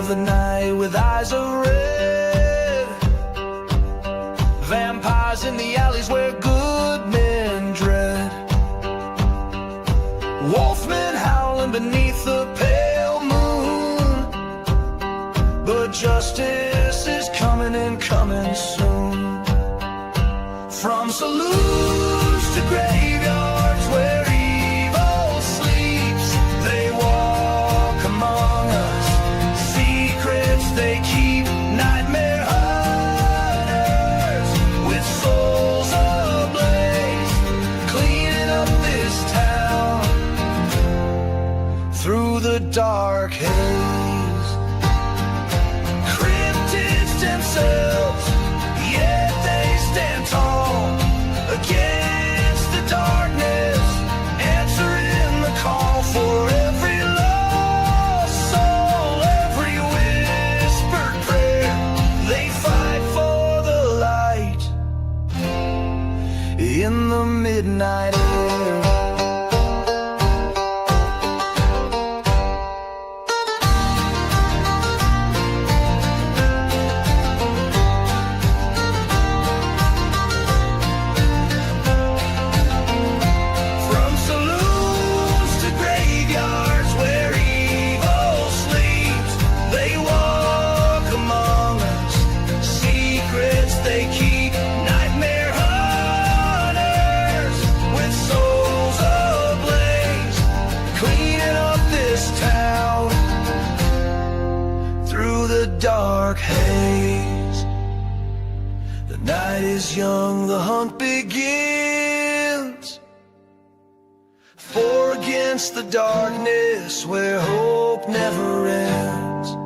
of the night with eyes of red. Vampires in the alleys where good men dread. Wolfmen howling beneath the pale moon. But justice is coming and coming soon. From saloons to graveyards where evil sleeps, they walk among us, secrets they keep, nightmare hunters with souls ablaze, cleaning up this town through the dark haze. Cryptids themselves, yet they stand tall against the darkness, answering the call for every lost soul, every whispered prayer. They fight for the light in the midnight air. Dark haze. The night is young, the hunt begins. For against the darkness where hope never ends.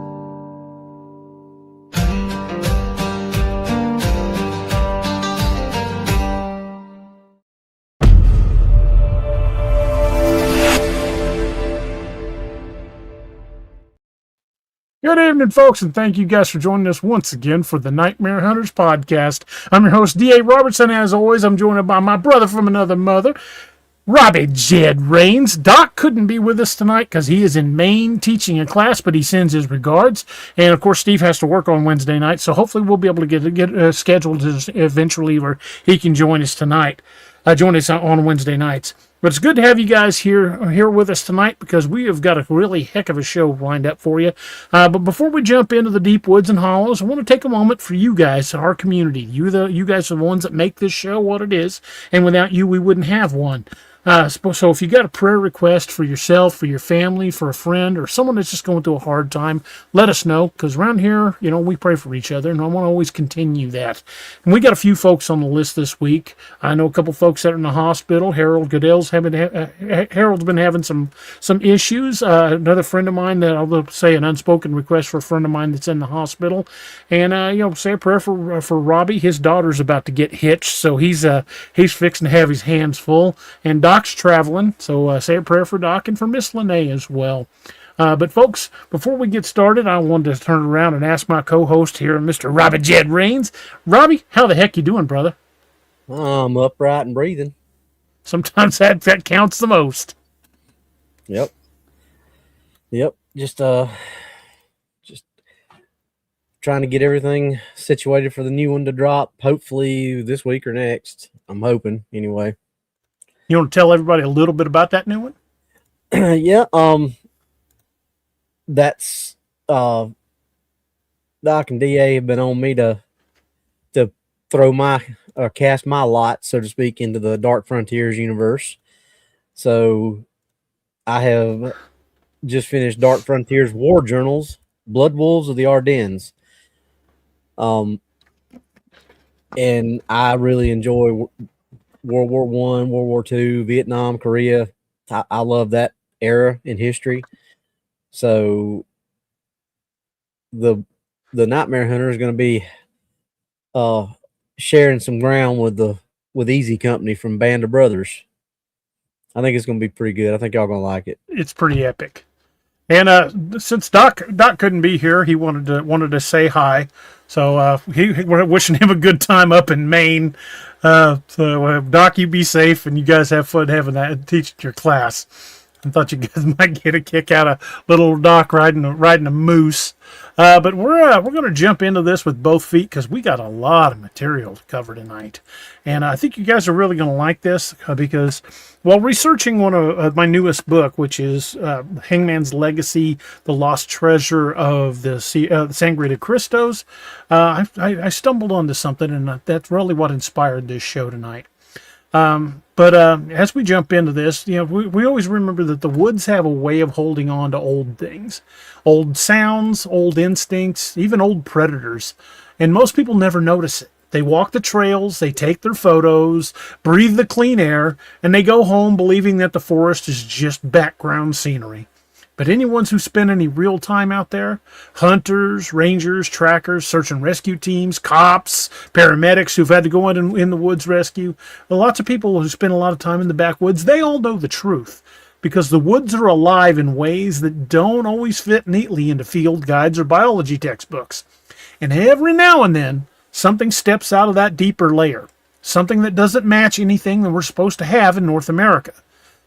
Good evening, folks, and thank you guys for joining us once again for the Nightmare Hunters podcast. I'm your host, DARoberts, and as always, I'm joined by my brother from another mother, Robbie Jed Rains. Doc couldn't be with us tonight because he is in Maine teaching a class, but he sends his regards. And, of course, Steve has to work on Wednesday night, so hopefully we'll be able to get scheduled eventually where he can join us tonight, join us on Wednesday nights. But it's good to have you guys here with us tonight because we have got a really heck of a show lined up for you. But before we jump into the deep woods and hollows, I want to take a moment for you guys, our community. You guys are the ones that make this show what it is, and without you, we wouldn't have one. So if you got a prayer request for yourself, for your family, for a friend, or someone that's just going through a hard time, let us know, because around here, we pray for each other, and I want to always continue that. And we got a few folks on the list this week. I know a couple folks that are in the hospital. Harold's been having some issues. Another friend of mine that I'll say an unspoken request for a friend of mine that's in the hospital. And, say a prayer for Robbie. His daughter's about to get hitched, so he's fixing to have his hands full. And Doc's traveling, so say a prayer for Doc and for Miss Lene as well. But folks, before we get started, I wanted to turn around and ask my co-host here, Mr. Robbie Jed Rains. Robbie, how the heck you doing, brother? I'm upright and breathing. Sometimes that counts the most. Yep. Just trying to get everything situated for the new one to drop, hopefully this week or next. I'm hoping, anyway. You want to tell everybody a little bit about that new one? Yeah, that's Doc and DA have been on me to throw cast my lot, so to speak, into the Dark Frontiers universe. So I have just finished Dark Frontiers War Journals, Blood Wolves of the Ardennes. And I really enjoy World War I, World War II, Vietnam, Korea. I love that era in history. So the Nightmare Hunter is going to be sharing some ground with Easy Company from Band of Brothers. I think it's going to be pretty good. I think y'all going to like it. It's pretty epic. And since Doc couldn't be here, he wanted to say hi. So we're wishing him a good time up in Maine. So Doc, you be safe, and you guys have fun having that and teaching your class. I thought you guys might get a kick out of little Doc riding a moose. But we're going to jump into this with both feet because we got a lot of material to cover tonight. And I think you guys are really going to like this because while researching one of my newest book, which is Hangman's Legacy, The Lost Treasure of the Sangre de Cristos, I stumbled onto something, and that's really what inspired this show tonight. But as we jump into this, we always remember that the woods have a way of holding on to old things, old sounds, old instincts, even old predators. And most people never notice it. They walk the trails, they take their photos, breathe the clean air, and they go home believing that the forest is just background scenery. But anyone who spent any real time out there, hunters, rangers, trackers, search and rescue teams, cops, paramedics who've had to go in the woods rescue, lots of people who spend a lot of time in the backwoods, they all know the truth. Because the woods are alive in ways that don't always fit neatly into field guides or biology textbooks. And every now and then, something steps out of that deeper layer. Something that doesn't match anything that we're supposed to have in North America.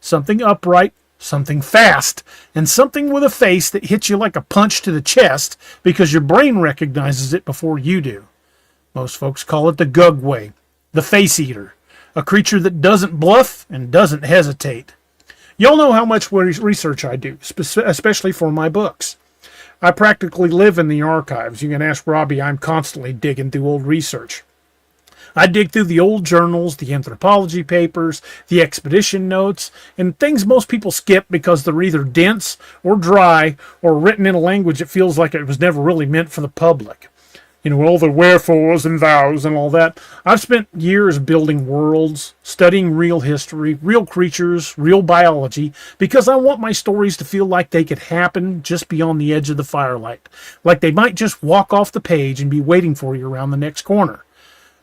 Something upright, something fast, and something with a face that hits you like a punch to the chest because your brain recognizes it before you do. Most folks call it the Gugway, the faceeater, a creature that doesn't bluff and doesn't hesitate. Y'all know how much research I do, especially for my books. I practically live in the archives. You can ask Robbie, I'm constantly digging through old research. I dig through the old journals, the anthropology papers, the expedition notes, and things most people skip because they're either dense or dry or written in a language that feels like it was never really meant for the public. All the wherefores and vows and all that. I've spent years building worlds, studying real history, real creatures, real biology, because I want my stories to feel like they could happen just beyond the edge of the firelight. Like they might just walk off the page and be waiting for you around the next corner.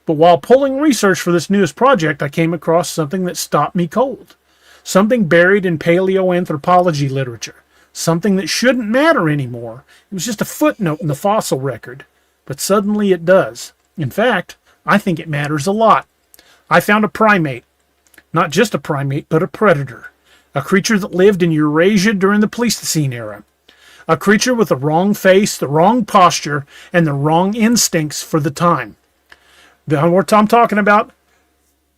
But while pulling research for this newest project, I came across something that stopped me cold. Something buried in paleoanthropology literature. Something that shouldn't matter anymore. It was just a footnote in the fossil record. But suddenly it does. In fact, I think it matters a lot. I found a primate. Not just a primate, but a predator. A creature that lived in Eurasia during the Pleistocene era. A creature with the wrong face, the wrong posture, and the wrong instincts for the time. I'm talking about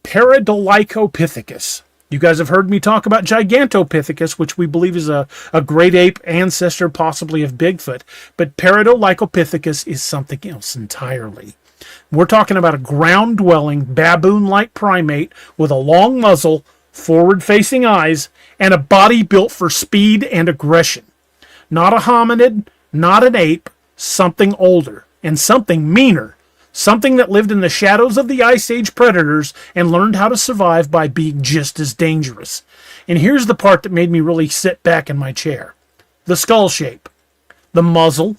Paradolichopithecus. You guys have heard me talk about Gigantopithecus, which we believe is a great ape ancestor possibly of Bigfoot. But Paradolichopithecus is something else entirely. We're talking about a ground-dwelling, baboon-like primate with a long muzzle, forward-facing eyes, and a body built for speed and aggression. Not a hominid, not an ape, something older, and something meaner. Something that lived in the shadows of the Ice Age predators and learned how to survive by being just as dangerous. And here's the part that made me really sit back in my chair. The skull shape, the muzzle,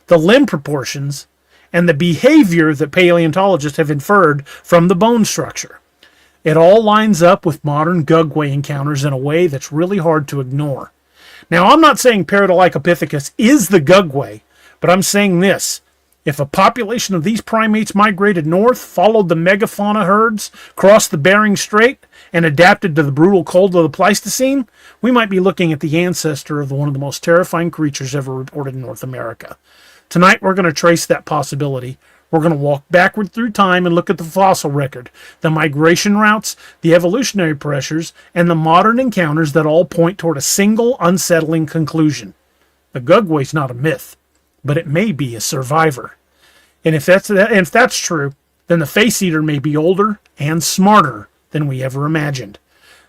the limb proportions, and the behavior that paleontologists have inferred from the bone structure. It all lines up with modern Gugway encounters in a way that's really hard to ignore. Now, I'm not saying Paradolichopithecus is the Gugway, but I'm saying this. If a population of these primates migrated north, followed the megafauna herds, crossed the Bering Strait, and adapted to the brutal cold of the Pleistocene, we might be looking at the ancestor of one of the most terrifying creatures ever reported in North America. Tonight, we're going to trace that possibility. We're going to walk backward through time and look at the fossil record, the migration routes, the evolutionary pressures, and the modern encounters that all point toward a single unsettling conclusion. The Gugway's not a myth, but it may be a survivor. And if that's true, then the face-eater may be older and smarter than we ever imagined.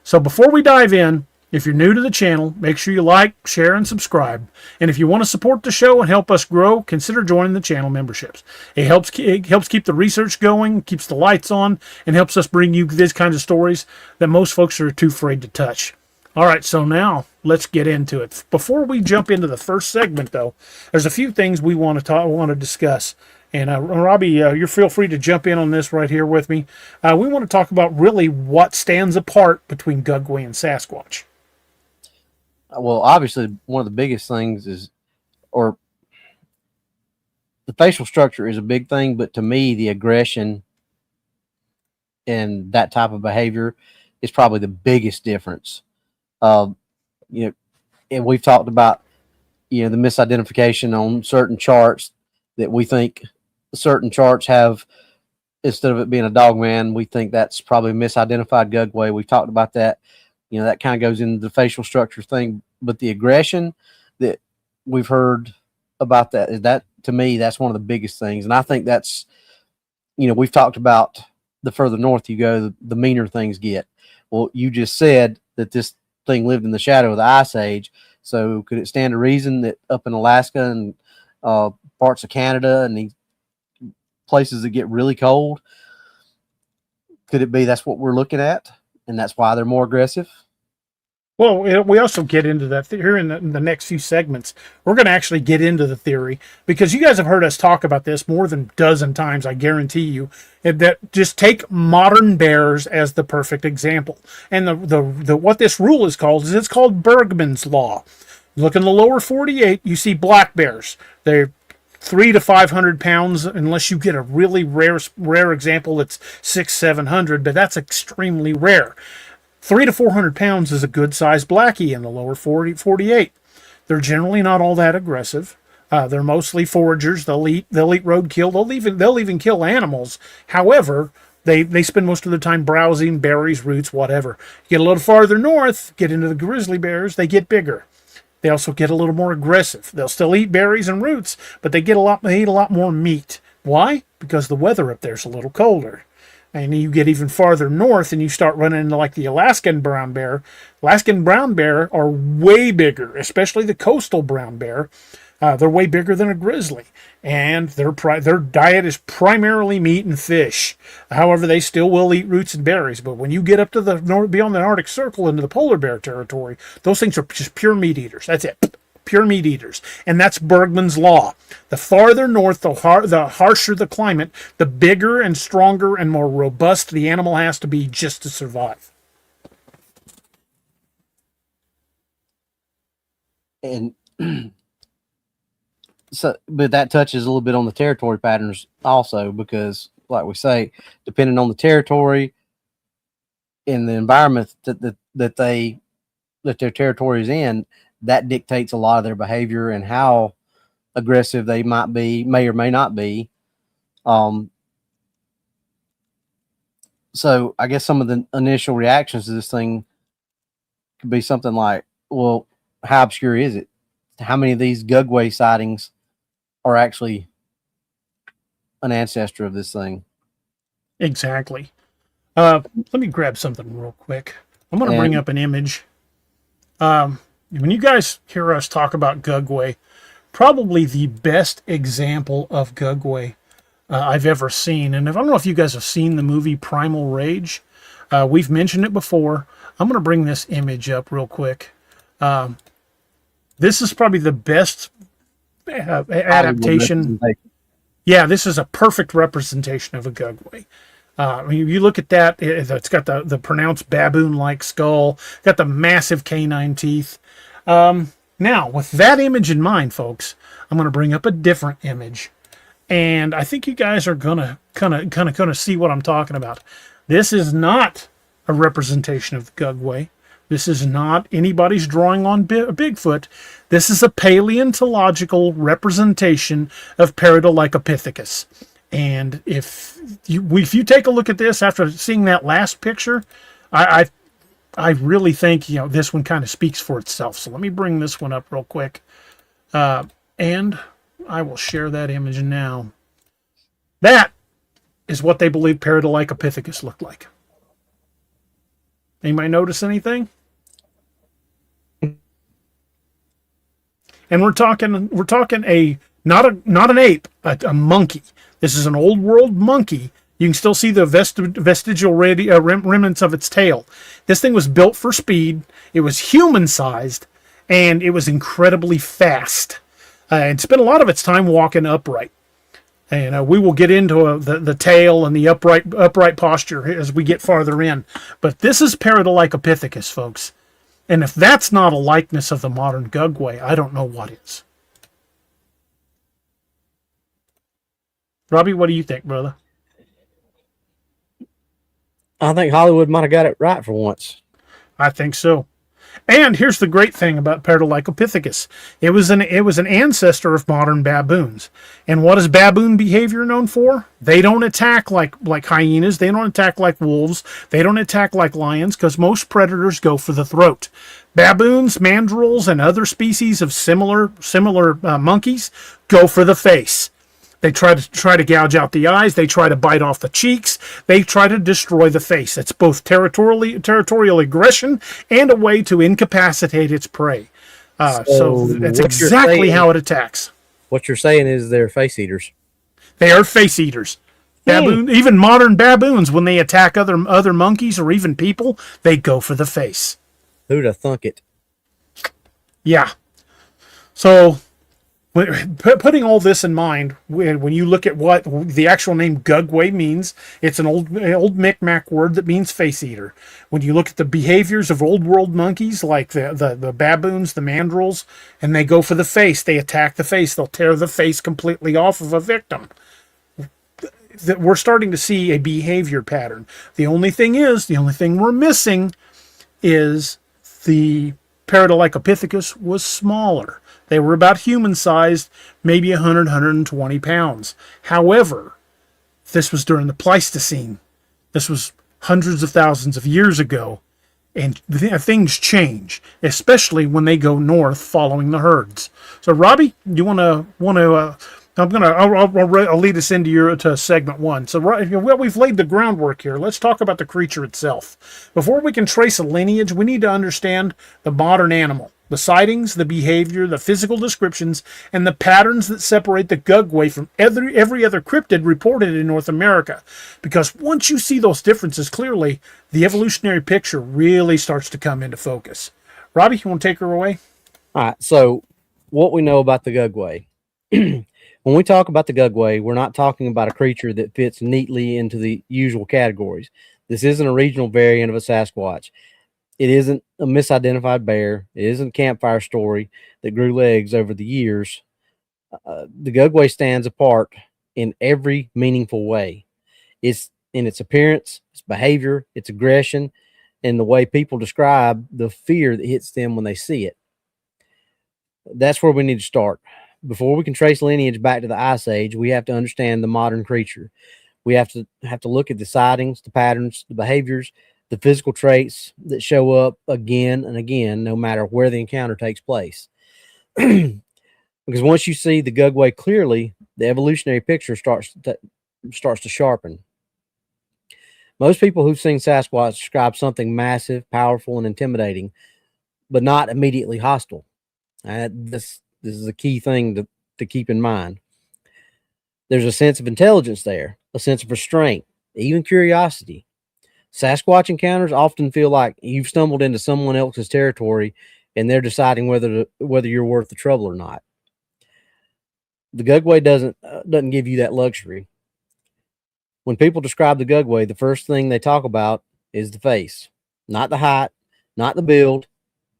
So before we dive in, if you're new to the channel, make sure you like, share, and subscribe. And if you want to support the show and help us grow, consider joining the channel memberships. It helps keep the research going, keeps the lights on, and helps us bring you these kinds of stories that most folks are too afraid to touch. All right, so now let's get into it. Before we jump into the first segment, though, there's a few things we want to discuss. And Robbie, you feel free to jump in on this right here with me. We want to talk about really what stands apart between Gugway and Sasquatch. Well, obviously, one of the biggest things is, or the facial structure is a big thing, but to me, the aggression and that type of behavior is probably the biggest difference. you know, and we've talked about, the misidentification on certain charts that we think certain charts have, instead of it being a dog man, we think that's probably misidentified Gugway. We've talked about that. That kind of goes into the facial structure thing, but the aggression that we've heard about that to me, that's one of the biggest things. And I think that's, we've talked about the further north you go, the meaner things get. Well, you just said that this thing lived in the shadow of the Ice Age. So could it stand to reason that up in Alaska and parts of Canada and these places that get really cold, could it be that's what we're looking at, and that's why they're more aggressive? Well, we also get into that here in the next few segments. We're going to actually get into the theory, because you guys have heard us talk about this more than a dozen times, I guarantee you, that just take modern bears as the perfect example. And the what this rule is called is, it's called Bergman's Law. Look in the lower 48, you see black bears. They're 300 to 500 pounds, unless you get a really rare example that's 600-700, but that's extremely rare. 300 to 400 pounds is a good sized blackie in the lower 48. They're generally not all that aggressive. They're mostly foragers. They'll eat roadkill. They'll even kill animals. However, they spend most of their time browsing berries, roots, whatever. Get a little farther north, get into the grizzly bears, they get bigger. They also get a little more aggressive. They'll still eat berries and roots, but they eat a lot more meat. Why? Because the weather up there is a little colder. And you get even farther north and you start running into like the Alaskan brown bear. Alaskan brown bear are way bigger, especially the coastal brown bear. They're way bigger than a grizzly. And their diet is primarily meat and fish. However, they still will eat roots and berries. But when you get up to the north, beyond the Arctic Circle into the polar bear territory, those things are just pure meat eaters. That's it. Pure meat eaters. And that's Bergman's Law. The farther north, the harsher the climate, the bigger and stronger and more robust the animal has to be just to survive. And so, but that touches a little bit on the territory patterns also, because like we say, depending on the territory and the environment that their territory is in, that dictates a lot of their behavior and how aggressive they may or may not be. So I guess some of the initial reactions to this thing could be something like, well, how obscure is it? How many of these Gugway sightings are actually an ancestor of this thing? Exactly. Let me grab something real quick. I'm going to bring up an image. When you guys hear us talk about Gugway, probably the best example of Gugway I've ever seen. And I don't know if you guys have seen the movie Primal Rage. We've mentioned it before. I'm going to bring this image up real quick. This is probably the best adaptation. Yeah, this is a perfect representation of a Gugway. You look at that, it's got the pronounced baboon-like skull, got the massive canine teeth. Now, with that image in mind, folks, I'm going to bring up a different image. And I think you guys are going to kind of see what I'm talking about. This is not a representation of the Gugway. This is not anybody's drawing on Bigfoot. This is a paleontological representation of Paradolykopithecus. And if you take a look at this after seeing that last picture, I really think this one kind of speaks for itself. So let me bring this one up real quick, and I will share that image now. That is what they believe Paradolykopithecus looked like. Anybody notice anything? And we're talking not an ape, a monkey. This is an old world monkey. You can still see the vestigial remnants of its tail. This thing was built for speed. It was human sized, and it was incredibly fast. And spent a lot of its time walking upright. And we will get into the tail and the upright posture as we get farther in. But this is Paradolykopithecus, folks. And if that's not a likeness of the modern Gugway, I don't know what is. Robbie, what do you think, brother? I think Hollywood might have got it right for once. I think so. And here's the great thing about Paradolipithecus. It was an ancestor of modern baboons. And what is baboon behavior known for? They don't attack like hyenas. They don't attack like wolves. They don't attack like lions because most predators go for the throat. Baboons, mandrills, and other species of similar monkeys go for the face. They try to gouge out the eyes. They try to bite off the cheeks. They try to destroy the face. It's both territorial aggression and a way to incapacitate its prey. So that's exactly how it attacks. What you're saying is they're face eaters. They are face eaters. Even modern baboons, when they attack other monkeys or even people, they go for the face. Who'd have thunk it? Yeah. So, putting all this in mind, when you look at what the actual name Gugway means, it's an old Mi'kmaq word that means face eater. When you look at the behaviors of old world monkeys like the baboons, the mandrills, and they go for the face, they attack the face, they'll tear the face completely off of a victim. We're starting to see a behavior pattern. The only thing we're missing is the Paradolipithecus was smaller. They were about human-sized, maybe 100, 120 pounds. However, this was during the Pleistocene. This was hundreds of thousands of years ago, and things change, especially when they go north following the herds. So, Robbie, you want to? I'll lead us into segment one. So, we've laid the groundwork here. Let's talk about the creature itself. Before we can trace a lineage, we need to understand the modern animal, the sightings, the behavior, the physical descriptions, and the patterns that separate the Gugway from every other cryptid reported in North America. Because once you see those differences clearly, the evolutionary picture really starts to come into focus. Robbie, you want to take her away? All right. So, what we know about the Gugway. When we talk about the Gugway, we're not talking about a creature that fits neatly into the usual categories. This isn't a regional variant of a Sasquatch. It isn't a misidentified bear. It isn't a campfire story that grew legs over the years. The Gugway stands apart in every meaningful way. It's in its appearance, its behavior, its aggression, and the way people describe the fear that hits them when they see it. That's where we need to start. Before we can trace lineage back to the Ice Age, we have to understand the modern creature. We have to look at the sightings, the patterns, the behaviors, the physical traits that show up again and again, no matter where the encounter takes place. Because once you see the Gugway clearly, the evolutionary picture starts to sharpen. Most people who've seen Sasquatch describe something massive, powerful, and intimidating, but not immediately hostile. This is a key thing to keep in mind. There's a sense of intelligence there, a sense of restraint, even curiosity. Sasquatch encounters often feel like you've stumbled into someone else's territory and they're deciding whether you're worth the trouble or not. The Gugway doesn't give you that luxury. When people describe the Gugway, the first thing they talk about is the face. Not the height, not the build,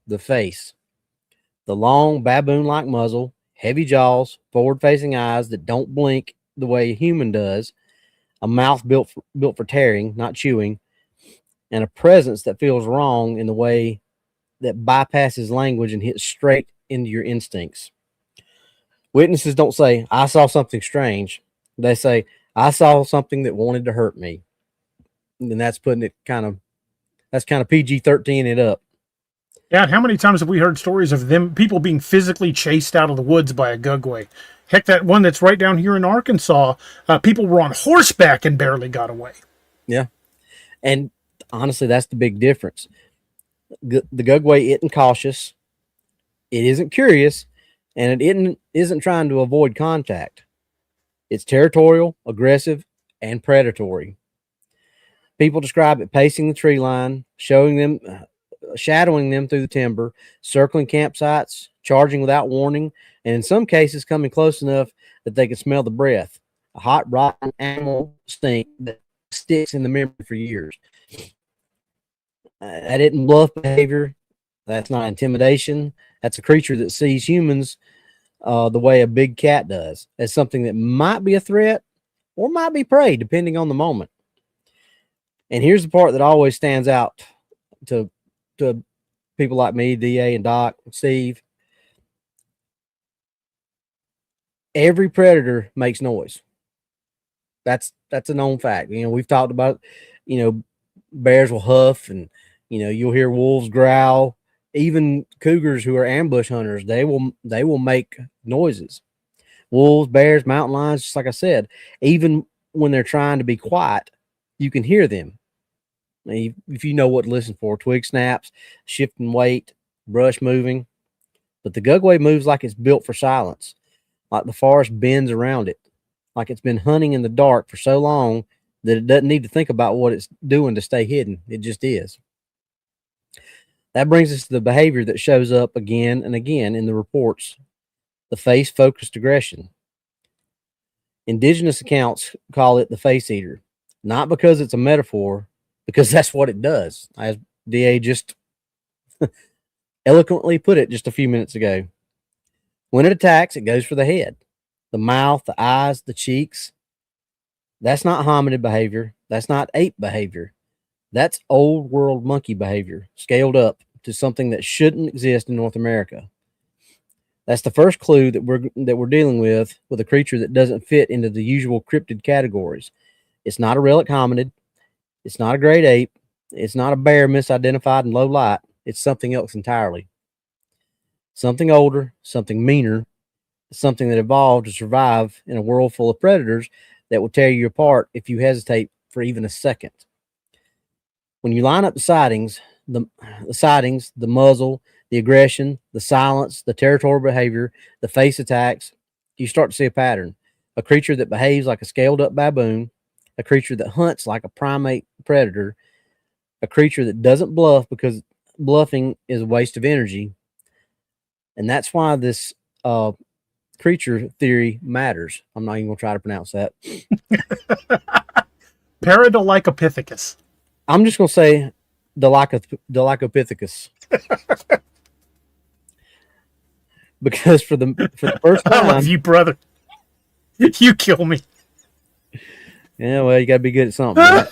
the face. The long baboon-like muzzle, heavy jaws, forward-facing eyes that don't blink the way a human does, a mouth built for tearing, not chewing, and a presence that feels wrong in the way that bypasses language and hits straight into your instincts. Witnesses don't say, "I saw something strange." They say, "I saw something that wanted to hurt me." And that's putting it kind of PG-13 it up. Yeah, how many times have we heard stories of people being physically chased out of the woods by a Gugway? Heck, that one that's right down here in Arkansas, people were on horseback and barely got away. Yeah. And honestly, that's the big difference. The Gugway isn't cautious. It isn't curious. And it isn't trying to avoid contact. It's territorial, aggressive, and predatory. People describe it pacing the tree line, shadowing them through the timber, circling campsites, charging without warning, and in some cases coming close enough that they can smell the breath, a hot, rotten animal stink that sticks in the memory for years. That isn't bluff behavior. That's not intimidation. That's a creature that sees humans the way a big cat does, as something that might be a threat or might be prey, depending on the moment. And here's the part that always stands out to people like me, DA and Doc, Steve, every predator makes noise. That's a known fact. You know, we've talked about, you know, bears will huff, and you know, you'll hear wolves growl. Even cougars who are ambush hunters, they will make noises. Wolves, bears, mountain lions, just like I said, even when they're trying to be quiet, you can hear them. If you know what to listen for, twig snaps, shifting weight, brush moving. But the Gugway moves like it's built for silence, like the forest bends around it, like it's been hunting in the dark for so long that it doesn't need to think about what it's doing to stay hidden. It just is. That brings us to the behavior that shows up again and again in the reports, the face-focused aggression. Indigenous accounts call it the face eater, not because it's a metaphor, because that's what it does, as DA just eloquently put it just a few minutes ago. When it attacks, it goes for the head, the mouth, the eyes, the cheeks. That's not hominid behavior. That's not ape behavior. That's old world monkey behavior, scaled up to something that shouldn't exist in North America. That's the first clue that we're dealing with a creature that doesn't fit into the usual cryptid categories. It's not a relic hominid. It's not a great ape. It's not a bear misidentified in low light. It's something else entirely. Something older, something meaner, something that evolved to survive in a world full of predators that will tear you apart if you hesitate for even a second. When you line up the sightings, the muzzle, the aggression, the silence, the territorial behavior, the face attacks, you start to see a pattern. A creature that behaves like a scaled up baboon, a creature that hunts like a primate predator, a creature that doesn't bluff because bluffing is a waste of energy. And that's why this creature theory matters. I'm not even going to try to pronounce that. Paradolykopithecus. I'm just going to say Dilacopithecus. Because for the first time, I love you, brother. You kill me. Yeah, well, you got to be good at something. Right?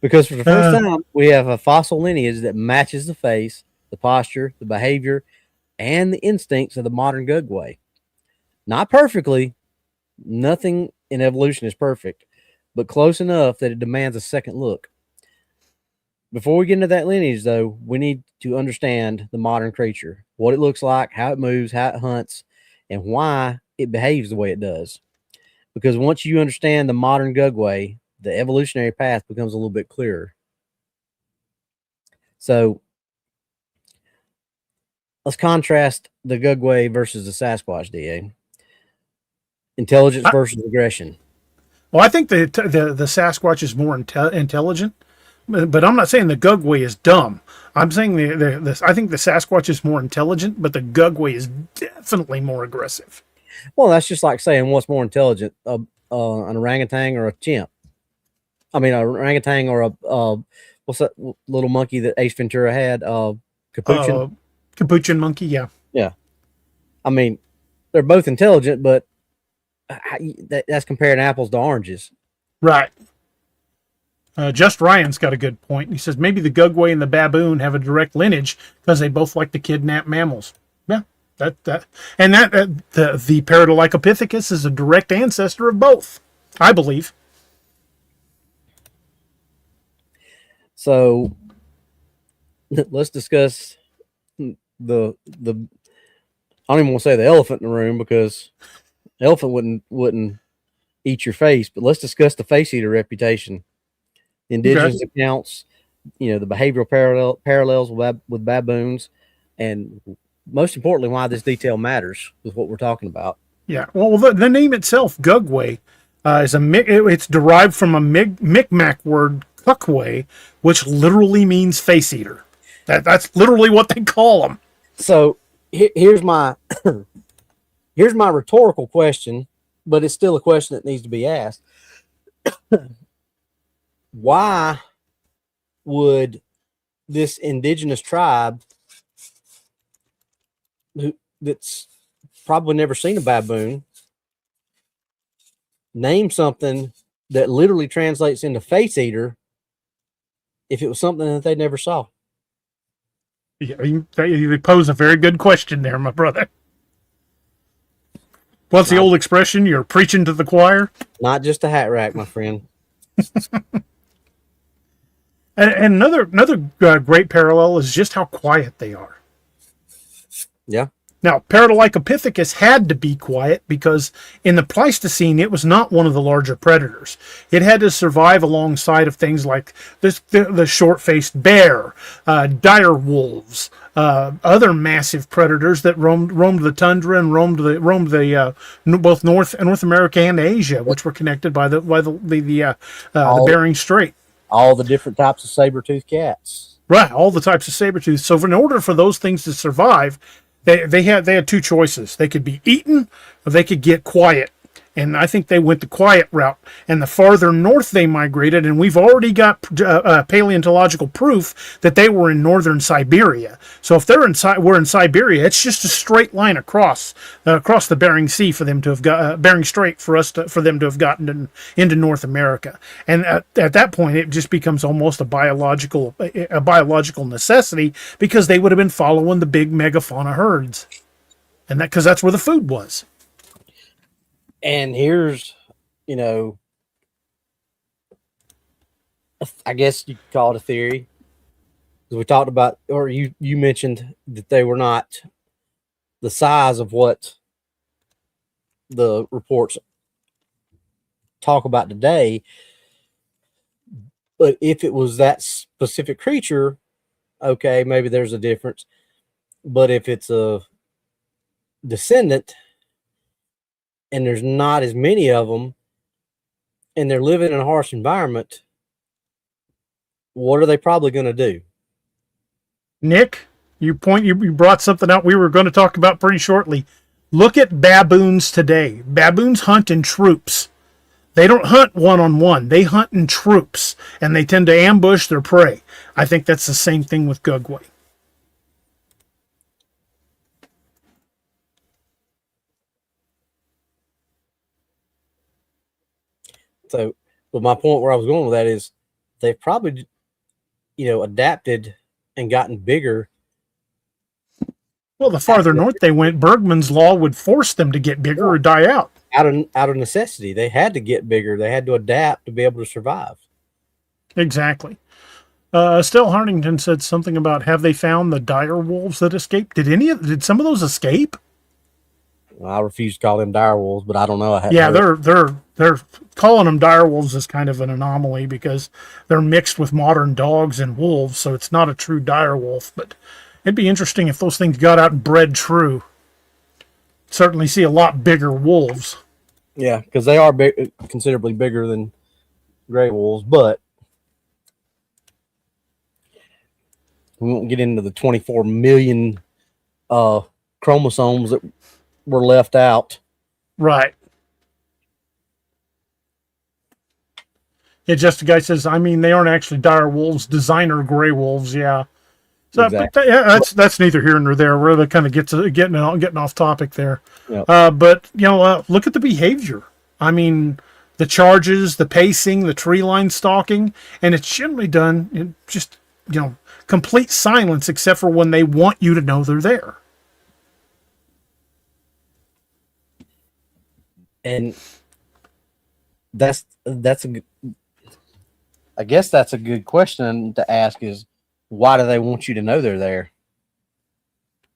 Because for the first time, we have a fossil lineage that matches the face, the posture, the behavior, and the instincts of the modern Gugway. Not perfectly. Nothing in evolution is perfect, but close enough that it demands a second look. Before we get into that lineage, though, we need to understand the modern creature, what it looks like, how it moves, how it hunts, and why it behaves the way it does. Because once you understand the modern Gugway, the evolutionary path becomes a little bit clearer. So let's contrast the Gugway versus the Sasquatch, DA. Intelligence versus aggression. Well, I think the Sasquatch is more intelligent, but I'm not saying the Gugway is dumb. I'm saying I think the Sasquatch is more intelligent, but the Gugway is definitely more aggressive. Well, that's just like saying what's more intelligent, an orangutan or a chimp. I mean, an orangutan or a what's that little monkey that Ace Ventura had? Capuchin. Capuchin monkey, yeah. Yeah. I mean, they're both intelligent, but that's comparing apples to oranges. Right. Just Ryan's got a good point. He says maybe the Gugway and the baboon have a direct lineage because they both like to kidnap mammals. Yeah, the Paradolykopithecus is a direct ancestor of both, I believe. So let's discuss the I don't even want to say the elephant in the room because the elephant wouldn't eat your face, but let's discuss the face eater reputation. Indigenous accounts, you know, the behavioral parallels with baboons, and most importantly, why this detail matters with what we're talking about. Yeah, well, the name itself, Gugway, is it's derived from a Micmac word, Gugway, which literally means face eater. That's literally what they call them. So here's my here's my rhetorical question, but it's still a question that needs to be asked. Why would this indigenous tribe that's probably never seen a baboon name something that literally translates into face eater if it was something that they never saw? Yeah, you pose a very good question there, my brother. What's the old expression? You're preaching to the choir. Not just a hat rack, my friend. And another great parallel is just how quiet they are. Yeah. Now, Paradolitopithecus had to be quiet because in the Pleistocene, it was not one of the larger predators. It had to survive alongside of things like the short-faced bear, dire wolves, other massive predators that roamed the tundra and roamed both North America and Asia, which were connected by the Bering Strait. All the different types of saber-toothed cats. Right, all the types of saber-tooth. So in order for those things to survive, they had two choices. They could be eaten or they could get quiet. And I think they went the quiet route. And the farther north they migrated, and we've already got paleontological proof that they were in northern Siberia. So if we're in Siberia, it's just a straight line across the Bering Sea for them to have got Bering Strait for them to have gotten into North America. And at that point, it just becomes almost a biological necessity because they would have been following the big megafauna herds, and because that's where the food was. And here's, I guess you could call it a theory. Because we talked about, or you mentioned that they were not the size of what the reports talk about today. But if it was that specific creature, okay, maybe there's a difference. But if it's a descendant, and there's not as many of them, and they're living in a harsh environment, what are they probably going to do? Nick, you brought something out we were going to talk about pretty shortly. Look at baboons today. Baboons hunt in troops. They don't hunt one-on-one. They hunt in troops, and they tend to ambush their prey. I think that's the same thing with Gugway. So, but my point where I was going with that is they've probably, adapted and gotten bigger. Well, the farther north they went, Bergman's law would force them to get bigger or die out. Out of necessity. They had to get bigger. They had to adapt to be able to survive. Exactly. Estelle Hartington said something about, have they found the dire wolves that escaped? Did some of those escape? Well, I refuse to call them dire wolves, but I don't know. They're calling them dire wolves is kind of an anomaly because they're mixed with modern dogs and wolves, so it's not a true dire wolf. But it'd be interesting if those things got out and bred true. Certainly see a lot bigger wolves. Yeah, because they are considerably bigger than gray wolves, but we won't get into the 24 million chromosomes that were left out. Right. Yeah, just a guy says, they aren't actually dire wolves, designer gray wolves, yeah. So, Exactly. But that's neither here nor there. We're kind of getting off topic there. Yep. But look at the behavior. The charges, the pacing, the tree line stalking, and it's generally done in just complete silence, except for when they want you to know they're there. And I guess that's a good question to ask is, why do they want you to know they're there?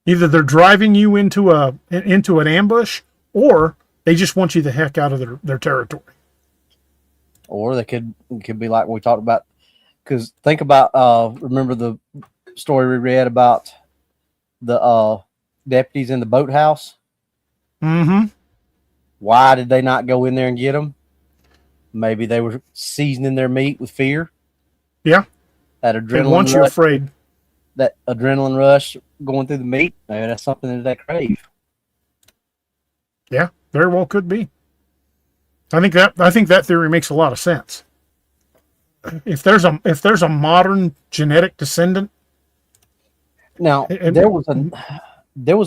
Either they're driving you into an ambush, or they just want you the heck out of their territory. Or they could be like we talked about, because think about remember the story we read about the deputies in the boathouse? Mm-hmm. Why did they not go in there and get them? Maybe they were seasoning their meat with fear. Yeah. That adrenaline They want you afraid. That adrenaline rush going through the meat. Maybe that's something that they crave. Yeah, very well could be. I think that theory makes a lot of sense. If there's a modern genetic descendant. Now there was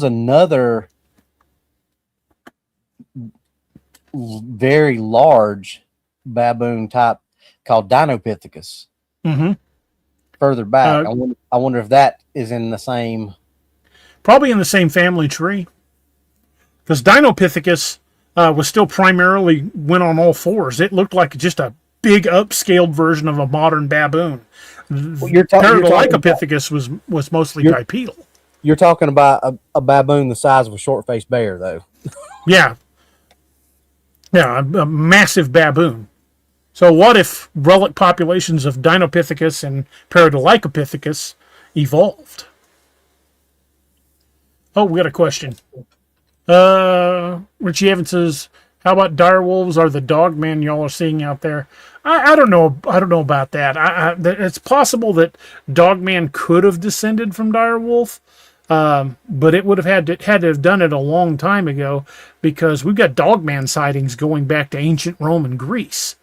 another very large baboon type called Dinopithecus. Mm-hmm. further back. I wonder if that is in the same. Probably in the same family tree. Because Dinopithecus was still primarily went on all fours. It looked like just a big upscaled version of a modern baboon. Paradolipithecus was mostly bipedal. You're talking about a baboon the size of a short-faced bear, though. Yeah. Yeah, a massive baboon. So what if relic populations of Dinopithecus and Paradolipithecus evolved? Oh, we got a question. Richie Evans says, how about dire wolves are the dog man y'all are seeing out there? I don't know. I don't know about that. It's possible that Dogman could have descended from dire wolf, but it would have had to have done it a long time ago, because we've got Dogman sightings going back to ancient Rome and Greece.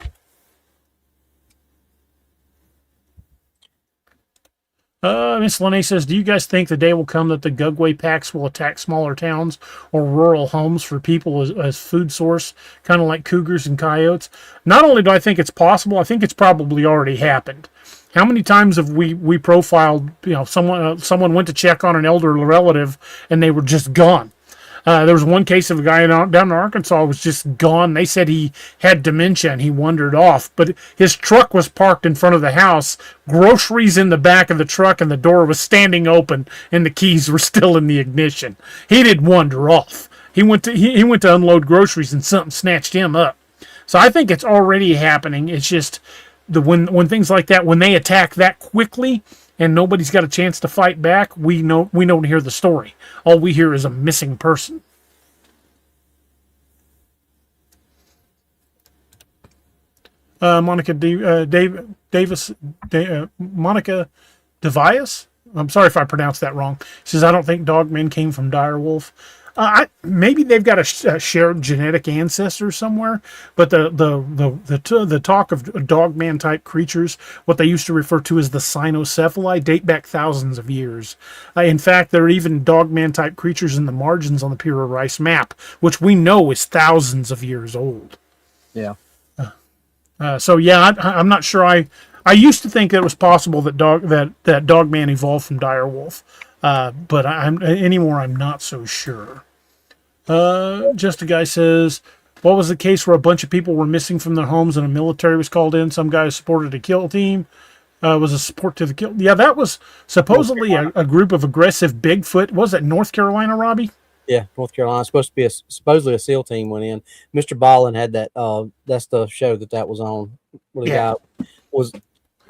Miss Lene says, do you guys think the day will come that the Gugway packs will attack smaller towns or rural homes for people as food source, kind of like cougars and coyotes? Not only do I think it's possible, I think it's probably already happened. How many times have we profiled, someone went to check on an elderly relative and they were just gone? There was one case of a guy down in Arkansas was just gone. They said he had dementia and he wandered off, but his truck was parked in front of the house, groceries in the back of the truck, and the door was standing open and the keys were still in the ignition. He didn't wander off. He went to unload groceries and something snatched him up. So I think it's already happening. It's just when things like that, when they attack that quickly and nobody's got a chance to fight back, we don't hear the story. All we hear is a missing person. Monica Monica Devias. I'm sorry if I pronounced that wrong. Says, I don't think dogmen came from dire wolf. Maybe they've got a shared genetic ancestor somewhere, but the talk of dogman type creatures, what they used to refer to as the cynocephali, date back thousands of years. In fact, there are even dogman type creatures in the margins on the Pura Rice map, which we know is thousands of years old. Yeah. So yeah, I'm not sure. I used to think it was possible that dogman evolved from dire wolf. But I'm not so sure. Just a guy says, what was the case where a bunch of people were missing from their homes and a military was called in? Some guys supported a kill team. Was a support to the kill. Yeah, that was supposedly a group of aggressive Bigfoot. Was it North Carolina, Robbie? Yeah, North Carolina. Supposed to be supposedly a SEAL team went in. Mr. Ballin had that. That's the show that was on. Where the guy was.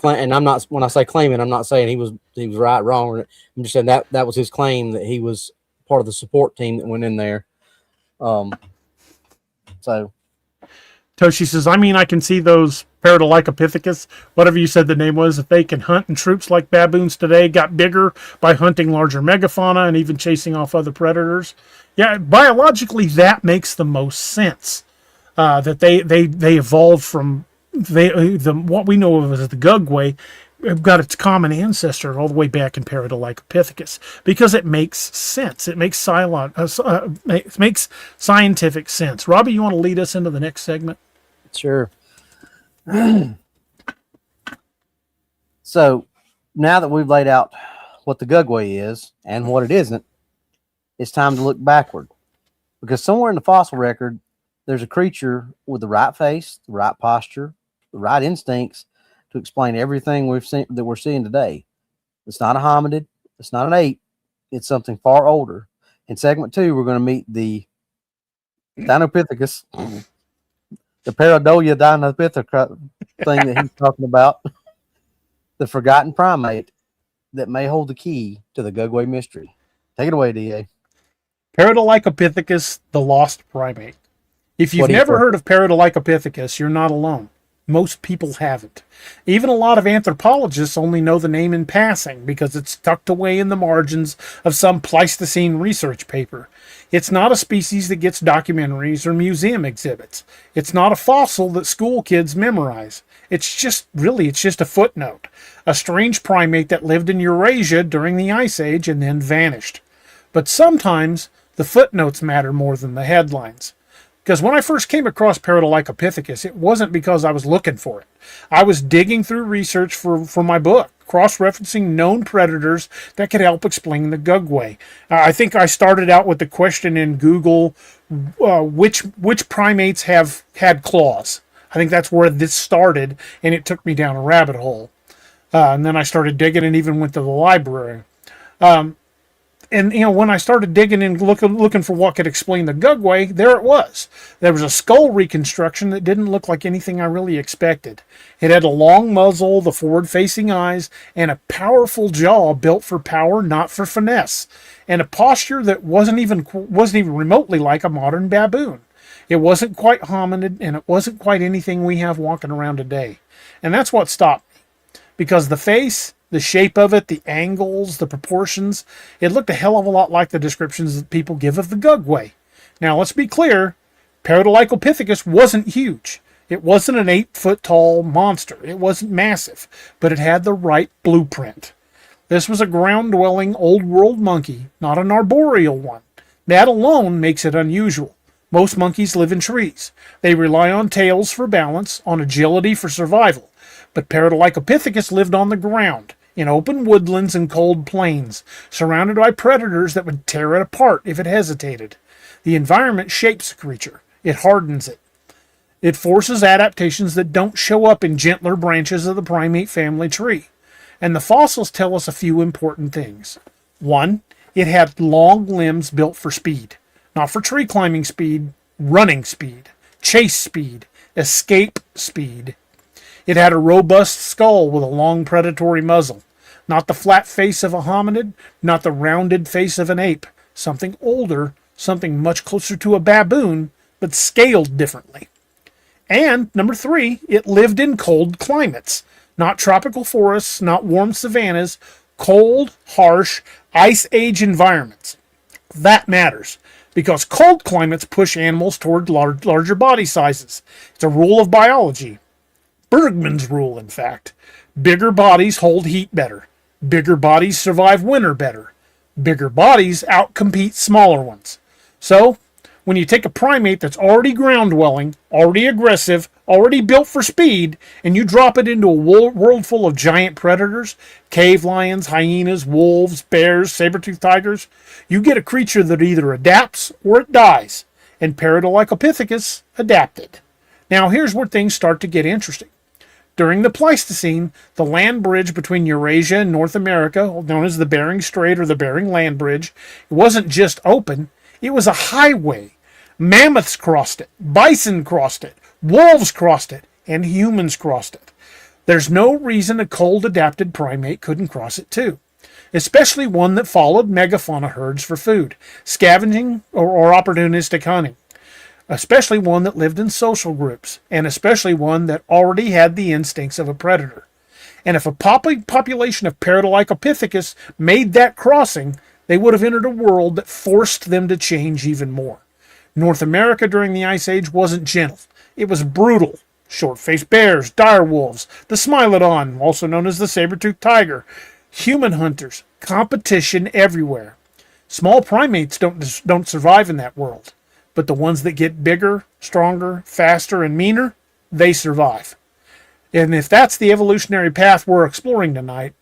And I'm not, when I say claiming, I'm not saying he was right, wrong. I'm just saying that was his claim, that he was part of the support team that went in there. So Toshi says, I can see those Paradolipithecus, whatever you said the name was, if they can hunt in troops like baboons today, got bigger by hunting larger megafauna and even chasing off other predators. Yeah, biologically that makes the most sense. That they evolved from what we know of as the Gugway got its common ancestor all the way back in Paradolipithecus, because it makes sense. It makes scientific sense. Robbie, you want to lead us into the next segment? Sure. So now that we've laid out what the Gugway is and what it isn't, it's time to look backward, because somewhere in the fossil record there's a creature with the right face, the right posture, the right instincts to explain everything we're seeing today. It's not a hominid. It's not an ape. It's something far older. In segment 2, we're going to meet the Dinopithecus, the Pareidolia Dinopithecus thing that he's talking about, the forgotten primate that may hold the key to the Gugway mystery. Take it away, DA. Paradolipithecus, the lost primate. If you've never heard of Paradolipithecus, you're not alone. Most people haven't. Even a lot of anthropologists only know the name in passing because it's tucked away in the margins of some Pleistocene research paper. It's not a species that gets documentaries or museum exhibits. It's not a fossil that school kids memorize. It's just a footnote. A strange primate that lived in Eurasia during the Ice Age and then vanished. But sometimes the footnotes matter more than the headlines. Because when I first came across Paradolipithecus, it wasn't because I was looking for it. I was digging through research for my book, cross-referencing known predators that could help explain the Gugway. I think I started out with the question in Google, which primates have had claws? I think that's where this started, and it took me down a rabbit hole. And then I started digging and even went to the library. And when I started digging and looking for what could explain the Gugway, there it was. There was a skull reconstruction that didn't look like anything I really expected. It had a long muzzle, the forward-facing eyes, and a powerful jaw built for power, not for finesse, and a posture that wasn't even remotely like a modern baboon. It wasn't quite hominid, and it wasn't quite anything we have walking around today. And that's what stopped me, because the face, the shape of it, the angles, the proportions, it looked a hell of a lot like the descriptions that people give of the Gugway. Now, let's be clear, Paradolichopithecus wasn't huge. It wasn't an 8-foot tall monster. It wasn't massive, but it had the right blueprint. This was a ground-dwelling old-world monkey, not an arboreal one. That alone makes it unusual. Most monkeys live in trees. They rely on tails for balance, on agility for survival. But Paradolichopithecus lived on the ground, in open woodlands and cold plains, surrounded by predators that would tear it apart if it hesitated. The environment shapes a creature. It hardens it. It forces adaptations that don't show up in gentler branches of the primate family tree. And the fossils tell us a few important things. 1, it had long limbs built for speed. Not for tree climbing speed, running speed, chase speed, escape speed. It had a robust skull with a long predatory muzzle. Not the flat face of a hominid, not the rounded face of an ape. Something older, something much closer to a baboon, but scaled differently. And, number 3, it lived in cold climates. Not tropical forests, not warm savannas, cold, harsh, ice age environments. That matters, because cold climates push animals toward larger body sizes. It's a rule of biology. Bergman's rule, in fact. Bigger bodies hold heat better. Bigger bodies survive winter better. Bigger bodies outcompete smaller ones. So, when you take a primate that's already ground-dwelling, already aggressive, already built for speed, and you drop it into a world full of giant predators, cave lions, hyenas, wolves, bears, saber-toothed tigers, you get a creature that either adapts or it dies. And Paradolichopithecus adapted. Now here's where things start to get interesting. During the Pleistocene, the land bridge between Eurasia and North America, known as the Bering Strait or the Bering Land Bridge, it wasn't just open, it was a highway. Mammoths crossed it, bison crossed it, wolves crossed it, and humans crossed it. There's no reason a cold-adapted primate couldn't cross it too, especially one that followed megafauna herds for food, scavenging or opportunistic hunting. Especially one that lived in social groups, and especially one that already had the instincts of a predator. And if a population of Paradolichopithecus made that crossing, they would have entered a world that forced them to change even more. North America during the Ice Age wasn't gentle. It was brutal. Short-faced bears, dire wolves, the Smilodon, also known as the saber-toothed tiger, human hunters, competition everywhere. Small primates don't survive in that world. But the ones that get bigger, stronger, faster, and meaner, they survive. And if that's the evolutionary path we're exploring tonight,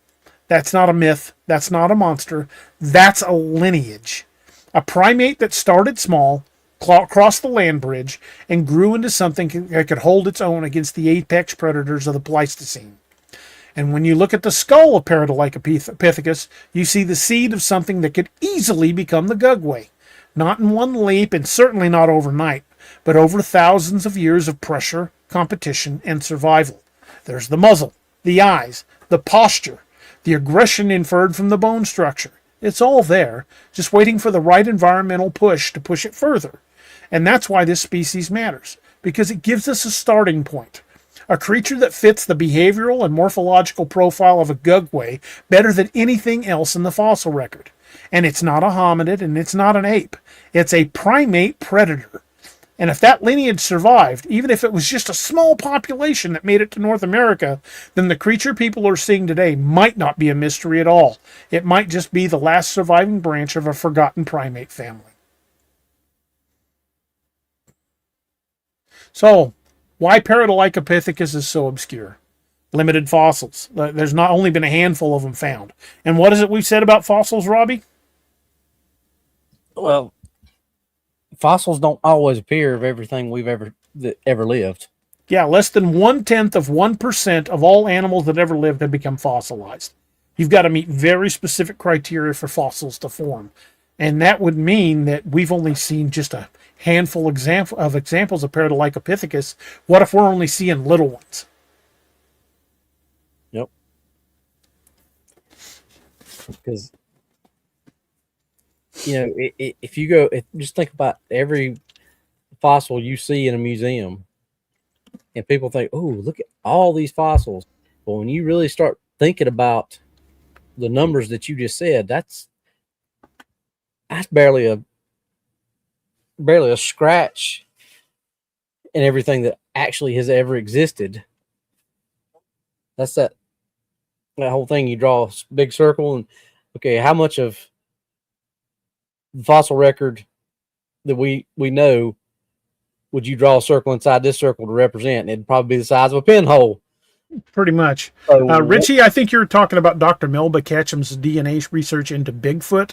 that's not a myth, that's not a monster, that's a lineage. A primate that started small, crossed the land bridge, and grew into something that could hold its own against the apex predators of the Pleistocene. And when you look at the skull of Paradolichopithecus, you see the seed of something that could easily become the Gugway. Not in one leap, and certainly not overnight, but over thousands of years of pressure, competition, and survival. There's the muzzle, the eyes, the posture, the aggression inferred from the bone structure. It's all there, just waiting for the right environmental push to push it further. And that's why this species matters, because it gives us a starting point. A creature that fits the behavioral and morphological profile of a Gugway better than anything else in the fossil record. And it's not a hominid, and it's not an ape. It's a primate predator. And if that lineage survived, even if it was just a small population that made it to North America, then the creature people are seeing today might not be a mystery at all. It might just be the last surviving branch of a forgotten primate family. So, why Paradolichopithecus is so obscure? limited fossils. There's not only been a handful of them found. And what is it we've said about fossils, Robbie? Well, fossils don't always appear of everything we've ever lived. Yeah, less than 0.1% of all animals that ever lived have become fossilized. You've got to meet very specific criteria for fossils to form. And that would mean that we've only seen just a handful of examples of Paradolipithecus. What if we're only seeing little ones? Yep. Because, if you just think about every fossil you see in a museum, and people think, oh, look at all these fossils. But when you really start thinking about the numbers that you just said, that's barely a scratch in everything that actually has ever existed. That's that whole thing. You draw a big circle and, okay, how much of the fossil record that we know would you draw a circle inside this circle to represent? And it'd probably be the size of a pinhole. Pretty much. Richie, I think you're talking about Dr. Melba Ketchum's DNA research into Bigfoot.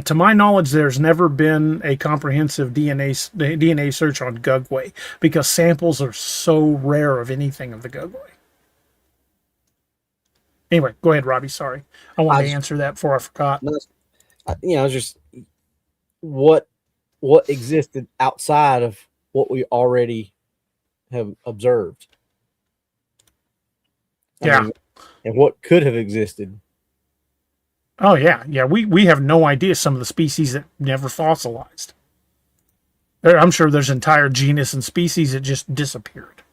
To my knowledge, there's never been a comprehensive DNA search on Gugway because samples are so rare of anything of the Gugway. Anyway, go ahead, Robbie. Sorry. I wanted to answer that before I forgot. Just what existed outside of what we already have observed. Yeah. And what could have existed. Oh, yeah. Yeah, we have no idea some of the species that never fossilized. I'm sure there's entire genus and species that just disappeared.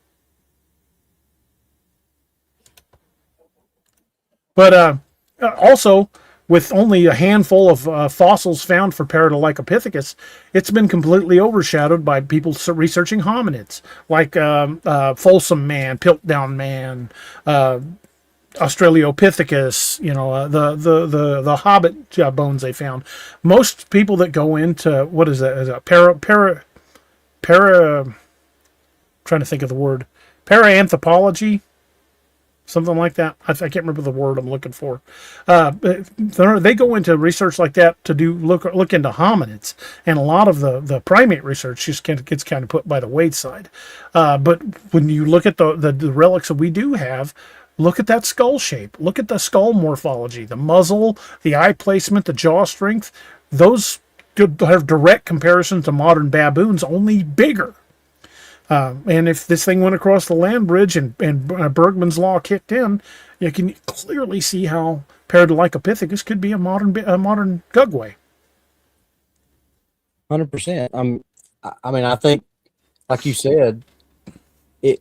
But also, with only a handful of fossils found for Paradolipithecus, it's been completely overshadowed by people researching hominids, like Folsom Man, Piltdown Man, Australopithecus, the Hobbit bones they found. Most people that go into, what is that? Is it trying to think of the word, paraanthropology? Something like that. I can't remember the word I'm looking for. They go into research like that to look into hominids, and a lot of the primate research just gets kind of put by the wayside. But when you look at the relics that we do have, look at that skull shape. Look at the skull morphology, the muzzle, the eye placement, the jaw strength. Those have direct comparisons to modern baboons, only bigger. And if this thing went across the land bridge and Bergman's law kicked in, you can clearly see how Paradolipithecus could be a modern Gugway. 100%. I think, like you said, it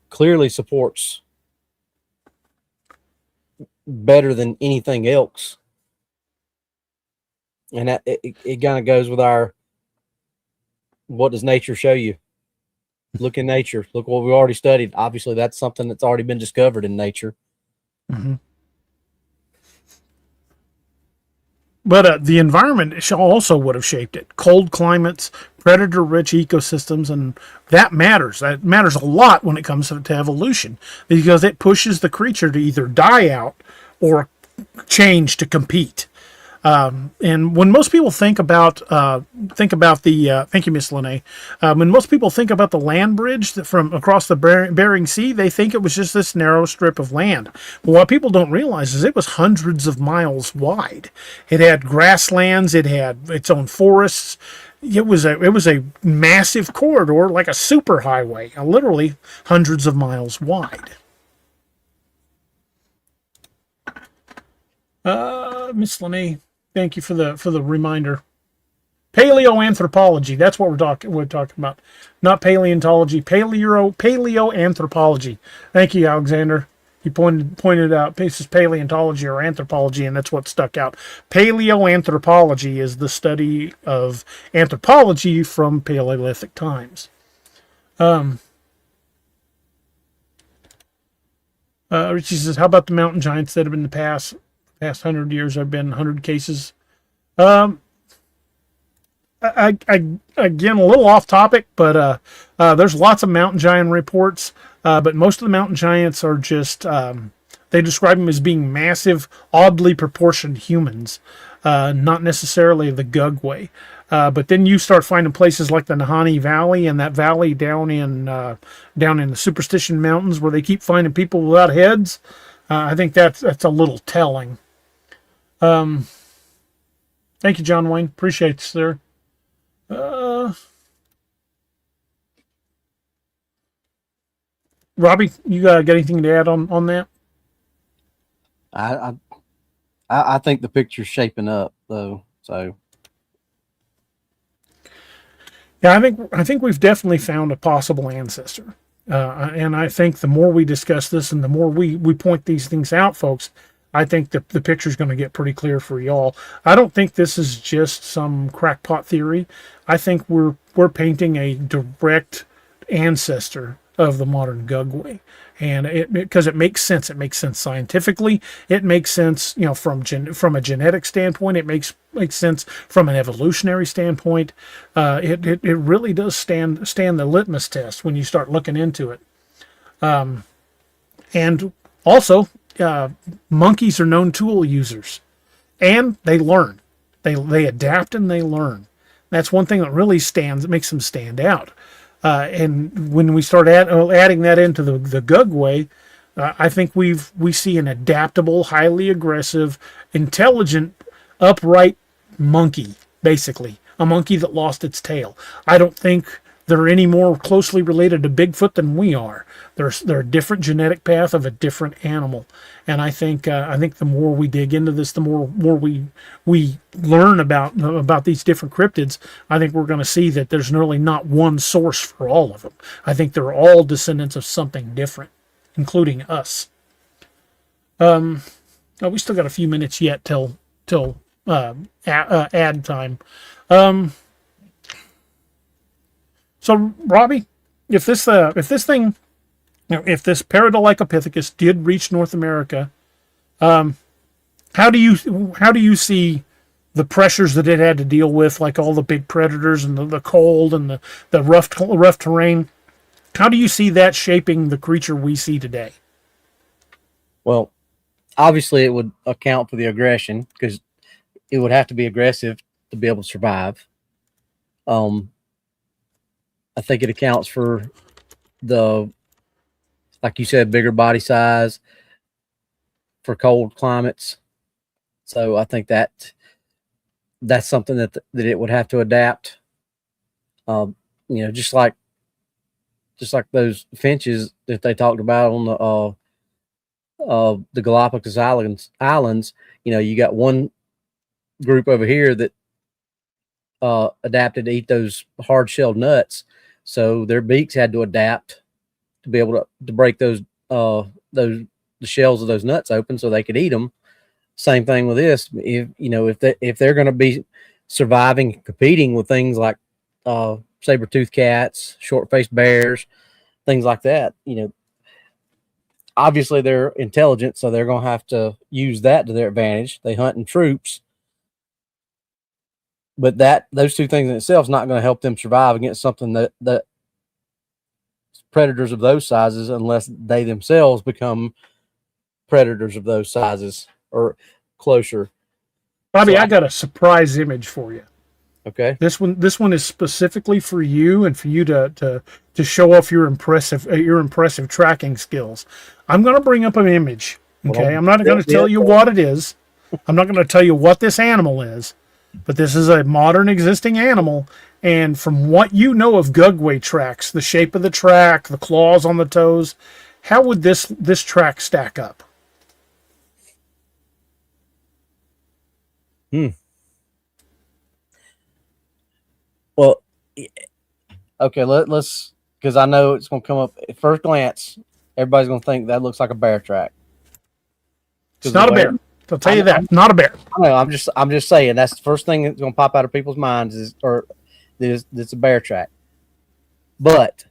clearly supports better than anything else, and that it kind of goes with our what does nature show you? Look in nature. Look what we already studied. Obviously, that's something that's already been discovered in nature. Mm-hmm. But the environment also would have shaped it. Cold climates, predator-rich ecosystems, and that matters. That matters a lot when it comes to evolution because it pushes the creature to either die out or change to compete. And when most people think about the thank you, Miss Lene. When most people think about the land bridge from across the Bering Sea, they think it was just this narrow strip of land. But what people don't realize is it was hundreds of miles wide. It had grasslands. It had its own forests. It was a massive corridor, like a superhighway, literally hundreds of miles wide. Miss Lene, thank you for the reminder. Paleoanthropology. That's what we're talking about. Not paleontology. Paleoanthropology. Thank you, Alexander. He pointed out this is paleontology or anthropology, and that's what stuck out. Paleoanthropology is the study of anthropology from Paleolithic times. Richie says, how about the mountain giants that have been in the past 100 years? There have been 100 cases. Again, a little off topic, but there's lots of mountain giant reports. But most of the mountain giants are just they describe them as being massive, oddly proportioned humans, not necessarily the Gugway. But then you start finding places like the Nahanni Valley and that valley down in the Superstition Mountains where they keep finding people without heads. I think that's a little telling. Thank you, John Wayne. Appreciate it, sir. Robbie, you got anything to add on that? I think the picture's shaping up though. So yeah, I think we've definitely found a possible ancestor. And I think the more we discuss this and the more we point these things out, folks, I think the picture's going to get pretty clear for y'all. I don't think this is just some crackpot theory. I think we're painting a direct ancestor of the modern Gugway. And because it makes sense. It makes sense scientifically. It makes sense, from a genetic standpoint. It makes sense from an evolutionary standpoint. It really does stand the litmus test when you start looking into it. And also, monkeys are known tool users, and they learn. They adapt and they learn. That's one thing that really makes them stand out. And when we start adding that into the Gugway, I think we see an adaptable, highly aggressive, intelligent, upright monkey, basically. A monkey that lost its tail. I don't think they're any more closely related to Bigfoot than we are. They're a different genetic path of a different animal. And I think the more we dig into this, the more we learn about these different cryptids, I think we're going to see that there's really not one source for all of them. I think they're all descendants of something different, including us. We still got a few minutes yet till ad time. So Robbie, if this thing, if this Paradolitopithecus did reach North America, how do you see the pressures that it had to deal with, like all the big predators and the cold and the rough terrain? How do you see that shaping the creature we see today? Well, obviously it would account for the aggression, because it would have to be aggressive to be able to survive. I think it accounts for like you said, bigger body size for cold climates. So I think that's something that it would have to adapt. Just like those finches that they talked about on the Galapagos Islands. You got one group over here that adapted to eat those hard-shelled nuts, so their beaks had to adapt to be able to break the shells of those nuts open so they could eat them. Same thing with this. If they're going to be surviving and competing with things like saber-toothed cats, short-faced bears, things like that, obviously they're intelligent, so they're going to have to use that to their advantage. They hunt in troops. But those two things in itself is not going to help them survive against something that predators of those sizes, unless they themselves become predators of those sizes or closer. Bobby, I got a surprise image for you. Okay. This one is specifically for you and for you to show off your impressive tracking skills. I'm going to bring up an image. Okay, I'm not going to tell you what it is. I'm not going to tell you what this animal is. But this is a modern existing animal, and from what you know of Gugway tracks, the shape of the track, the claws on the toes, how would this track stack up? Well, okay, let's, because I know it's going to come up at first glance. Everybody's going to think that looks like a bear track. It's not a bear. I'll tell you that. Not a bear. I know. I'm just saying that's the first thing that's going to pop out of people's minds is it's a bear track. But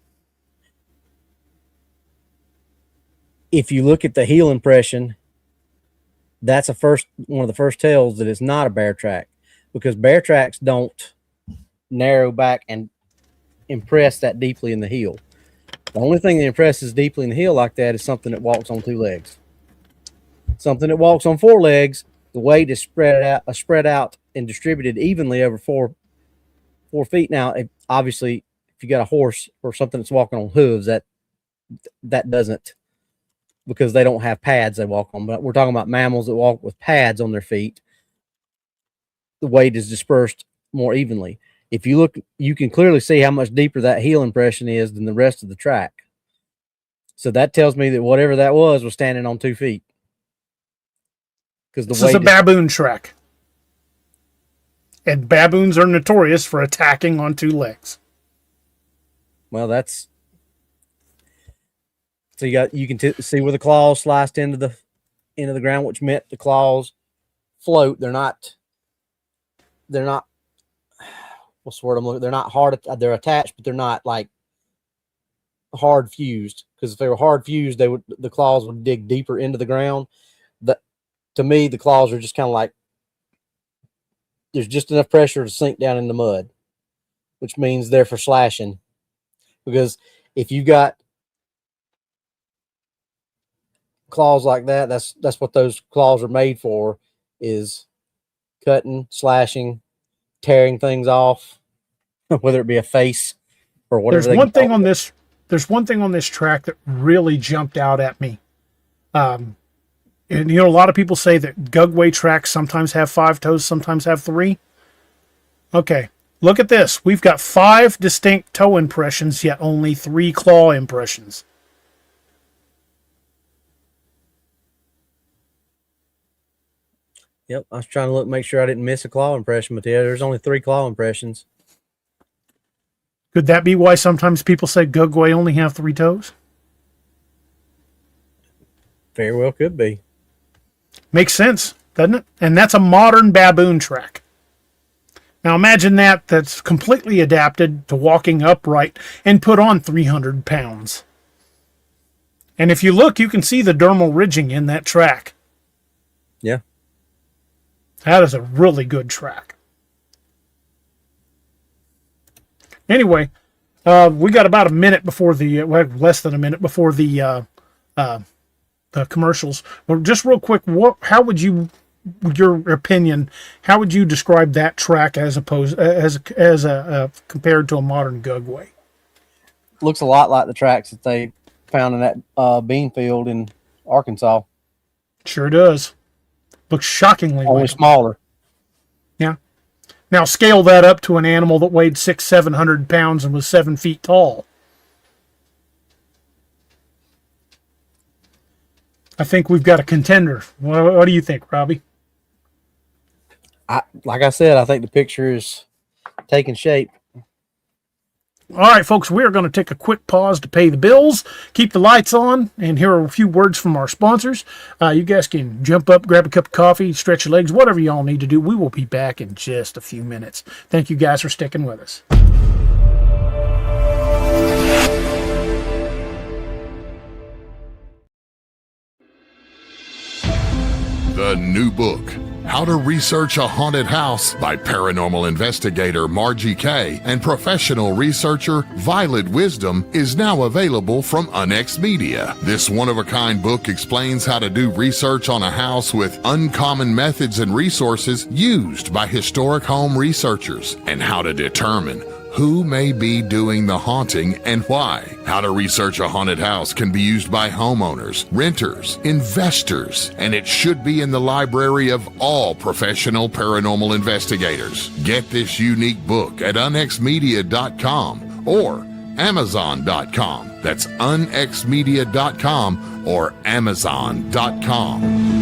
if you look at the heel impression, that's one of the first tells that it's not a bear track, because bear tracks don't narrow back and impress that deeply in the heel. The only thing that impresses deeply in the heel like that is something that walks on 2 legs. Something that walks on 4 legs, the weight is spread out and distributed evenly over 4 feet. Now, obviously, if you got a horse or something that's walking on hooves, that doesn't, because they don't have pads they walk on. But we're talking about mammals that walk with pads on their feet. The weight is dispersed more evenly. If you look, you can clearly see how much deeper that heel impression is than the rest of the track. So that tells me that whatever that was standing on 2 feet. Because this is a baboon track. And baboons are notorious for attacking on 2 legs. Well, that's... So you can see where the claws sliced into the ground, which meant the claws float. They're not... What's the word I'm looking? They're not hard. They're attached, but they're not like hard fused. Because if they were hard fused, the claws would dig deeper into the ground. To me, the claws are just kind of like, there's just enough pressure to sink down in the mud, which means they're for slashing. Because if you got claws like that, that's what those claws are made for, is cutting, slashing, tearing things off, whether it be a face or whatever. There's one thing on this track that really jumped out at me. And a lot of people say that Gugway tracks sometimes have 5 toes, sometimes have 3. Okay, look at this. We've got 5 distinct toe impressions, yet only 3 claw impressions. Yep, I was trying to make sure I didn't miss a claw impression, but yeah, there's only 3 claw impressions. Could that be why sometimes people say Gugway only have 3 toes? Very well could be. Makes sense, doesn't it? And that's a modern baboon track. Now imagine that's completely adapted to walking upright and put on 300 pounds. And if you look, you can see the dermal ridging in that track. Yeah. That is a really good track. Anyway, we got about a minute before less than a minute before the commercials. Well, just real quick, how would you, your opinion, how would you describe that track as compared to a modern Gugway? Looks a lot like the tracks that they found in that bean field in Arkansas. Sure does. Looks shockingly only smaller. Yeah. Now scale that up to an animal that weighed 600-700 pounds and was 7 feet tall. I think we've got a contender. What do you think, Robbie? Like I said, I think the picture is taking shape. All right, folks, we are going to take a quick pause to pay the bills, keep the lights on, and here are a few words from our sponsors. You guys can jump up, grab a cup of coffee, stretch your legs, whatever you all need to do. We will be back in just a few minutes. Thank you guys for sticking with us. The new book, How to Research a Haunted House by paranormal investigator Margie Kay and professional researcher Violet Wisdom, is now available from Unex Media. This one-of-a-kind book explains how to do research on a house with uncommon methods and resources used by historic home researchers, and how to determine who may be doing the haunting and why. How to Research a Haunted House can be used by homeowners, renters, investors, and it should be in the library of all professional paranormal investigators. Get this unique book at unexmedia.com or amazon.com. That's unexmedia.com or amazon.com.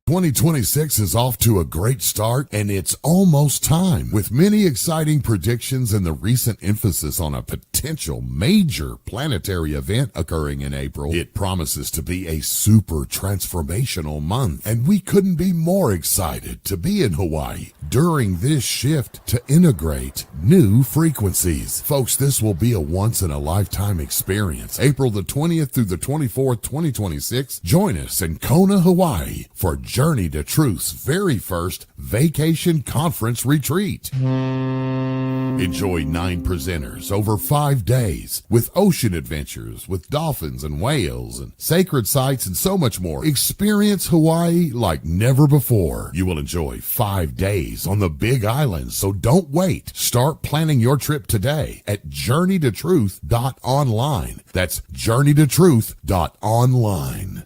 2026 is off to a great start, and it's almost time. With many exciting predictions and the recent emphasis on a potential major planetary event occurring in April, it promises to be a super transformational month, and we couldn't be more excited to be in Hawaii during this shift to integrate new frequencies. Folks, this will be a once-in-a-lifetime experience. April the 20th through the 24th, 2026, join us in Kona, Hawaii for Journey Journey to Truth's very first vacation conference retreat. Enjoy 9 presenters over 5 days with ocean adventures with dolphins and whales and sacred sites and so much more. Experience Hawaii like never before. You will enjoy 5 days on the Big Island, so don't wait. Start planning your trip today at journeytotruth.online. That's journeytotruth.online.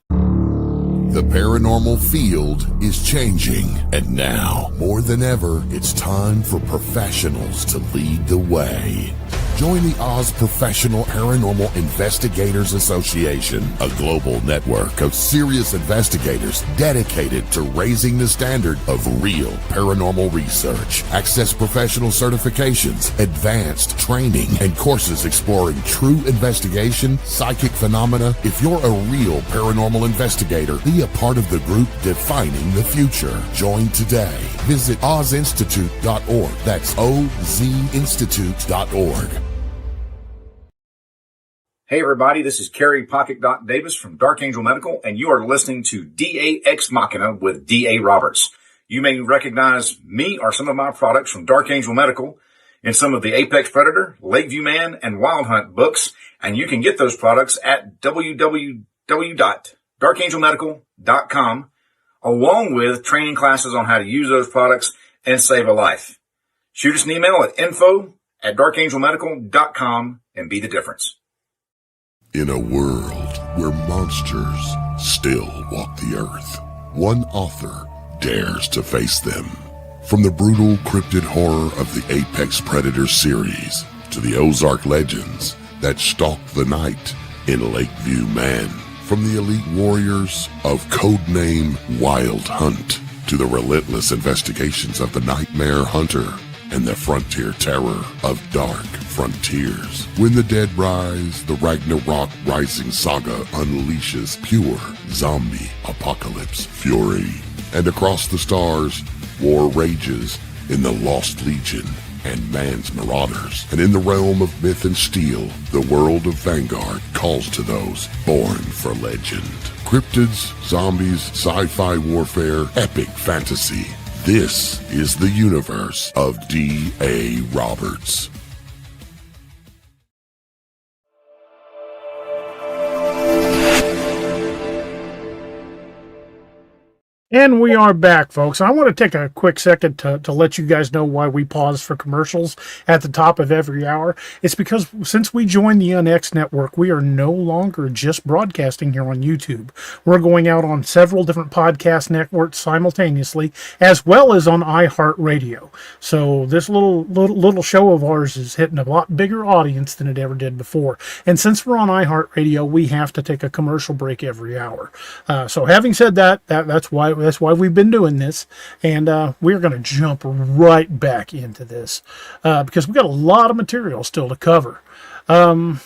The paranormal field is changing, and now, more than ever, it's time for professionals to lead the way. Join the Oz Professional Paranormal Investigators Association, a global network of serious investigators dedicated to raising the standard of real paranormal research. Access professional certifications, advanced training, and courses exploring true investigation, psychic phenomena. If you're a real paranormal investigator, be a part of the group defining the future. Join today. Visit ozinstitute.org. That's ozinstitute.org. Hey everybody, this is Kerry Pocket Dot Davis from Dark Angel Medical, and you are listening to DA Ex Machina with DARoberts. You may recognize me or some of my products from Dark Angel Medical in some of the Apex Predator, Lakeview Man, and Wild Hunt books, and you can get those products at www.darkangelmedical.com, along with training classes on how to use those products and save a life. Shoot us an email at info@darkangelmedical.com and be the difference. In a world where monsters still walk the earth, one author dares to face them. From the brutal cryptid horror of the Apex Predator series to the Ozark legends that stalk the night in Lakeview Man, from the elite warriors of codename Wild Hunt to the relentless investigations of the Nightmare Hunter and the frontier terror of Dark Frontiers. When the Dead Rise, the Ragnarok Rising saga unleashes pure zombie apocalypse fury. And across the stars, war rages in the Lost Legion and man's marauders. And in the realm of myth and steel, the world of Vanguard calls to those born for legend. Cryptids, zombies, sci-fi warfare, epic fantasy. This is the universe of DARoberts. And we are back, folks. I want to take a quick second to let you guys know why we pause for commercials at the top of every hour. It's because since we joined the UNX network, we are no longer just broadcasting here on YouTube. We're going out on several different podcast networks simultaneously, as well as on iHeartRadio. So this little show of ours is hitting a lot bigger audience than it ever did before. And since we're on iHeartRadio, we have to take a commercial break every hour. So having said that, that's why we've been doing this, and we're going to jump right back into this because we've got a lot of material still to cover. Now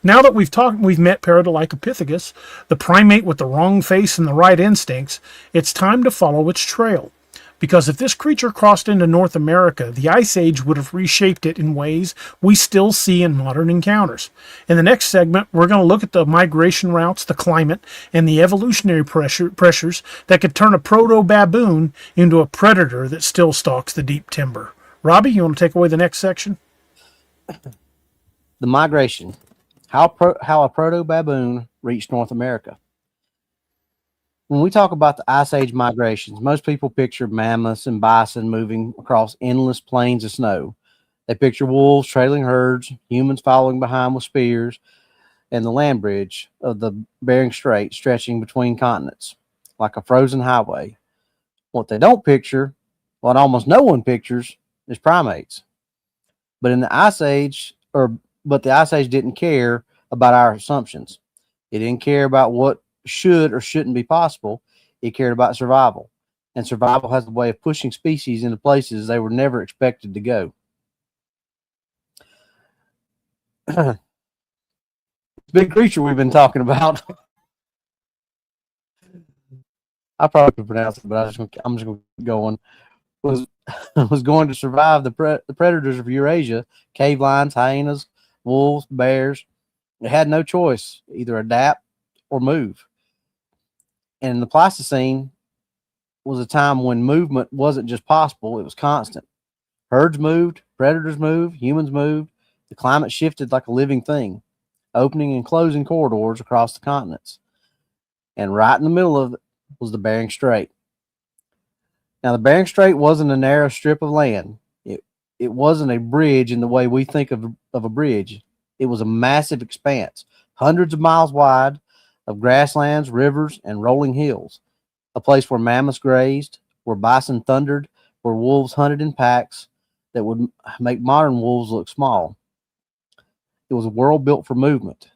that we've met Paradolitopithecus, the primate with the wrong face and the right instincts, it's time to follow its trail. Because if this creature crossed into North America, the Ice Age would have reshaped it in ways we still see in modern encounters. In the next segment, we're going to look at the migration routes, the climate, and the evolutionary pressures that could turn a proto-baboon into a predator that still stalks the deep timber. Robbie, you want to take away the next section? The migration. How a proto-baboon reached North America. When we talk about the Ice Age migrations, most people picture mammoths and bison moving across endless plains of snow. They picture wolves trailing herds, humans following behind with spears, and the land bridge of the Bering Strait stretching between continents like a frozen highway. What they don't picture, what almost no one pictures, is primates. But the Ice Age didn't care about our assumptions. It didn't care about what should or shouldn't be possible. It cared about survival, and survival has a way of pushing species into places they were never expected to go. Big creature we've been talking about. I probably could pronounce it, but I'm just going to go on. Was going to survive the predators of Eurasia, cave lions, hyenas, wolves, bears. It had no choice, either adapt or move. And in the Pleistocene, was a time when movement wasn't just possible, it was constant. Herds moved, predators moved, humans moved. The climate shifted like a living thing, opening and closing corridors across the continents. And right in the middle of it was the Bering Strait. Now, the Bering Strait wasn't a narrow strip of land. It wasn't a bridge in the way we think of a bridge. It was a massive expanse, hundreds of miles wide, of grasslands, rivers, and rolling hills. A place where mammoths grazed, where bison thundered, where wolves hunted in packs that would make modern wolves look small. It was a world built for movement.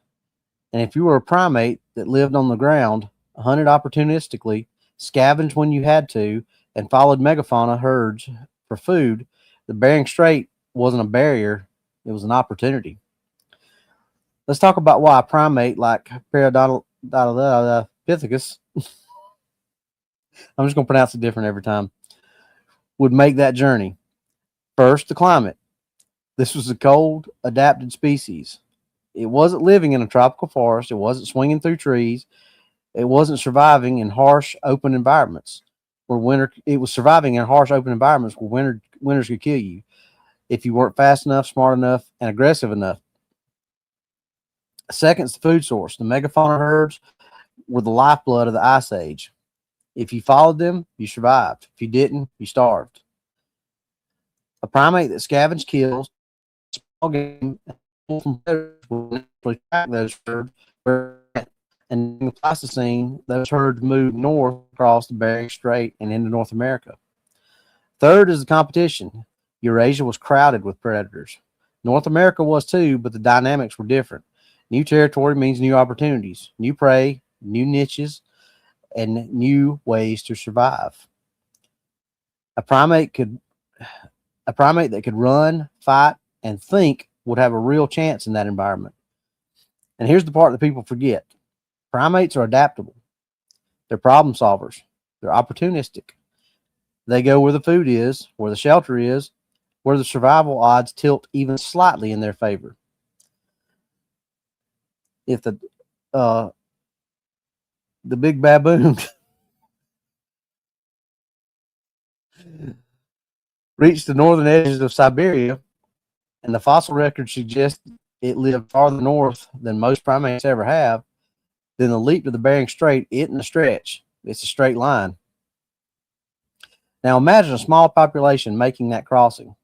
And if you were a primate that lived on the ground, hunted opportunistically, scavenged when you had to, and followed megafauna herds for food, the Bering Strait wasn't a barrier, it was an opportunity. Let's talk about why a primate like Paradontalpithecus, I'm just going to pronounce it different every time, would make that journey. First, the climate. This was a cold, adapted species. It wasn't living in a tropical forest. It wasn't swinging through trees. It wasn't surviving in harsh, open environments where winters could kill you if you weren't fast enough, smart enough, and aggressive enough. Second is the food source. The megafauna herds were the lifeblood of the Ice Age. If you followed them, you survived. If you didn't, you starved. A primate that scavenged kills small game from predators would naturally track those herds, and in the Pleistocene, those herds moved north across the Bering Strait and into North America. Third is the competition. Eurasia was crowded with predators. North America was too, but the dynamics were different. New territory means new opportunities, new prey, new niches, and new ways to survive. A primate that could run, fight, and think would have a real chance in that environment. And here's the part that people forget. Primates are adaptable. They're problem solvers. They're opportunistic. They go where the food is, where the shelter is, where the survival odds tilt even slightly in their favor. If the big baboon reached the northern edges of Siberia, and the fossil record suggests it lived farther north than most primates ever have, then the leap to the Bering Strait isn't a stretch. It's a straight line. Now imagine a small population making that crossing.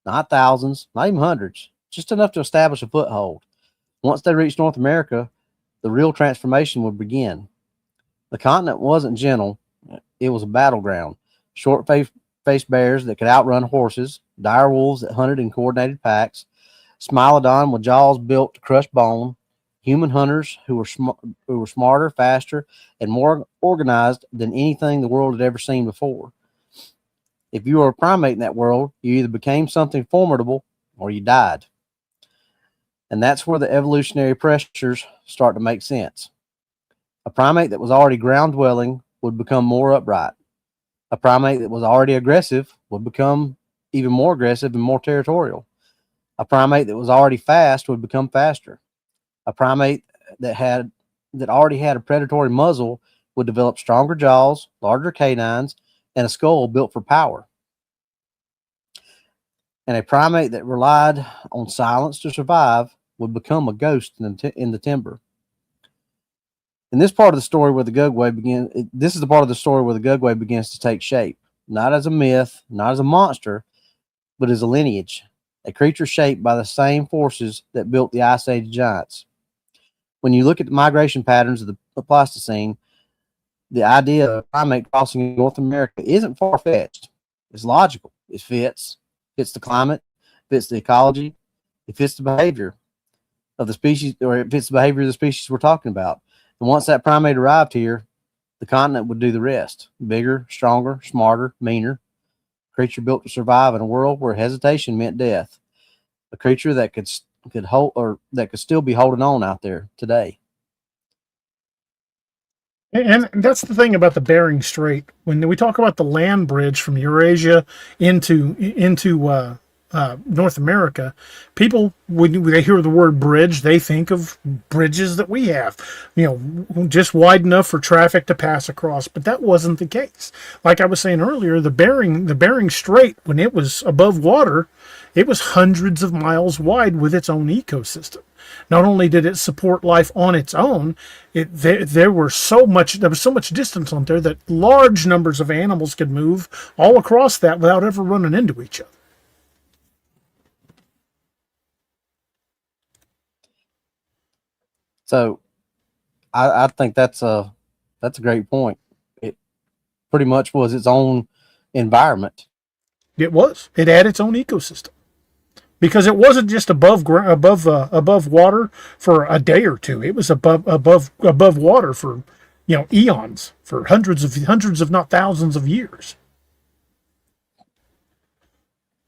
Not thousands, not even hundreds, just enough to establish a foothold. Once they reached North America, the real transformation would begin. The continent wasn't gentle. It was a battleground. Short-faced bears that could outrun horses, dire wolves that hunted in coordinated packs, Smilodon with jaws built to crush bone, human hunters who were smarter, faster, and more organized than anything the world had ever seen before. If you were a primate in that world, you either became something formidable or you died. And that's where the evolutionary pressures start to make sense. A primate that was already ground-dwelling would become more upright. A primate that was already aggressive would become even more aggressive and more territorial. A primate that was already fast would become faster. A primate that already had a predatory muzzle would develop stronger jaws, larger canines, and a skull built for power. And a primate that relied on silence to survive would become a ghost in the timber. And this part of the story where the Gugway this is the part of the story where the Gugway begins to take shape, not as a myth, not as a monster, but as a lineage, a creature shaped by the same forces that built the Ice Age giants. When you look at the migration patterns of the Pleistocene, the idea of a primate crossing North America isn't far-fetched. It's logical. It fits the climate, fits the ecology, it fits the behavior of the species, or it fits the behavior of the species we're talking about. And once that primate arrived here, the continent would do the rest. Bigger, stronger, smarter, meaner. A creature built to survive in a world where hesitation meant death. A creature that could still be holding on out there today. And that's the thing about the Bering Strait. When we talk about the land bridge from Eurasia into North America, people, when they hear the word bridge, they think of bridges that we have, just wide enough for traffic to pass across. But that wasn't the case. Like I was saying earlier, the Bering Strait, when it was above water, it was hundreds of miles wide with its own ecosystem. Not only did it support life on its own, there was so much distance on there that large numbers of animals could move all across that without ever running into each other. So I think that's a great point. It pretty much was its own environment. It was. It had its own ecosystem. Because it wasn't just above water for a day or two. It was above water for eons, for hundreds of not thousands of years.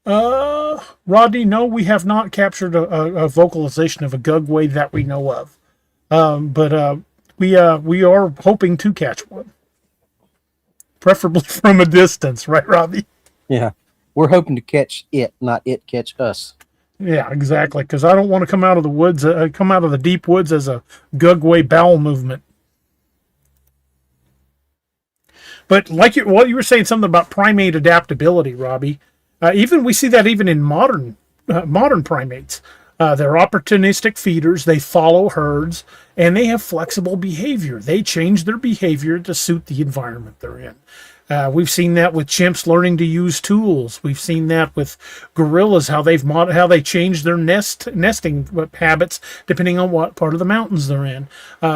Rodney, no, we have not captured a vocalization of a Gugway that we know of, but we are hoping to catch one, preferably from a distance, right, Rodney? Yeah, we're hoping to catch it, not it catch us. Yeah, exactly. Because I don't want to come out of the woods, come out of the deep woods as a Gugway bowel movement. But like what you were saying, something about primate adaptability, Robbie. Even we see that even in modern primates. They're opportunistic feeders. They follow herds, and they have flexible behavior. They change their behavior to suit the environment they're in. We've seen that with chimps learning to use tools. We've seen that with gorillas, how they change their nesting habits depending on what part of the mountains they're in.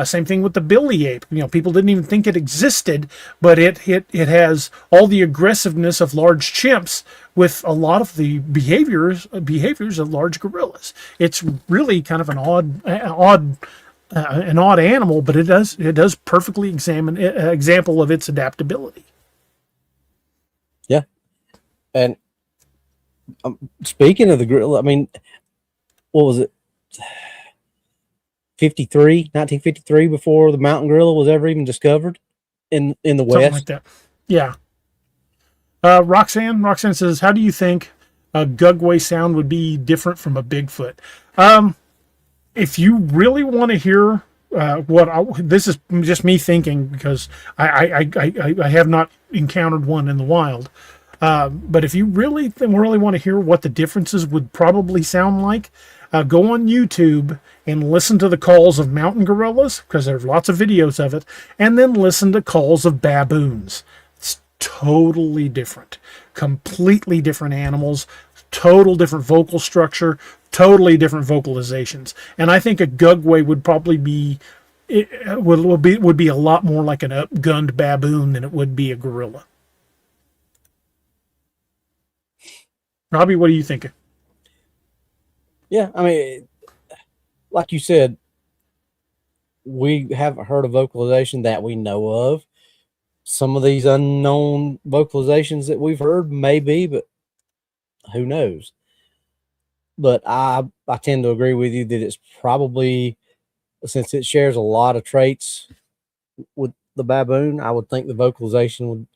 Same thing with the billy ape. People didn't even think it existed, but it has all the aggressiveness of large chimps with a lot of the behaviors of large gorillas. It's really kind of an odd animal, but it does perfectly example of its adaptability. Yeah. And speaking of the gorilla, I mean, what was it? 1953, before the mountain gorilla was ever even discovered in the West. Something like that. Yeah. Roxanne says, how do you think a Gugway sound would be different from a Bigfoot? If you really want to hear this is just me thinking, because I have not encountered one in the wild. But if you really want to hear what the differences would probably sound like, go on YouTube and listen to the calls of mountain gorillas, because there's lots of videos of it, and then listen to calls of baboons. It's totally different, completely different animals, total different vocal structure, totally different vocalizations. And I think a Gugway would probably be would be a lot more like an upgunned baboon than it would be a gorilla. Robbie, what are you thinking? Yeah, I mean, like you said, we haven't heard a vocalization that we know of. Some of these unknown vocalizations that we've heard maybe, but who knows? But I tend to agree with you that it's probably, since it shares a lot of traits with the baboon, I would think the vocalization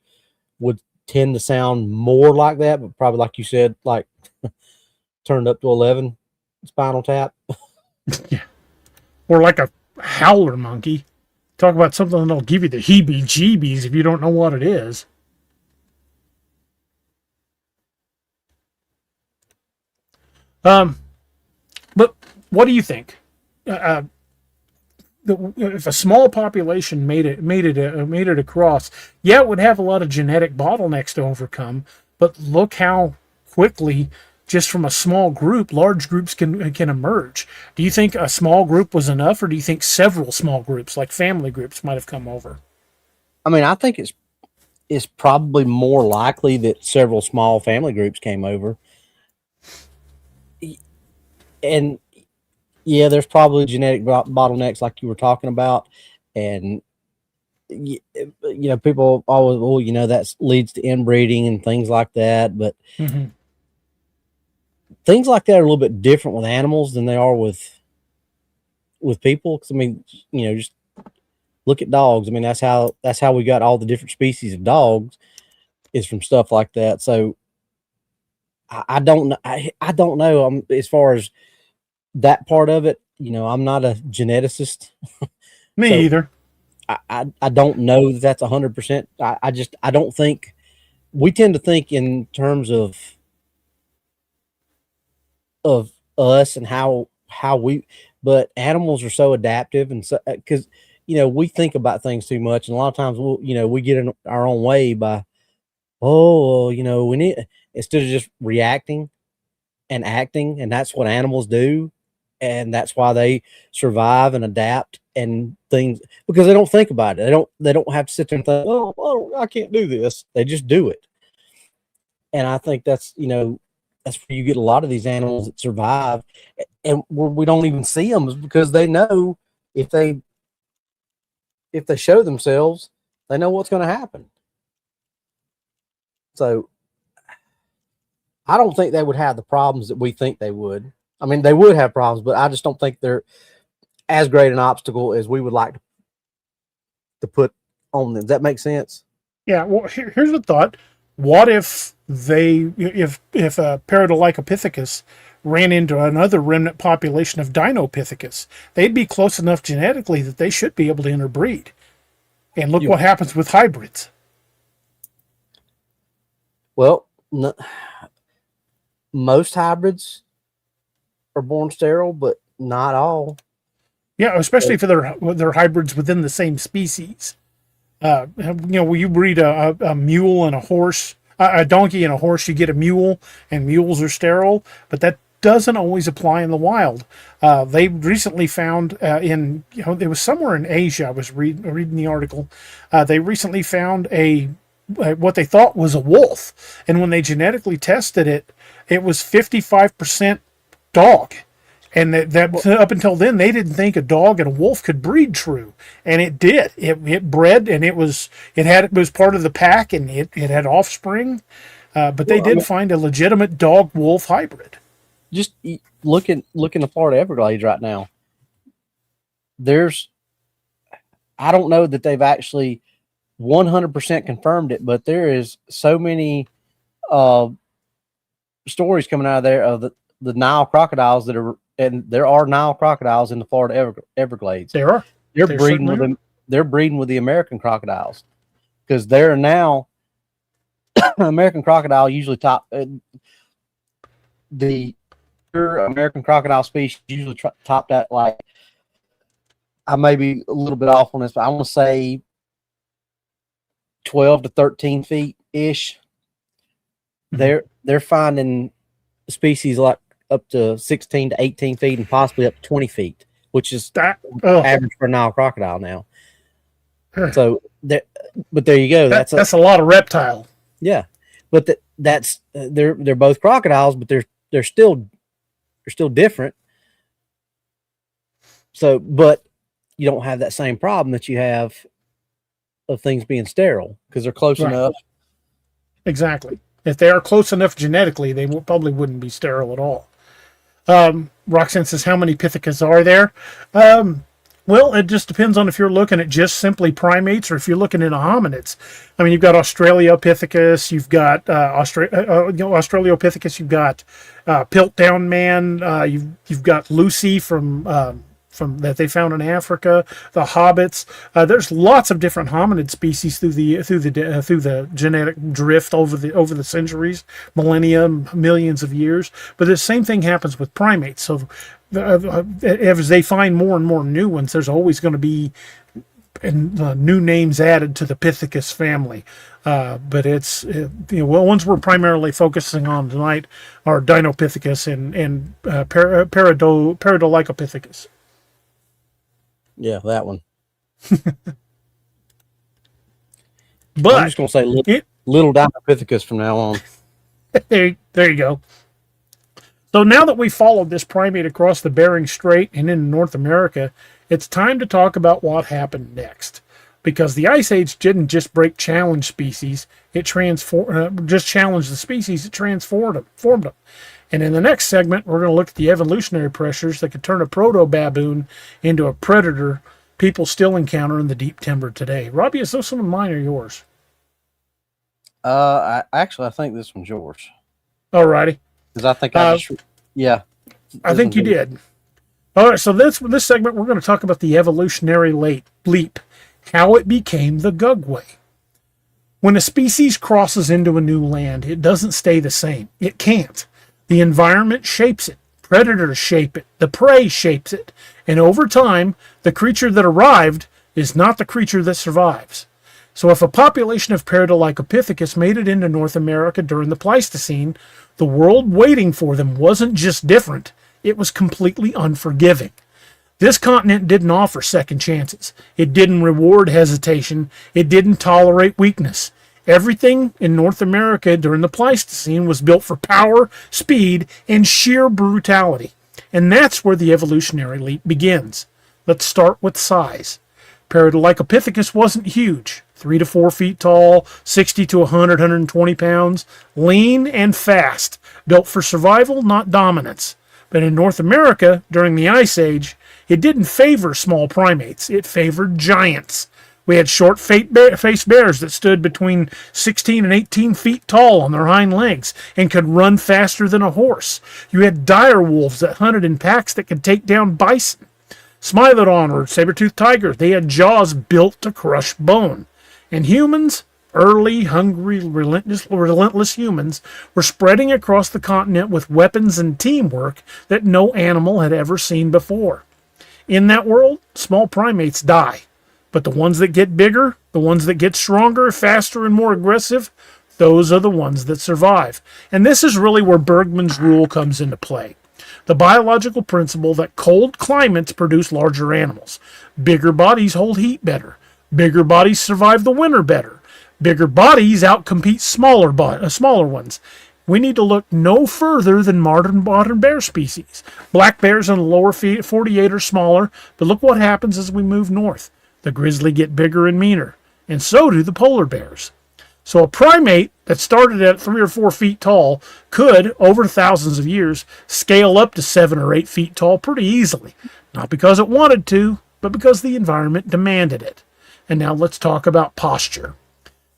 would tend to sound more like that, but probably, like you said, like turned up to 11 Spinal Tap. Yeah. Or like a howler monkey. Talk about something that'll give you the heebie-jeebies if you don't know what it is. But what do you think? If a small population made it across, yeah, it would have a lot of genetic bottlenecks to overcome. But look how quickly, just from a small group, large groups can emerge. Do you think a small group was enough, or do you think several small groups, like family groups, might have come over? I mean, I think it's probably more likely that several small family groups came over. And yeah, there's probably genetic bottlenecks like you were talking about. And, people always, that leads to inbreeding and things like that. But things like that are a little bit different with animals than they are with people. Because, I mean, just look at dogs. I mean, that's how we got all the different species of dogs, is from stuff like that. So I don't know. I don't know. As far as that part of it, I'm not a geneticist. Me So either. I don't know that that's 100%. I don't think we tend to think in terms of us and how we, but animals are so adaptive, and so because we think about things too much, and a lot of times we get in our own way by, oh, well, we need, instead of just reacting and acting, and that's what animals do, and that's why they survive and adapt and things, because they don't think about it. They don't have to sit there and think, oh, I can't do this. They just do it. And I think that's that's where you get a lot of these animals that survive, and we don't even see them, because they know if they show themselves, they know what's going to happen. So I don't think they would have the problems that we think they would. I mean, they would have problems, but I just don't think they're as great an obstacle as we would like to put on them. Does that make sense? Yeah. Well, here's a thought. What if if a Paradolykopithecus ran into another remnant population of Dinopithecus? They'd be close enough genetically that they should be able to interbreed. And look what happens with hybrids. Well, most hybrids are born sterile, but not all. Yeah, especially if they're hybrids within the same species. When you breed a mule and a horse, a donkey and a horse, you get a mule, and mules are sterile, but that doesn't always apply in the wild. They recently found it was somewhere in Asia. I was reading the article. They recently found what they thought was a wolf, and when they genetically tested it, it was 55% dog. And that up until then, they didn't think a dog and a wolf could breed true, and it did. It bred, and it was part of the pack, and it had offspring. But they did find a legitimate dog wolf hybrid. Just looking the part of Everglades right now. I don't know that they've actually 100% confirmed it, but there is so many stories coming out of there of the Nile crocodiles that are. And there are Nile crocodiles in the Florida Everglades. There are. They're breeding with them. They're breeding with the American crocodiles, because they're now American crocodile usually the American crocodile species usually topped at, like, I may be a little bit off on this, but I want to say 12 to 13 feet ish. Mm-hmm. They're finding species like up to 16 to 18 feet and possibly up to 20 feet, which is average for a Nile crocodile now. So, but there you go. That's a lot of reptile. Yeah, but they're both crocodiles, but they're still different. So, but you don't have that same problem that you have of things being sterile, because they're close enough. Exactly. If they are close enough genetically, they probably wouldn't be sterile at all. Roxanne says, how many Pithecus are there? Well, it just depends on if you're looking at just simply primates or if you're looking at hominids. I mean, you've got Australopithecus, you've got Australopithecus, you've got Piltdown Man, you've got Lucy from that they found in Africa, the hobbits. There's lots of different hominid species through the genetic drift over the centuries, millennia, millions of years. But the same thing happens with primates. So as they find more and more new ones, there's always going to be new names added to the Pithecus family. But it's ones we're primarily focusing on tonight are Dinopithecus and Paradolykopithecus. Yeah, that one. But I'm just going to say little Dinopithecus from now on. There you go. So now that we followed this primate across the Bering Strait and into North America, it's time to talk about what happened next. Because the Ice Age didn't just break challenge species, it just challenged the species, it formed them. And in the next segment, we're going to look at the evolutionary pressures that could turn a proto-baboon into a predator people still encounter in the deep timber today. Robbie, is those some of mine or yours? I think this one's yours. Alrighty. Because I think yeah. I think you did. All right, so this segment, we're going to talk about the evolutionary leap, how it became the Gugway. When a species crosses into a new land, it doesn't stay the same. It can't. The environment shapes it. Predators shape it. The prey shapes it. And over time, the creature that arrived is not the creature that survives. So if a population of Paradolithopithecus made it into North America during the Pleistocene, the world waiting for them wasn't just different, it was completely unforgiving. This continent didn't offer second chances. It didn't reward hesitation. It didn't tolerate weakness. Everything in North America during the Pleistocene was built for power, speed, and sheer brutality. And that's where the evolutionary leap begins. Let's start with size. Paradolithopithecus wasn't huge, 3 to 4 feet tall, 60 to 100, 120 pounds, lean and fast, built for survival, not dominance. But in North America, during the Ice Age, it didn't favor small primates. It favored giants. We had short-faced bears that stood between 16 and 18 feet tall on their hind legs and could run faster than a horse. You had dire wolves that hunted in packs that could take down bison. Smilodon or saber-toothed tiger, they had jaws built to crush bone. And humans, early, hungry, relentless humans, were spreading across the continent with weapons and teamwork that no animal had ever seen before. In that world, small primates die. But the ones that get bigger, the ones that get stronger, faster, and more aggressive, those are the ones that survive. And this is really where Bergmann's rule comes into play. The biological principle that cold climates produce larger animals. Bigger bodies hold heat better. Bigger bodies survive the winter better. Bigger bodies outcompete smaller ones. We need to look no further than modern bear species. Black bears in the lower 48 are smaller, but look what happens as we move north. The grizzly get bigger and meaner, and so do the polar bears. So a primate that started at 3 or 4 feet tall could, over thousands of years, scale up to 7 or 8 feet tall pretty easily. Not because it wanted to, but because the environment demanded it. And now let's talk about posture.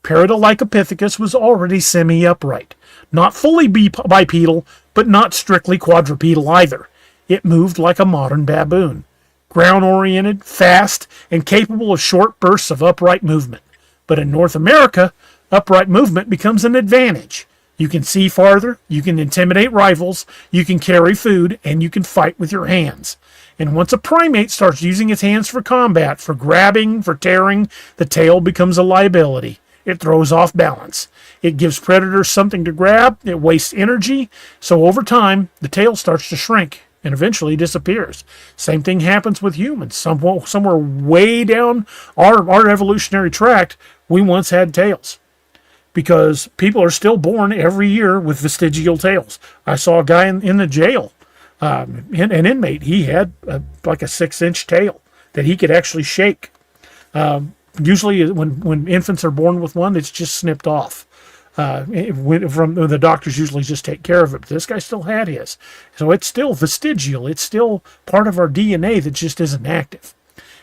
Paradolithopithecus was already semi-upright. Not fully bipedal, but not strictly quadrupedal either. It moved like a modern baboon. Ground-oriented, fast, and capable of short bursts of upright movement. But in North America, upright movement becomes an advantage. You can see farther, you can intimidate rivals, you can carry food, and you can fight with your hands. And once a primate starts using its hands for combat, for grabbing, for tearing, the tail becomes a liability. It throws off balance. It gives predators something to grab, it wastes energy, so over time, the tail starts to shrink and eventually disappears. Same thing happens with humans. Somewhere way down our evolutionary tract, we once had tails. Because people are still born every year with vestigial tails. I saw a guy in the jail, an inmate. He had like a 6-inch tail that he could actually shake. Usually when infants are born with one, it's just snipped off. The doctors usually just take care of it. But this guy still had his. So it's still vestigial. It's still part of our DNA that just isn't active.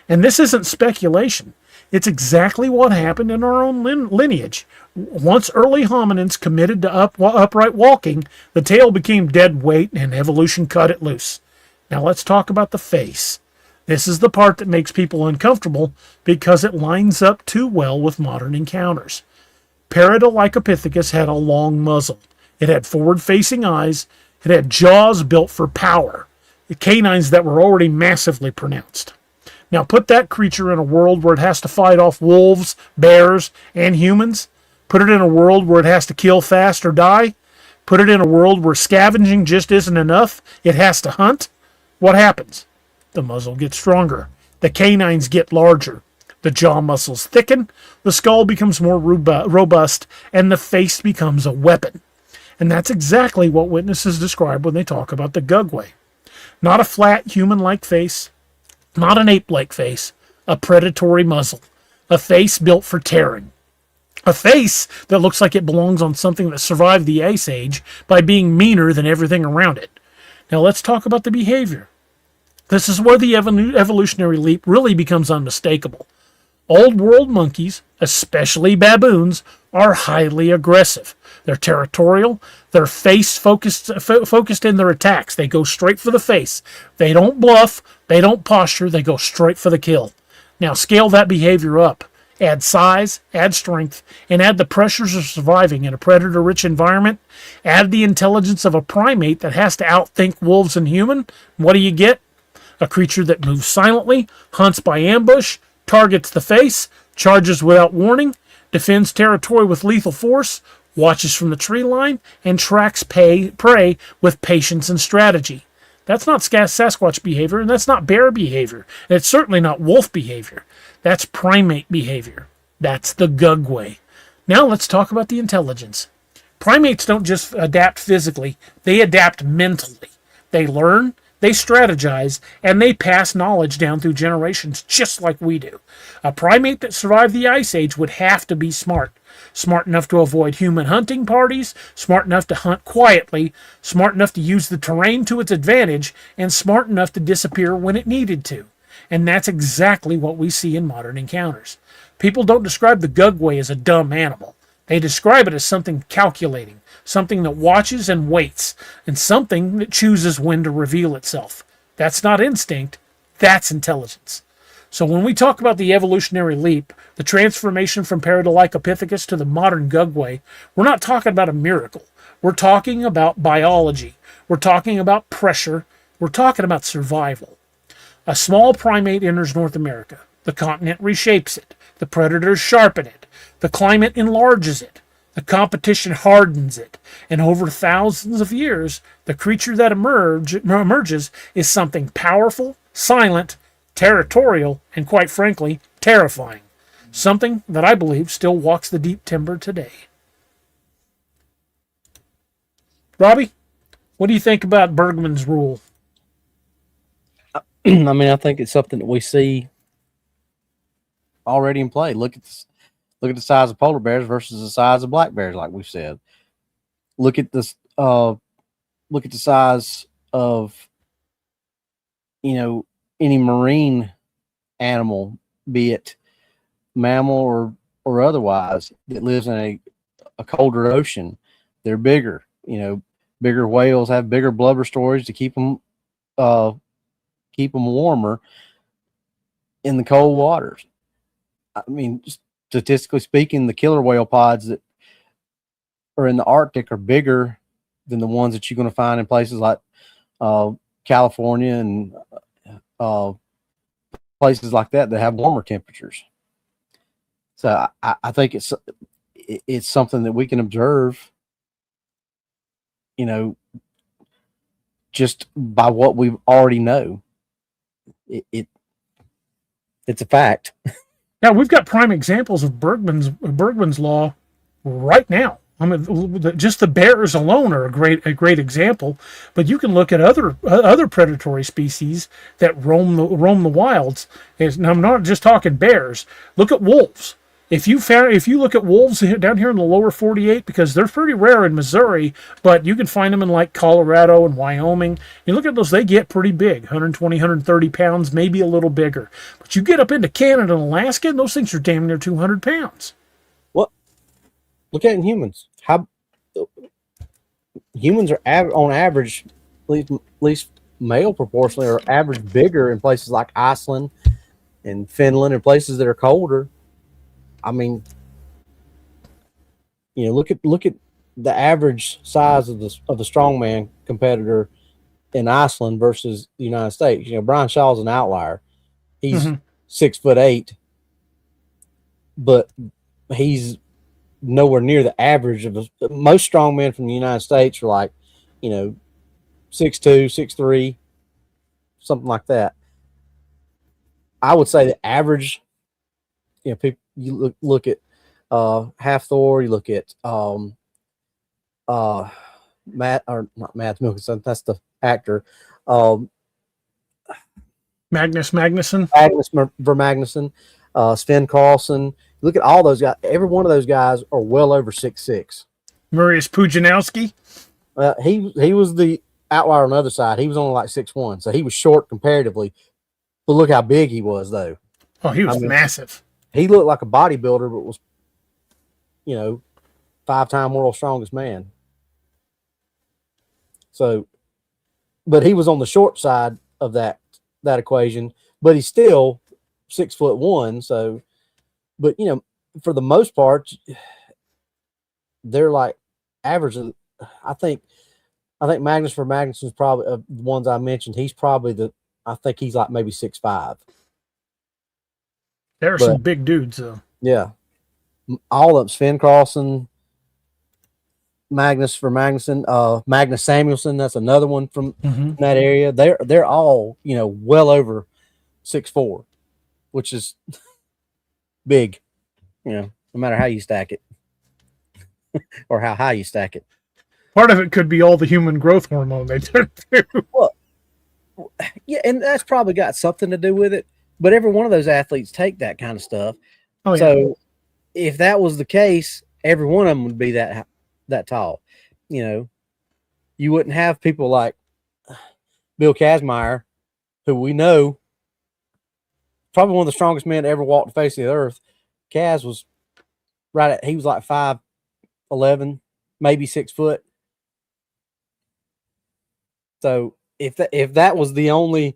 And this isn't speculation. It's exactly what happened in our own lineage. Once early hominins committed to upright walking, the tail became dead weight and evolution cut it loose. Now let's talk about the face. This is the part that makes people uncomfortable because it lines up too well with modern encounters. Paradolithopithecus had a long muzzle. It had forward-facing eyes. It had jaws built for power. The canines that were already massively pronounced. Now put that creature in a world where it has to fight off wolves, bears, and humans. Put it in a world where it has to kill fast or die. Put it in a world where scavenging just isn't enough. It has to hunt. What happens? The muzzle gets stronger. The canines get larger. The jaw muscles thicken. The skull becomes more robust. And the face becomes a weapon. And that's exactly what witnesses describe when they talk about the Gugway. Not a flat human-like face. Not an ape-like face. A predatory muzzle. A face built for tearing. A face that looks like it belongs on something that survived the Ice Age by being meaner than everything around it. Now let's talk about the behavior. This is where the evolutionary leap really becomes unmistakable. Old world monkeys, especially baboons, are highly aggressive. They're territorial. They're face focused in their attacks. They go straight for the face. They don't bluff. They don't posture. They go straight for the kill. Now scale that behavior up. Add size, add strength, and add the pressures of surviving in a predator-rich environment. Add the intelligence of a primate that has to outthink wolves and human. What do you get? A creature that moves silently, hunts by ambush, targets the face, charges without warning, defends territory with lethal force, watches from the tree line, and tracks prey with patience and strategy. That's not Sasquatch behavior, and that's not bear behavior. And it's certainly not wolf behavior. That's primate behavior. That's the Gugway. Now let's talk about the intelligence. Primates don't just adapt physically, they adapt mentally. They learn, they strategize, and they pass knowledge down through generations just like we do. A primate that survived the Ice Age would have to be smart. Smart enough to avoid human hunting parties, smart enough to hunt quietly, smart enough to use the terrain to its advantage, and smart enough to disappear when it needed to. And that's exactly what we see in modern encounters. People don't describe the Gugway as a dumb animal. They describe it as something calculating, something that watches and waits, and something that chooses when to reveal itself. That's not instinct, that's intelligence. So when we talk about the evolutionary leap, the transformation from Paradolitopithecus to the modern Gugway, we're not talking about a miracle. We're talking about biology. We're talking about pressure. We're talking about survival. A small primate enters North America. The continent reshapes it. The predators sharpen it. The climate enlarges it. The competition hardens it. And over thousands of years, the creature that emerges is something powerful, silent, territorial, and quite frankly, terrifying. Something that I believe still walks the deep timber today. Robbie, what do you think about Bergman's rule? I mean, I think it's something that we see already in play. Look at this. Look at the size of polar bears versus the size of black bears, like we've said. Look at this. Look at the size of, any marine animal, be it mammal or otherwise, that lives in a colder ocean. They're bigger. Bigger whales have bigger blubber storage to keep them warmer in the cold waters. I mean, statistically speaking, the killer whale pods that are in the Arctic are bigger than the ones that you're going to find in places like California and places like that have warmer temperatures. So I think it's something that we can observe, just by what we already know. It's a fact. Now, we've got prime examples of Bergman's law right now. I mean, just the bears alone are a great example. But you can look at other predatory species that roam the wilds. And I'm not just talking bears. Look at wolves. If you look at wolves down here in the lower 48, because they're pretty rare in Missouri, but you can find them in like Colorado and Wyoming. You look at those, they get pretty big, 120, 130 pounds, maybe a little bigger. But you get up into Canada and Alaska, and those things are damn near 200 pounds. What? Look at it in humans. How humans are on average, at least male proportionally, are average bigger in places like Iceland and Finland and places that are colder. I mean, look at the average size of the strongman competitor in Iceland versus the United States. Brian Shaw's an outlier. He's 6'8", but he's nowhere near the average of most strongmen from the United States are like, 6'2", 6'3", something like that. I would say the average, people. You look at Half Thor. You look at Matt, or not Matt Mikkelsen. That's the actor. Magnus Magnuson. Magnus Vermagnuson. Sven Carlson. Look at all those guys. Every one of those guys are well over 6'6". Mariusz Pudzianowski. He was the outlier on the other side. He was only like 6'1", so he was short comparatively. But look how big he was, though. Oh, he was massive. He looked like a bodybuilder, but was, 5-time world's strongest man. So, but he was on the short side of that equation, but he's still 6'1". So, but for the most part, they're like average. I think Magnus for Magnuson's probably the ones I mentioned. He's probably I think he's like maybe 6'5". There are some big dudes, though. Yeah, all of them. Sven Carlson, Magnus for Magnuson, Magnus Samuelson. That's another one from that area. They're all well over 6'4", which is big. No matter how you stack it or how high you stack it. Part of it could be all the human growth hormone they took too. Well, yeah, and that's probably got something to do with it. But every one of those athletes take that kind of stuff. Oh, yeah. So if that was the case, every one of them would be that tall. You wouldn't have people like Bill Kazmaier, who we know probably one of the strongest men to ever walk the face of the earth. Kaz was he was like 5'11", maybe 6 foot. So if that was the only,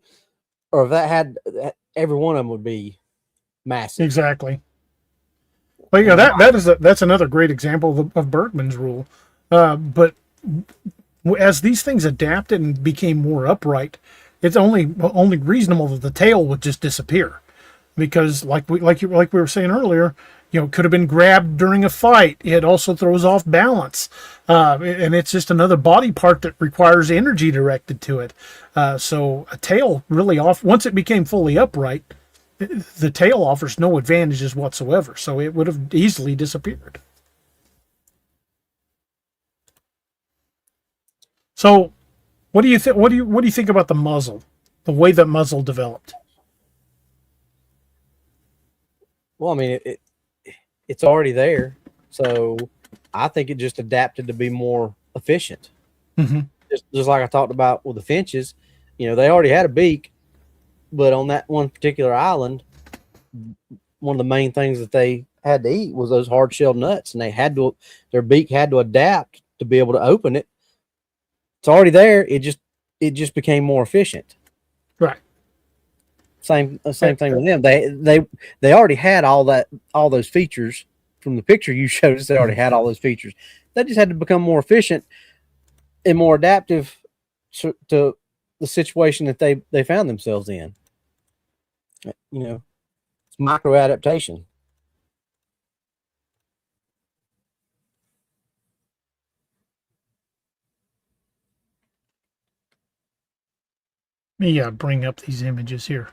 or if that had, every one of them would be massive. Exactly. But yeah, that's another great example of Bergman's rule. But as these things adapted and became more upright, it's only reasonable that the tail would just disappear, because like we were saying earlier, it could have been grabbed during a fight. It also throws off balance, and it's just another body part that requires energy directed to it. So a tail really once it became fully upright, the tail offers no advantages whatsoever. So it would have easily disappeared. So, what do you think? What do you think about the muzzle, the way that muzzle developed? Well, I mean, it's already there, so I think it just adapted to be more efficient. Just like I talked about with the finches, they already had a beak, but on that one particular island, one of the main things that they had to eat was those hard-shelled nuts, and their beak had to adapt to be able to open it. It's already there. It just became more efficient. Right. Same thing with them. They already had all those features from the picture you showed us. They already had all those features. They just had to become more efficient and more adaptive to the situation that they found themselves in. It's micro adaptation. Let me bring up these images here.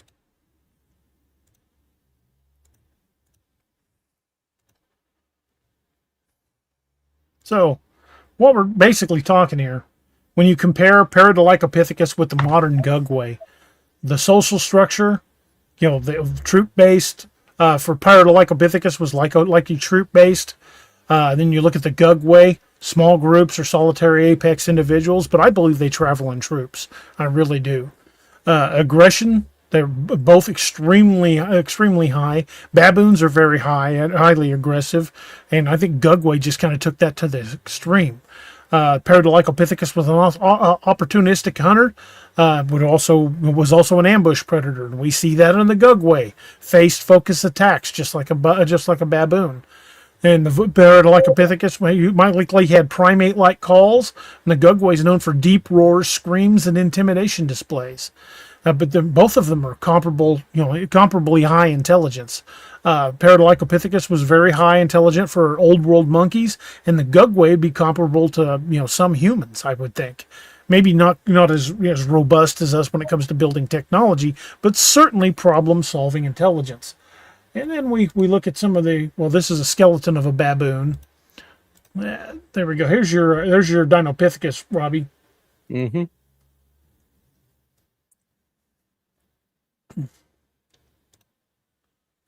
So, what we're basically talking here, when you compare Paradolitopithecus with the modern Gugway, the social structure, the troop-based, for Paradolitopithecus was like a troop-based. Then you look at the Gugway, small groups or solitary apex individuals, but I believe they travel in troops. I really do. Aggression, they're both extremely high. Baboons are very high and highly aggressive, and I think Gugway just kind of took that to the extreme. Paradolitopithecus was an opportunistic hunter, was also an ambush predator, and we see that in the Gugway. Faced focus attacks, just like a baboon. And the Paradolitopithecus might likely had primate-like calls, and the Gugway is known for deep roars, screams, and intimidation displays. But both of them are comparably high intelligence. Paradolitopithecus was very high intelligent for old world monkeys, and the Gugway would be comparable to some humans, I would think. Maybe not as robust as us when it comes to building technology, but certainly problem-solving intelligence. And then we look at some of this is a skeleton of a baboon. There we go. There's your Dinopithecus, Robbie. Mm-hmm.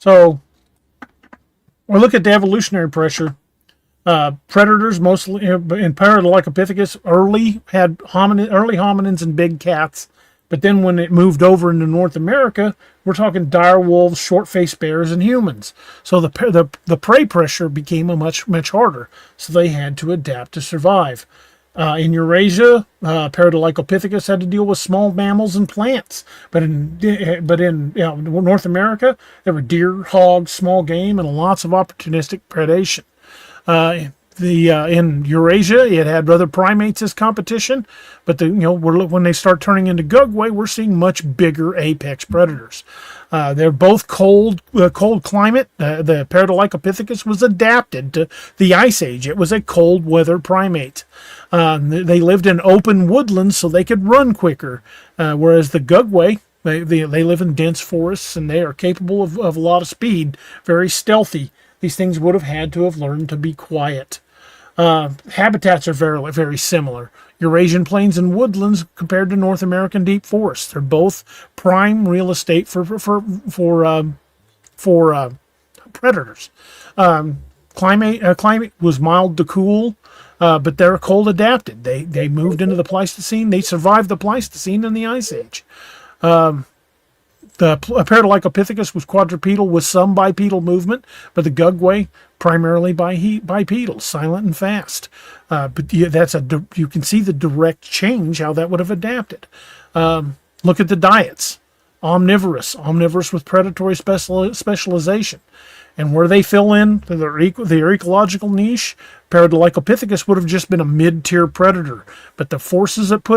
So we look at the evolutionary pressure. Predators mostly in Paradolitopithecus early hominins and big cats, but then when it moved over into North America, we're talking dire wolves, short-faced bears, and humans. So the prey pressure became much harder. So they had to adapt to survive. In Eurasia, Paradolichopithecus had to deal with small mammals and plants. But in North America, there were deer, hogs, small game, and lots of opportunistic predation. In Eurasia, it had other primates as competition, but when they start turning into Gugway, we're seeing much bigger apex predators. They're both cold climate. The Paradolichopithecus was adapted to the Ice Age. It was a cold weather primate. They lived in open woodlands so they could run quicker, whereas the Gugway, they live in dense forests and they are capable of a lot of speed, very stealthy. These things would have had to have learned to be quiet. Habitats are very, very similar. Eurasian plains and woodlands compared to North American deep forests. They're both prime real estate for predators. Climate was mild to cool, but they're cold adapted. They moved into the Pleistocene. They survived the Pleistocene and the Ice Age. The Paradolichopithecus was quadrupedal with some bipedal movement, but the Gugway primarily bipedal, silent and fast. But you can see the direct change how that would have adapted. Look at the diets: omnivorous with predatory specialization, and where they fill in their ecological niche. Paradolichopithecus would have just been a mid-tier predator, but the forces that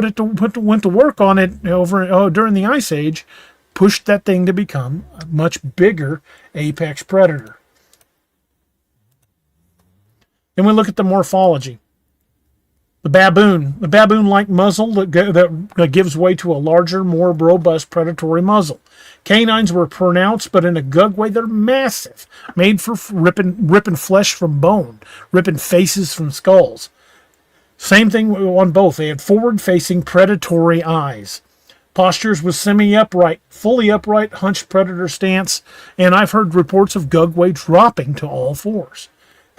went to work on it during the Ice Age pushed that thing to become a much bigger apex predator. Then we look at the morphology. The baboon-like muzzle that gives way to a larger, more robust predatory muzzle. Canines were pronounced, but in a Gugway, they're massive, made for ripping flesh from bone, ripping faces from skulls. Same thing on both. They had forward-facing predatory eyes. Postures was semi-upright, fully upright, hunched predator stance, and I've heard reports of Gugway dropping to all fours.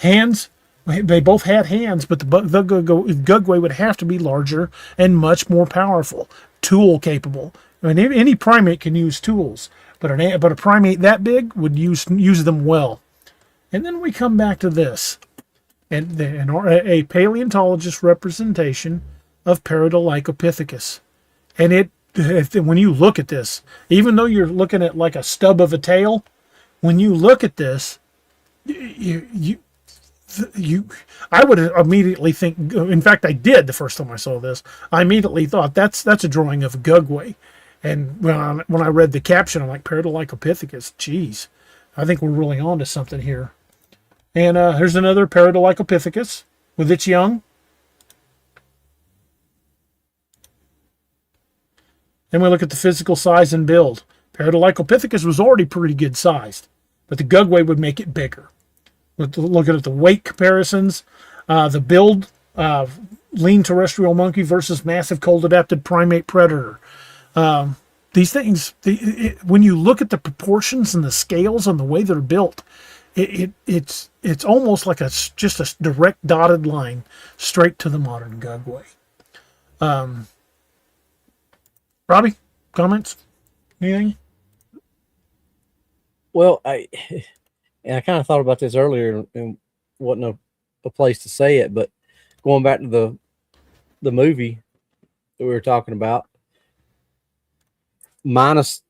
Hands, they both had hands, but the Gugway would have to be larger and much more powerful, tool capable. I mean, any primate can use tools, but a primate that big would use them well. And then we come back to this, and a paleontologist representation of Paradolichopithecus, and when you look at this, even though you're looking at like a stub of a tail, when you look at this, I would immediately think. In fact, I did the first time I saw this. I immediately thought that's a drawing of a Gugway, and when I read the caption, I'm like, Paradolichopithecus. Geez, I think we're really on to something here. And here's another Paradolichopithecus with its young. Then we look at the physical size and build. Paradolichopithecus was already pretty good sized, but the Gugway would make it bigger. Looking at the weight comparisons, the build, lean terrestrial monkey versus massive cold adapted primate predator. These things, when you look at the proportions and the scales and the way they're built, it's almost like just a direct dotted line straight to the modern Gugway. Robbie, comments? Anything? Well, I kind of thought about this earlier and wasn't a place to say it, but going back to the movie that we were talking about, minus,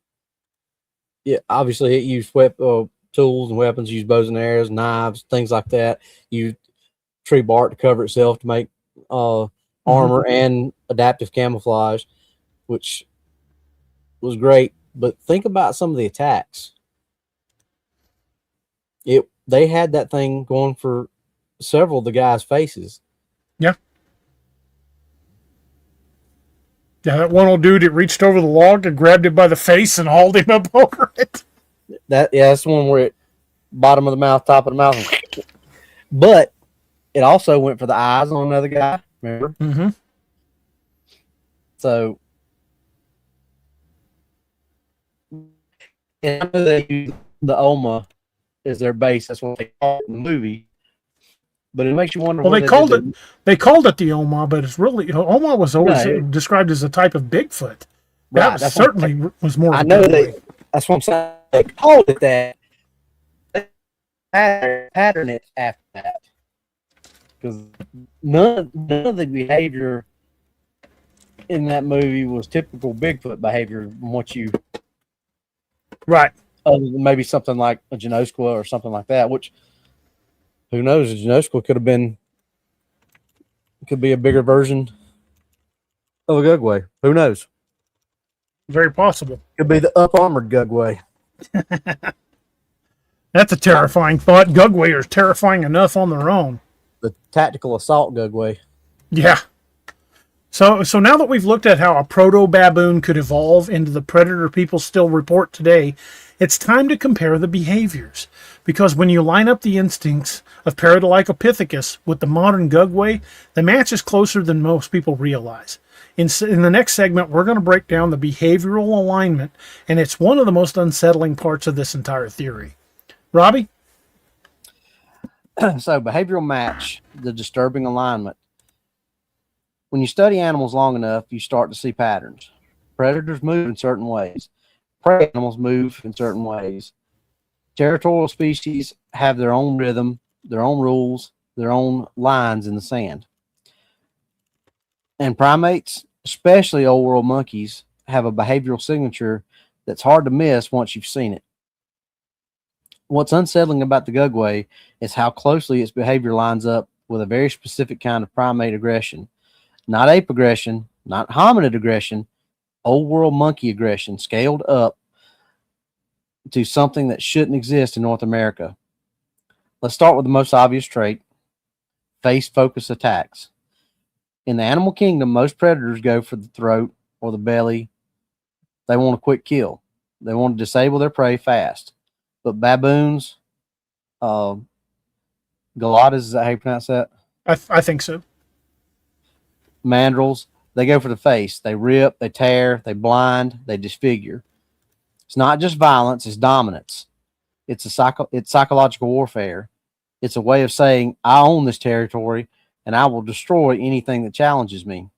yeah, obviously it used tools and weapons, used bows and arrows, knives, things like that. Used tree bark to cover itself to make armor and adaptive camouflage, which was great. But think about some of the attacks. They had that thing going for several of the guys' faces. Yeah. Yeah, that one old dude that reached over the log and grabbed him by the face and hauled him up over it. That's the one where it bottom of the mouth, top of the mouth. But it also went for the eyes on another guy, remember? Mm-hmm. So, and I know they use the Oma as their base. That's what they call it in the movie. But it makes you wonder. Well, they called it the Oma, but it's really Oma was always described as a type of Bigfoot. That certainly was more. I know they That's what I'm saying. They called it that. They pattern it after that. Because none of the behavior in that movie was typical Bigfoot behavior from what you, Right. other than maybe something like a Genosqua or something like that, which who knows, a Genosqua could be a bigger version of a Gugway. Who knows? Very possible. Could be the up armored Gugway. That's a terrifying thought. Gugway are terrifying enough on their own. The tactical assault Gugway. Yeah. So now that we've looked at how a proto-baboon could evolve into the predator people still report today, it's time to compare the behaviors. Because when you line up the instincts of Paradylopithecus with the modern Gugway, the match is closer than most people realize. In the next segment, we're going to break down the behavioral alignment, and it's one of the most unsettling parts of this entire theory. Robbie? So behavioral match, the disturbing alignment. When you study animals long enough, you start to see patterns. Predators move in certain ways. Prey animals move in certain ways. Territorial species have their own rhythm, their own rules, their own lines in the sand. And primates, especially old world monkeys, have a behavioral signature that's hard to miss once you've seen it. What's unsettling about the Gugway is how closely its behavior lines up with a very specific kind of primate aggression. Not ape aggression, not hominid aggression, old world monkey aggression scaled up to something that shouldn't exist in North America. Let's start with the most obvious trait, face focus attacks. In the animal kingdom, most predators go for the throat or the belly. They want a quick kill. They want to disable their prey fast. But baboons, galatas, is that how you pronounce that? I think so. Mandrills, they go for the face. They rip, they tear, they blind, they disfigure. It's not just violence, it's dominance. It's psychological warfare. It's a way of saying, I own this territory and I will destroy anything that challenges me.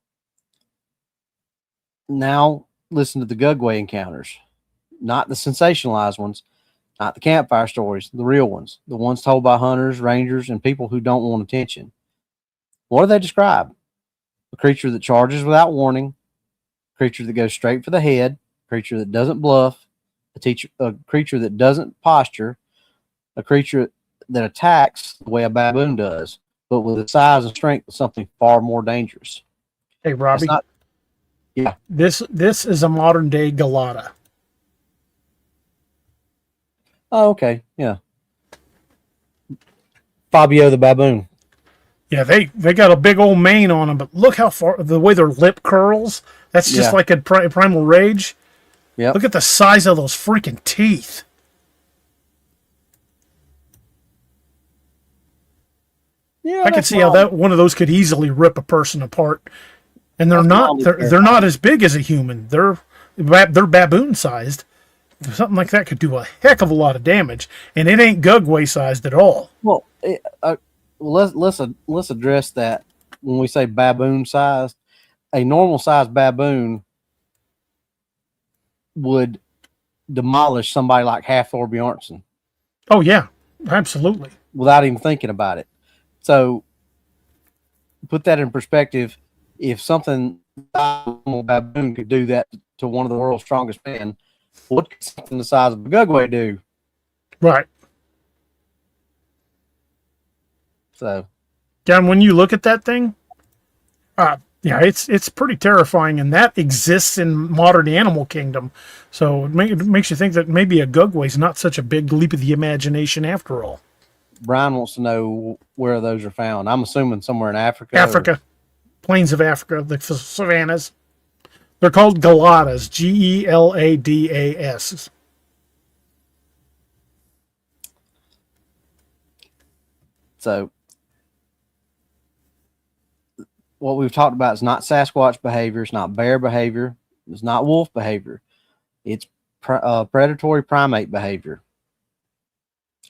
Now, listen to the Gugway encounters. Not the sensationalized ones, not the campfire stories, the real ones, the ones told by hunters, rangers, and people who don't want attention. What do they describe? A creature that charges without warning, a creature that goes straight for the head, a creature that doesn't bluff, a creature that doesn't posture, a creature that attacks the way a baboon does, but with the size and strength of something far more dangerous. Hey, Robbie. Yeah. This is a modern day galata. Oh, okay. Yeah. Fabio the baboon. Yeah, they got a big old mane on them, but look how far, the way their lip curls. That's just like a primal rage. Yeah. Look at the size of those freaking teeth. Yeah, I can see how that one of those could easily rip a person apart. And they're not as big as a human. They're baboon sized. Something like that could do a heck of a lot of damage, and it ain't Gugway sized at all. Well, let's address that when we say baboon sized. A normal sized baboon would demolish somebody like Hathor Bjornsson. Oh yeah, absolutely. Without even thinking about it. So put that in perspective. If something a baboon could do that to one of the world's strongest men, what could something the size of a Gugway do? Right. So, John, when you look at that thing, yeah, it's pretty terrifying, and that exists in modern animal kingdom. So it makes you think that maybe a Gugway is not such a big leap of the imagination after all. Brian wants to know where those are found. I'm assuming somewhere in Africa. Africa. Plains of Africa, the savannas. They're called galatas, Geladas. So, what we've talked about is not Sasquatch behavior, it's not bear behavior, it's not wolf behavior. It's predatory primate behavior.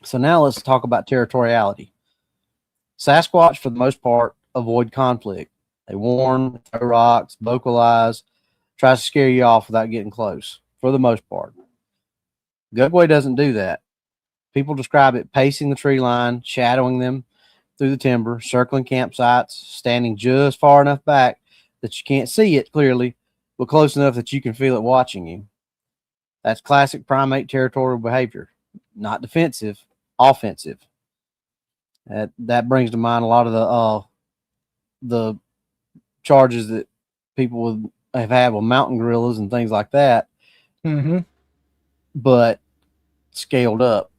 So now let's talk about territoriality. Sasquatch, for the most part, avoid conflict. They warn, throw rocks, vocalize, tries to scare you off without getting close, for the most part. Gugway doesn't do that. People describe it pacing the tree line, shadowing them through the timber, circling campsites, standing just far enough back that you can't see it clearly, but close enough that you can feel it watching you. That's classic primate territorial behavior, not defensive, offensive. That brings to mind a lot of the charges that people would have had with mountain gorillas and things like that, Mm-hmm. but scaled up.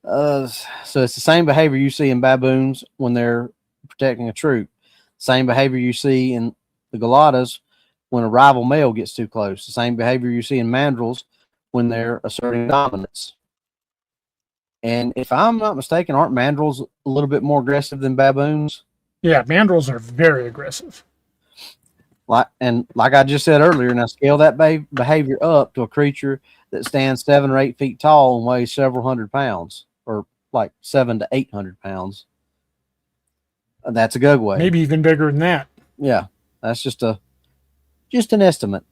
So it's the same behavior you see in baboons when they're protecting a troop. Same behavior you see in the galatas when a rival male gets too close. The same behavior you see in mandrills when they're asserting dominance. And if I'm not mistaken, aren't mandrills a little bit more aggressive than baboons? Yeah, mandrills are very aggressive. Like I just said earlier, now scale that behavior up to a creature that stands 7 or 8 feet tall and weighs several hundred pounds, or like 700 to 800 pounds. That's a Gugway. Maybe even bigger than that. Yeah, that's just an estimate.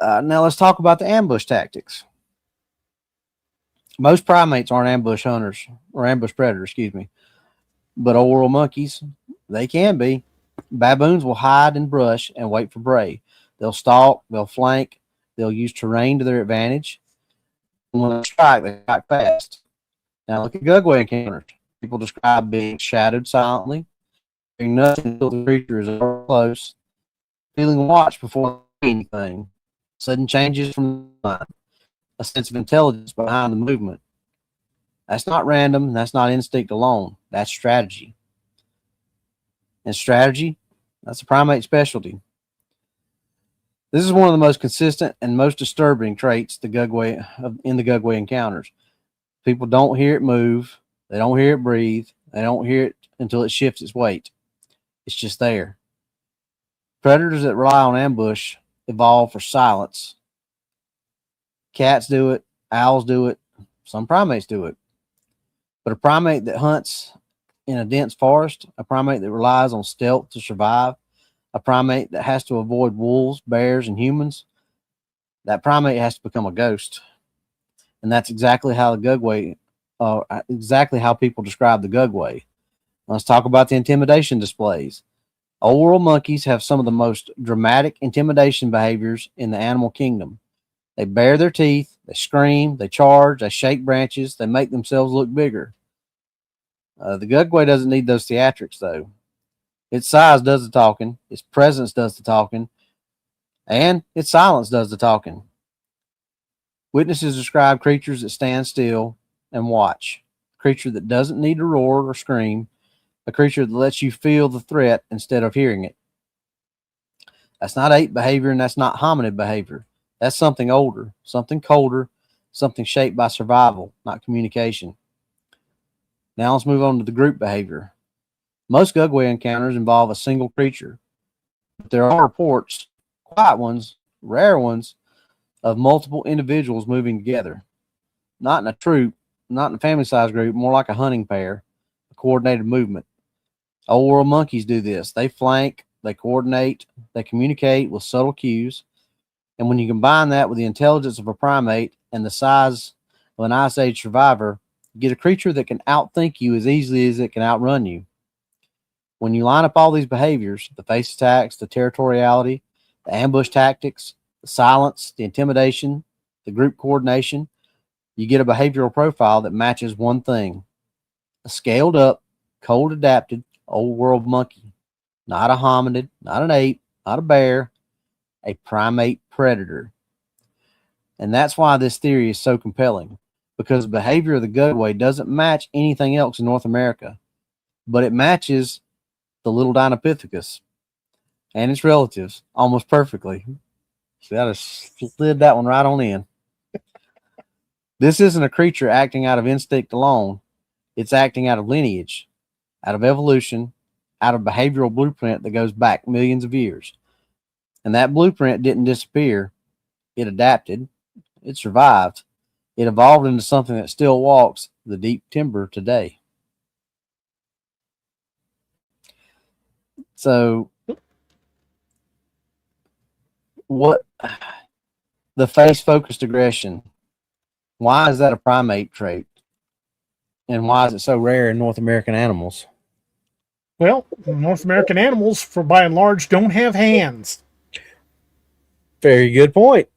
Now let's talk about the ambush tactics. Most primates aren't ambush hunters or ambush predators, excuse me, but old world monkeys, they can be. Baboons will hide in brush and wait for prey. They'll stalk, they'll flank, they'll use terrain to their advantage. When they strike fast. Now look at Gugway encounters. People describe being shadowed silently, doing nothing until the creature is close, feeling watched before anything, sudden changes from the mind, a sense of intelligence behind the movement. That's not random. That's not instinct alone. That's strategy. And strategy, that's a primate specialty. This is one of the most consistent and most disturbing traits in the Gugway encounters. People don't hear it move. They don't hear it breathe. They don't hear it until it shifts its weight. It's just there. Predators that rely on ambush evolve for silence. Cats do it. Owls do it. Some primates do it. But a primate that hunts in a dense forest, a primate that relies on stealth to survive, a primate that has to avoid wolves, bears, and humans, that primate has to become a ghost. And that's exactly how people describe the Gugway. Let's talk about the intimidation displays. Old world monkeys have some of the most dramatic intimidation behaviors in the animal kingdom. They bare their teeth, they scream, they charge, they shake branches, they make themselves look bigger. The Gugway doesn't need those theatrics, though. Its size does the talking, its presence does the talking, and its silence does the talking. Witnesses describe creatures that stand still and watch. A creature that doesn't need to roar or scream. A creature that lets you feel the threat instead of hearing it. That's not ape behavior, and that's not hominid behavior. That's something older, something colder, something shaped by survival, not communication. Now let's move on to the group behavior. Most Gugway encounters involve a single creature. But there are reports, quiet ones, rare ones, of multiple individuals moving together. Not in a troop, not in a family-sized group, more like a hunting pair, a coordinated movement. Old world monkeys do this. They flank, they coordinate, they communicate with subtle cues. And when you combine that with the intelligence of a primate and the size of an Ice Age survivor, you get a creature that can outthink you as easily as it can outrun you. When you line up all these behaviors, the face attacks, the territoriality, the ambush tactics, the silence, the intimidation, the group coordination, you get a behavioral profile that matches one thing: a scaled up, cold adapted, old world monkey. Not a hominid, not an ape, not a bear, a primate predator. And that's why this theory is so compelling, because the behavior of the Gugway doesn't match anything else in North America, but it matches the little Dinopithecus and its relatives almost perfectly. So that has slid that one right on in. This isn't a creature acting out of instinct alone. It's acting out of lineage, out of evolution, out of behavioral blueprint that goes back millions of years. And that blueprint didn't disappear. It adapted. It survived. It evolved into something that still walks the deep timber today. So what the face focused aggression? Why is that a primate trait? And why is it so rare in North American animals? Well, North American animals, for by and large, don't have hands. Very good point.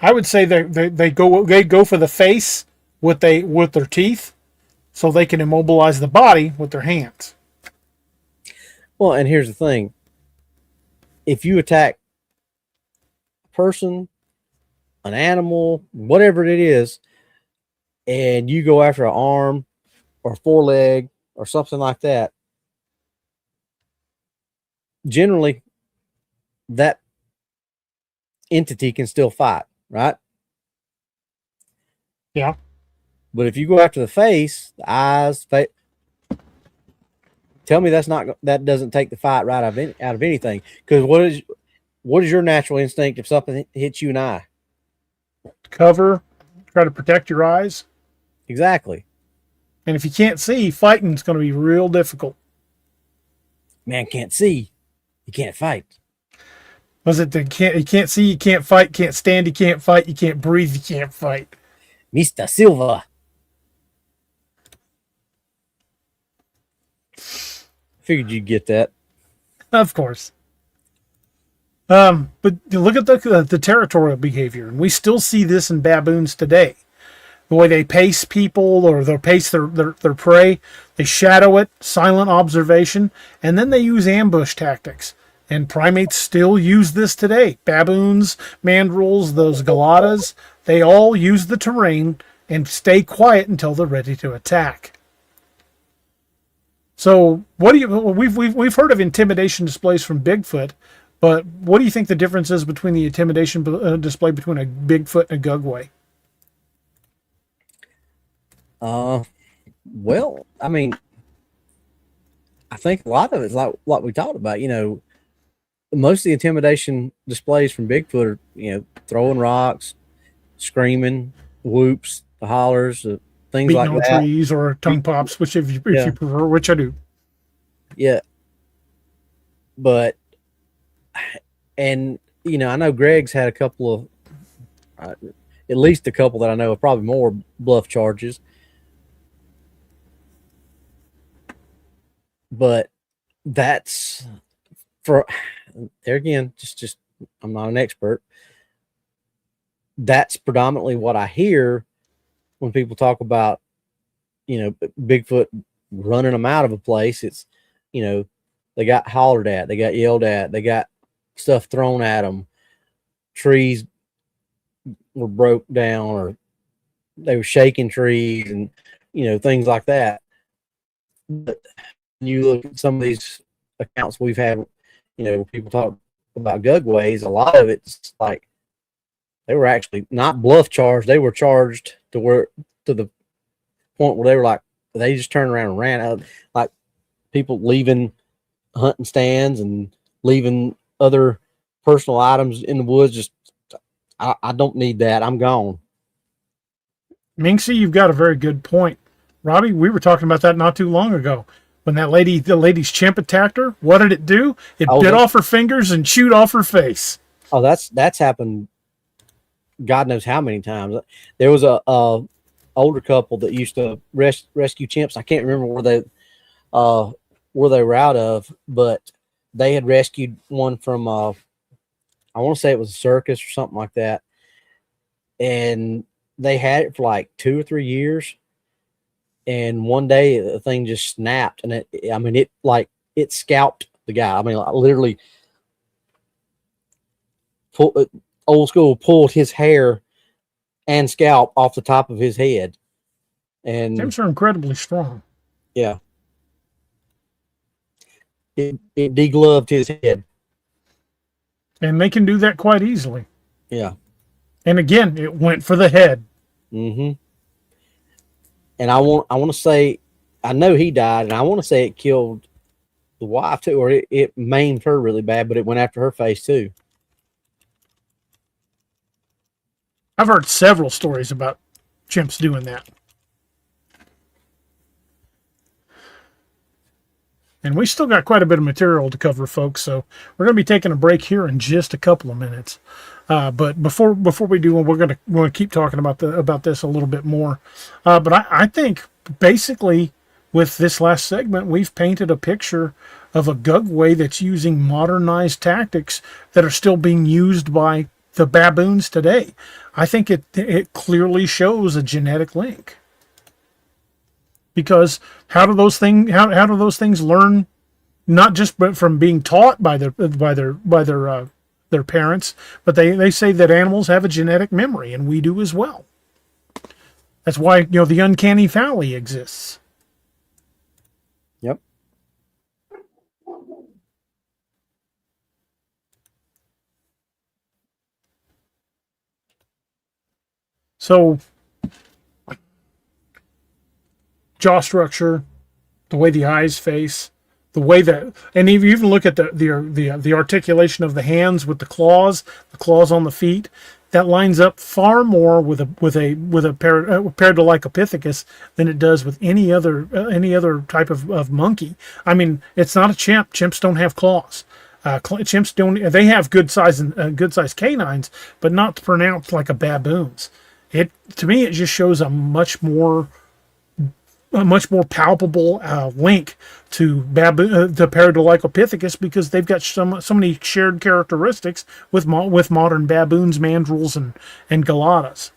I would say they go for the face with their teeth, so they can immobilize the body with their hands. Well, and here's the thing: if you attack a person, an animal, whatever it is, and you go after an arm or foreleg or something like that, generally that entity can still fight, right? Yeah. But if you go after the face, the eyes, tell me that doesn't take the fight right out of anything. Because what is your natural instinct if something hits you in the eye? Cover, try to protect your eyes. Exactly. And if you can't see, fighting's going to be real difficult. Man can't see, you can't fight. Was it you can't see, you can't fight, can't stand, you can't fight, you can't breathe, you can't fight. Mr. Silva. Figured you'd get that. Of course. But you look at the territorial behavior, and we still see this in baboons today. The way they pace people or they pace their prey, they shadow it, silent observation, and then they use ambush tactics. And primates still use this today. Baboons, mandrills, those galatas, they all use the terrain and stay quiet until they're ready to attack. So, we've heard of intimidation displays from Bigfoot, but what do you think the difference is between the intimidation display between a Bigfoot and a Gugway? Well, I mean, I think a lot of it's like what we talked about. Most of the intimidation displays from Bigfoot are, throwing rocks, screaming, whoops, the hollers, things Beating like on that. trees or tongue pops, which if you prefer, which I do. Yeah. But, and, I know Greg's had a couple of, at least a couple that I know of, probably more bluff charges. But that's for there again, just I'm not an expert. That's predominantly what I hear when people talk about, Bigfoot running them out of a place. It's, they got hollered at, they got yelled at, they got stuff thrown at them, trees were broke down, or they were shaking trees, and things like that. But you look at some of these accounts we've had, people talk about Gugways, a lot of it's like they were actually not bluff charged, they were charged to the point where they were like, they just turned around and ran out, like people leaving hunting stands and leaving other personal items in the woods. Just I don't need that, I'm gone. Minxie, you've got a very good point. Robbie, we were talking about that not too long ago. When the lady's chimp attacked her, what did it do? It bit off her fingers and chewed off her face. Oh, that's happened God knows how many times. There was a older couple that used to rescue chimps. I can't remember where they were out of, but they had rescued one from I want to say it was a circus or something like that, and they had it for like 2 or 3 years. And one day the thing just snapped, and it scalped the guy. I mean, literally old school pulled his hair and scalp off the top of his head. And chimps are incredibly strong. Yeah. It degloved his head. And they can do that quite easily. Yeah. And again, it went for the head. Mm-hmm. And I want to say, I know he died, and I want to say it killed the wife too, or it maimed her really bad, but it went after her face too. I've heard several stories about chimps doing that. And we still got quite a bit of material to cover, folks. So we're going to be taking a break here in just a couple of minutes. But before we do, we're going to keep talking about this a little bit more. But I think basically with this last segment, we've painted a picture of a Gugway that's using modernized tactics that are still being used by the baboons today. I think it clearly shows a genetic link. Because how do those things learn? Not just from being taught by their parents, but they say that animals have a genetic memory, and we do as well. That's why the uncanny valley exists. Yep. So, jaw structure, the way the eyes face, the way that, and if you even look at the articulation of the hands with the claws on the feet, that lines up far more with a Paradolopithecus than it does with any other type of monkey. I mean, it's not a chimp. Chimps don't have claws. Chimps don't. They have good size canines, but not pronounced like a baboon's. To me, it just shows a much more palpable link to Paradolopithecus, because they've got so many shared characteristics with modern baboons, mandrills, and galatas.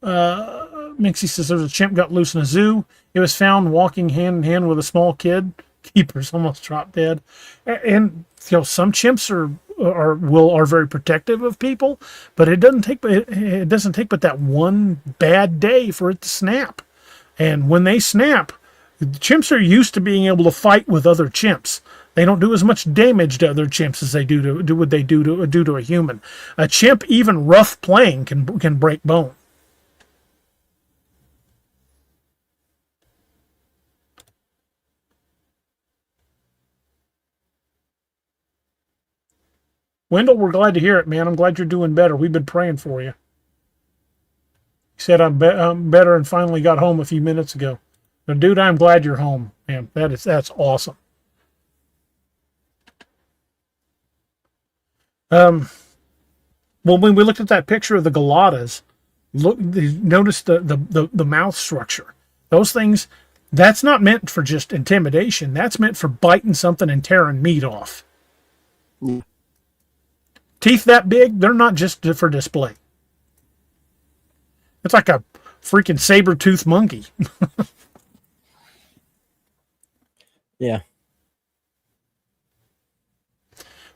Mixie says there's a chimp got loose in a zoo. It was found walking hand in hand with a small kid. Keepers almost dropped dead. And some chimps are very protective of people, but it doesn't take but that one bad day for it to snap. And when they snap, the chimps are used to being able to fight with other chimps. They don't do as much damage to other chimps as they do to a human. A chimp, even rough playing, can break bone. Wendell, we're glad to hear it, man. I'm glad you're doing better. We've been praying for you. He said, I'm better and finally got home a few minutes ago. Now, dude, I'm glad you're home, man. That's awesome. Well, when we looked at that picture of the galatas, notice the mouth structure. Those things, that's not meant for just intimidation. That's meant for biting something and tearing meat off. Mm. Teeth that big, they're not just for display. It's like a freaking saber-toothed monkey. Yeah.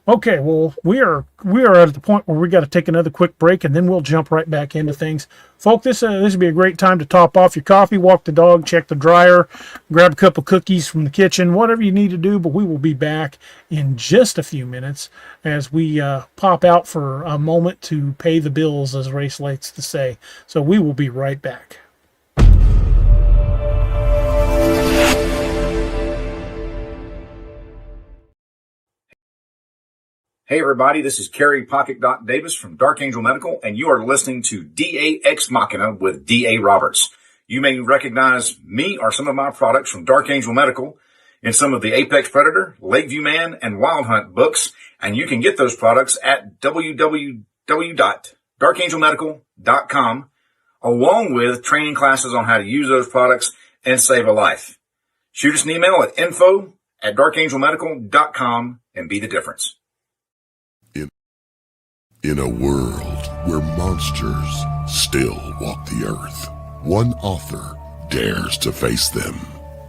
Okay, well, we are at the point where we got to take another quick break, and then we'll jump right back into things. Folks, this would be a great time to top off your coffee, walk the dog, check the dryer, grab a couple cookies from the kitchen, whatever you need to do, but we will be back in just a few minutes as we pop out for a moment to pay the bills, as Race likes to say. So we will be right back. Hey everybody, this is Kerry Davis from Dark Angel Medical, and you are listening to DA Ex Machina with DARoberts. You may recognize me or some of my products from Dark Angel Medical in some of the Apex Predator, Lakeview Man, and Wild Hunt books, and you can get those products at www.darkangelmedical.com, along with training classes on how to use those products and save a life. Shoot us an email at info@darkangelmedical.com and be the difference. In a world where monsters still walk the earth, one author dares to face them.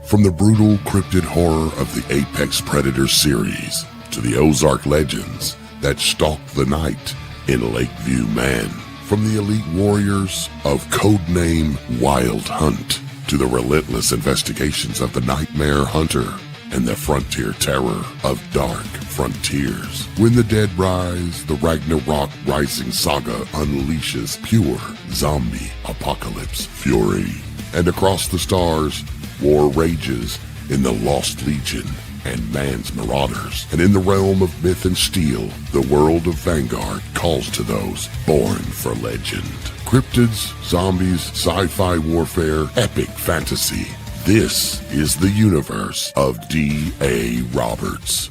From the brutal cryptid horror of the Apex Predator series to the Ozark legends that stalk the night in Lakeview Man. From the elite warriors of codename Wild Hunt to the relentless investigations of the Nightmare Hunter and the frontier terror of Dark Frontiers. When the dead rise, the Ragnarok Rising saga unleashes pure zombie apocalypse fury. And across the stars, war rages in the Lost Legion and Man's Marauders. And in the realm of myth and steel, the world of Vanguard calls to those born for legend. Cryptids, zombies, sci-fi warfare, epic fantasy. This is the universe of DARoberts.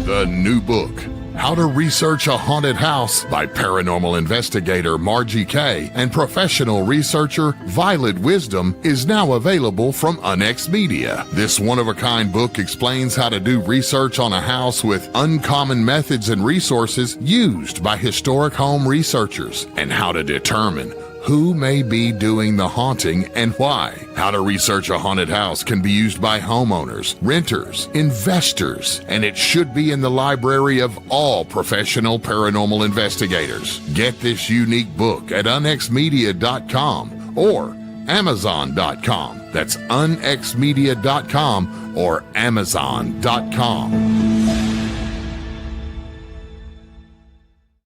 The new book, How to Research a Haunted House by paranormal investigator Margie Kay and professional researcher Violet Wisdom, is now available from Unex Media. This one-of-a-kind book explains how to do research on a house with uncommon methods and resources used by historic home researchers, and how to determine who may be doing the haunting and why. How to research a haunted house can be used by homeowners, renters, investors, and it should be in the library of all professional paranormal investigators. Get this unique book at unexmedia.com or amazon.com. That's unexmedia.com or amazon.com.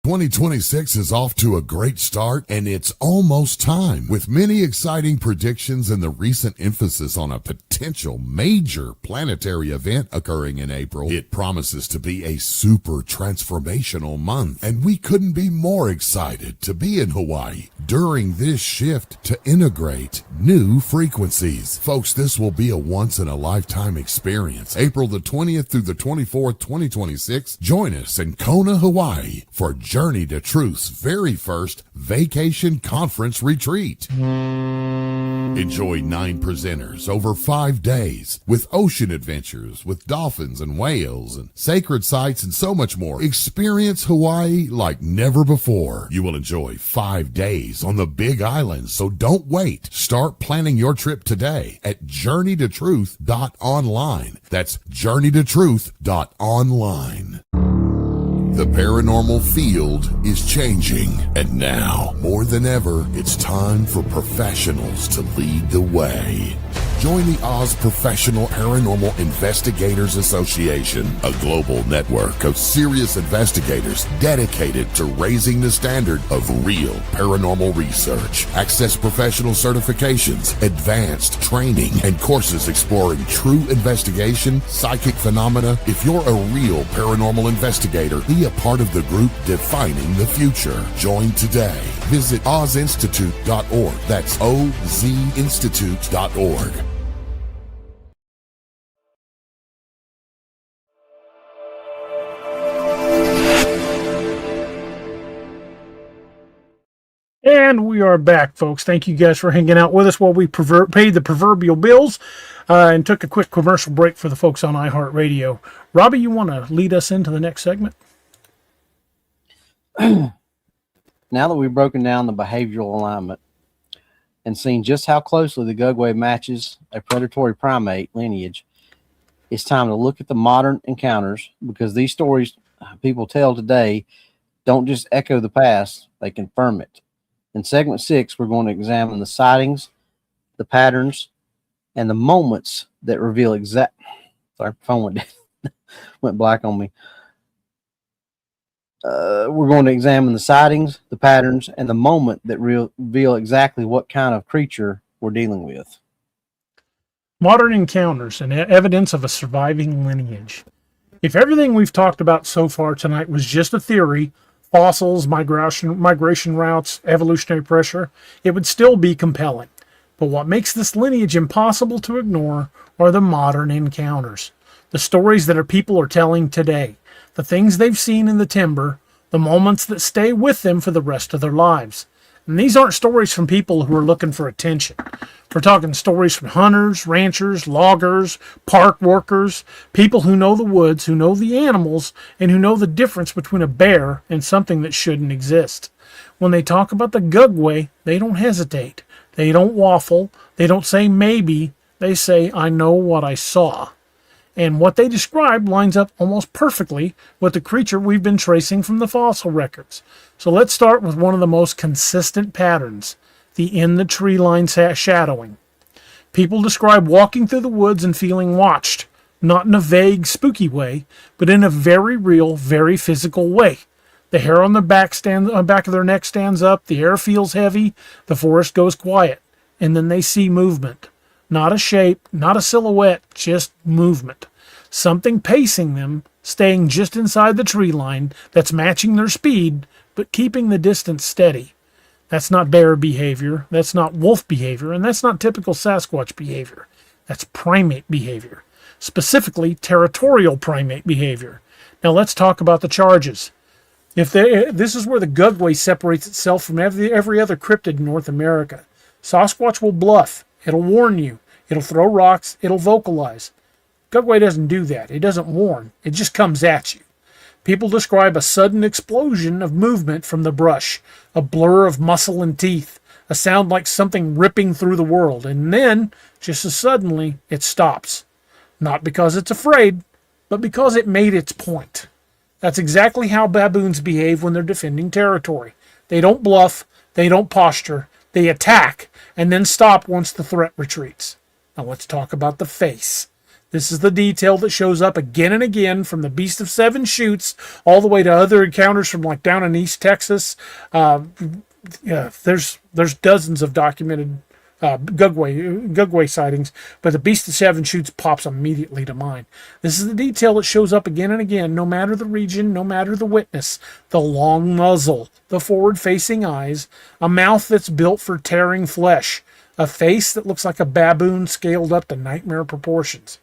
2026 is off to a great start, and it's almost time. With many exciting predictions and the recent emphasis on a potential major planetary event occurring in April, it promises to be a super transformational month, and we couldn't be more excited to be in Hawaii during this shift to integrate new frequencies. Folks, this will be a once-in-a-lifetime experience. April the 20th through the 24th, 2026, join us in Kona, Hawaii for Journey to Truth's very first vacation conference retreat. Enjoy 9 presenters over 5 days with ocean adventures with dolphins and whales and sacred sites and so much more. Experience Hawaii like never before. You will enjoy 5 days on the Big Island, so don't wait. Start planning your trip today at journeytotruth.online. That's journeytotruth.online. The paranormal field is changing, and now, more than ever, it's time for professionals to lead the way. Join the Oz Professional Paranormal Investigators Association, a global network of serious investigators dedicated to raising the standard of real paranormal research. Access professional certifications, advanced training, and courses exploring true investigation, psychic phenomena. If you're a real paranormal investigator, be a part of the group defining the future. Join today. Visit ozinstitute.org. That's ozinstitute.org. And we are back, folks. Thank you guys for hanging out with us while we paid the proverbial bills and took a quick commercial break for the folks on iHeartRadio. Robbie, you want to lead us into the next segment? Now that we've broken down the behavioral alignment and seen just how closely the Gugway matches a predatory primate lineage, it's time to look at the modern encounters, because these stories people tell today don't just echo the past, they confirm it. In segment 6, we're going to examine the sightings, the patterns, and the moments that reveal Sorry, phone went black on me. We're going to examine the sightings, the patterns, and the moment that reveal exactly what kind of creature we're dealing with. Modern encounters and evidence of a surviving lineage. If everything we've talked about so far tonight was just a theory, fossils, migration routes, evolutionary pressure, it would still be compelling. But what makes this lineage impossible to ignore are the modern encounters. The stories that our people are telling today. The things they've seen in the timber, the moments that stay with them for the rest of their lives. And these aren't stories from people who are looking for attention. We're talking stories from hunters, ranchers, loggers, park workers, people who know the woods, who know the animals, and who know the difference between a bear and something that shouldn't exist. When they talk about the Gugway, they don't hesitate. They don't waffle. They don't say maybe. They say, I know what I saw. And what they describe lines up almost perfectly with the creature we've been tracing from the fossil records. So let's start with one of the most consistent patterns, the in the tree line shadowing. People describe walking through the woods and feeling watched, not in a vague, spooky way, but in a very real, very physical way. The hair on the back of their neck stands up, the air feels heavy, the forest goes quiet, and then they see movement. Not a shape, not a silhouette, just movement. Something pacing them, staying just inside the tree line that's matching their speed, but keeping the distance steady. That's not bear behavior. That's not wolf behavior. And that's not typical Sasquatch behavior. That's primate behavior, specifically territorial primate behavior. Now let's talk about the charges. This is where the Gugway separates itself from every other cryptid in North America. Sasquatch will bluff. It'll warn you. It'll throw rocks. It'll vocalize. Gugway doesn't do that. It doesn't warn. It just comes at you. People describe a sudden explosion of movement from the brush, a blur of muscle and teeth, a sound like something ripping through the world, and then, just as suddenly, it stops. Not because it's afraid, but because it made its point. That's exactly how baboons behave when they're defending territory. They don't bluff, they don't posture, they attack, and then stop once the threat retreats. Now let's talk about the face. This is the detail that shows up again and again, from the Beast of Seven Shoots all the way to other encounters from like down in East Texas. There's dozens of documented Gugway sightings, but the Beast of Seven Shoots pops immediately to mind. This is the detail that shows up again and again, no matter the region, no matter the witness. The long muzzle, the forward-facing eyes, a mouth that's built for tearing flesh, a face that looks like a baboon scaled up to nightmare proportions.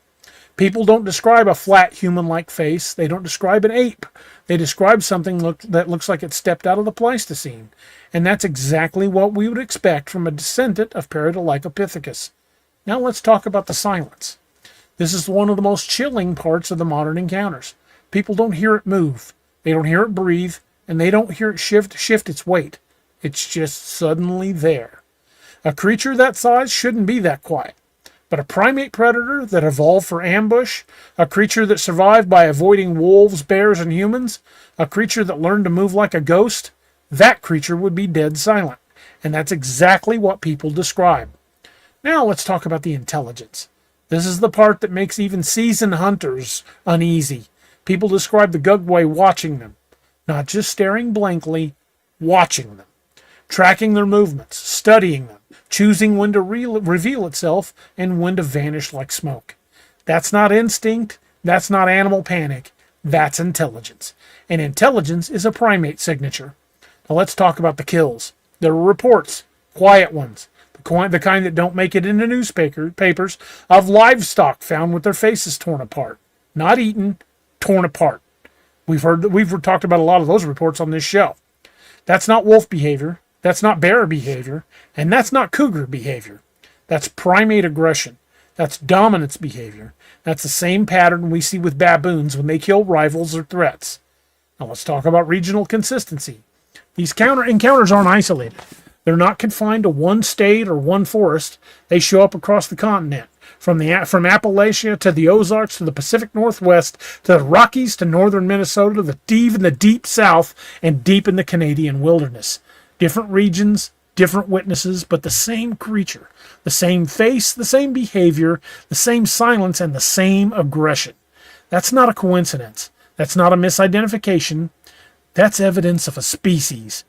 People don't describe a flat human-like face. They don't describe an ape. They describe something that looks like it stepped out of the Pleistocene. And that's exactly what we would expect from a descendant of Paradolipithecus. Now let's talk about the silence. This is one of the most chilling parts of the modern encounters. People don't hear it move. They don't hear it breathe. And they don't hear it shift its weight. It's just suddenly there. A creature that size shouldn't be that quiet. But a primate predator that evolved for ambush, a creature that survived by avoiding wolves, bears, and humans, a creature that learned to move like a ghost, that creature would be dead silent. And that's exactly what people describe. Now let's talk about the intelligence. This is the part that makes even seasoned hunters uneasy. People describe the Gugway watching them, not just staring blankly, watching them, tracking their movements, studying them, choosing when to reveal itself and when to vanish like smoke. That's not instinct. That's not animal panic. That's intelligence. And intelligence is a primate signature. Now let's talk about the kills. There were reports, quiet ones, the kind that don't make it into newspapers, of livestock found with their faces torn apart. Not eaten, torn apart. We've talked about a lot of those reports on this show. That's not wolf behavior. That's not bear behavior, and that's not cougar behavior. That's primate aggression. That's dominance behavior. That's the same pattern we see with baboons when they kill rivals or threats. Now let's talk about regional consistency. These encounters aren't isolated. They're not confined to one state or one forest. They show up across the continent, from Appalachia to the Ozarks to the Pacific Northwest to the Rockies to northern Minnesota to even the deep south and deep in the Canadian wilderness. Different regions, different witnesses, but the same creature, the same face, the same behavior, the same silence, and the same aggression. That's not a coincidence. That's not a misidentification. That's evidence of a species.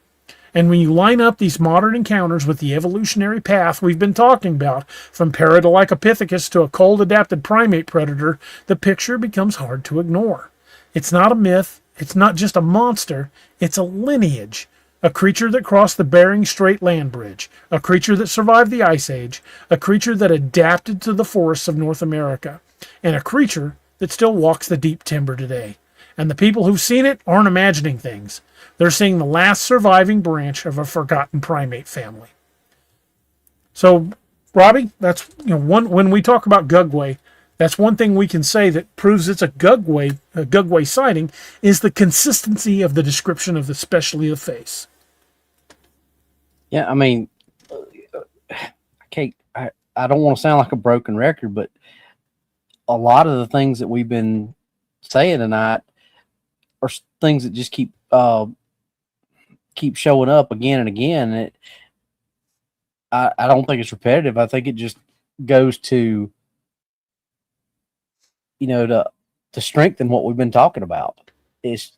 And when you line up these modern encounters with the evolutionary path we've been talking about, from Paradolipithecus to a cold-adapted primate predator, the picture becomes hard to ignore. It's not a myth. It's not just a monster. It's a lineage. A creature that crossed the Bering Strait land bridge, a creature that survived the Ice Age, a creature that adapted to the forests of North America, and a creature that still walks the deep timber today. And the people who've seen it aren't imagining things. They're seeing the last surviving branch of a forgotten primate family. So, Robbie, that's when we talk about Gugway, that's one thing we can say that proves it's a Gugway sighting is the consistency of the description of especially the face. Yeah, I mean, I don't want to sound like a broken record, but a lot of the things that we've been saying tonight are things that just keep showing up again and again. I don't think it's repetitive. I think it just goes to, to strengthen what we've been talking about. It's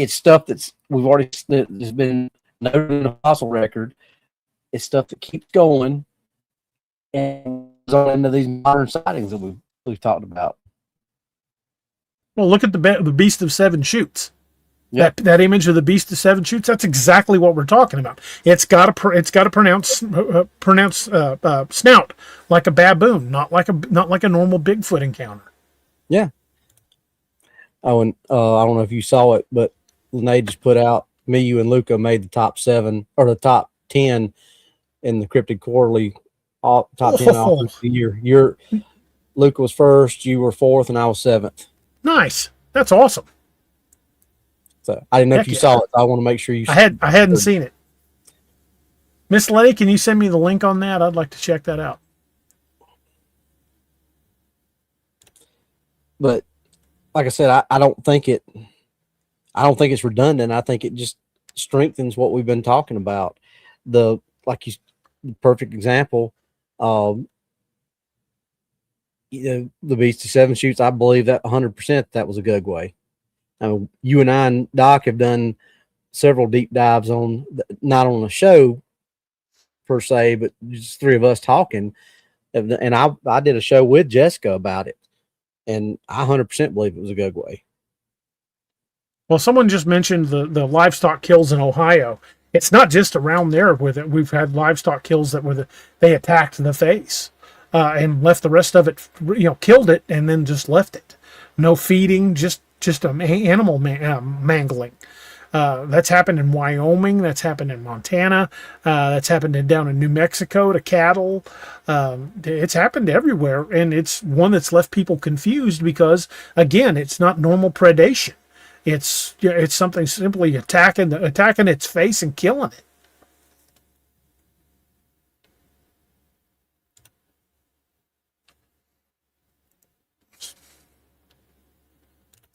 stuff that's been noted in the fossil record. It's stuff that keeps going and goes on into these modern sightings that we've talked about. Well, look at the Beast of Seven Shoots. Yep. That image of the beast of seven shoots, that's exactly what we're talking about. It's got to pronounce snout like a baboon, not like a normal Bigfoot encounter. Yeah. Oh, and I don't know if you saw it, but Lineage just put out, me, you, and Luca made the top 7 or the top 10 in the Cryptid Quarterly, top 10 all through the year. Luca was first, you were 4th, and I was 7th. Nice. That's awesome. So I didn't know if you saw it. So I want to make sure you. I hadn't seen it. Miss Letty, can you send me the link on that? I'd like to check that out. But like I said, I don't think it's redundant. I think it just strengthens what we've been talking about. The perfect example, the beast of seven shoots. I believe that 100% that was a Gugway. You and I and Doc have done several deep dives on, not on a show per se, but just 3 of us talking. And I did a show with Jessica about it, and I 100% believe it was a Gugway. Well, someone just mentioned the livestock kills in Ohio. It's not just around there with it. We've had livestock kills that they attacked the face and left the rest of it, killed it and then just left it. No feeding, just animal mangling. That's happened in Wyoming. That's happened in Montana. That's happened down in New Mexico to cattle. It's happened everywhere, and it's one that's left people confused because, again, it's not normal predation. It's something simply attacking its face and killing it.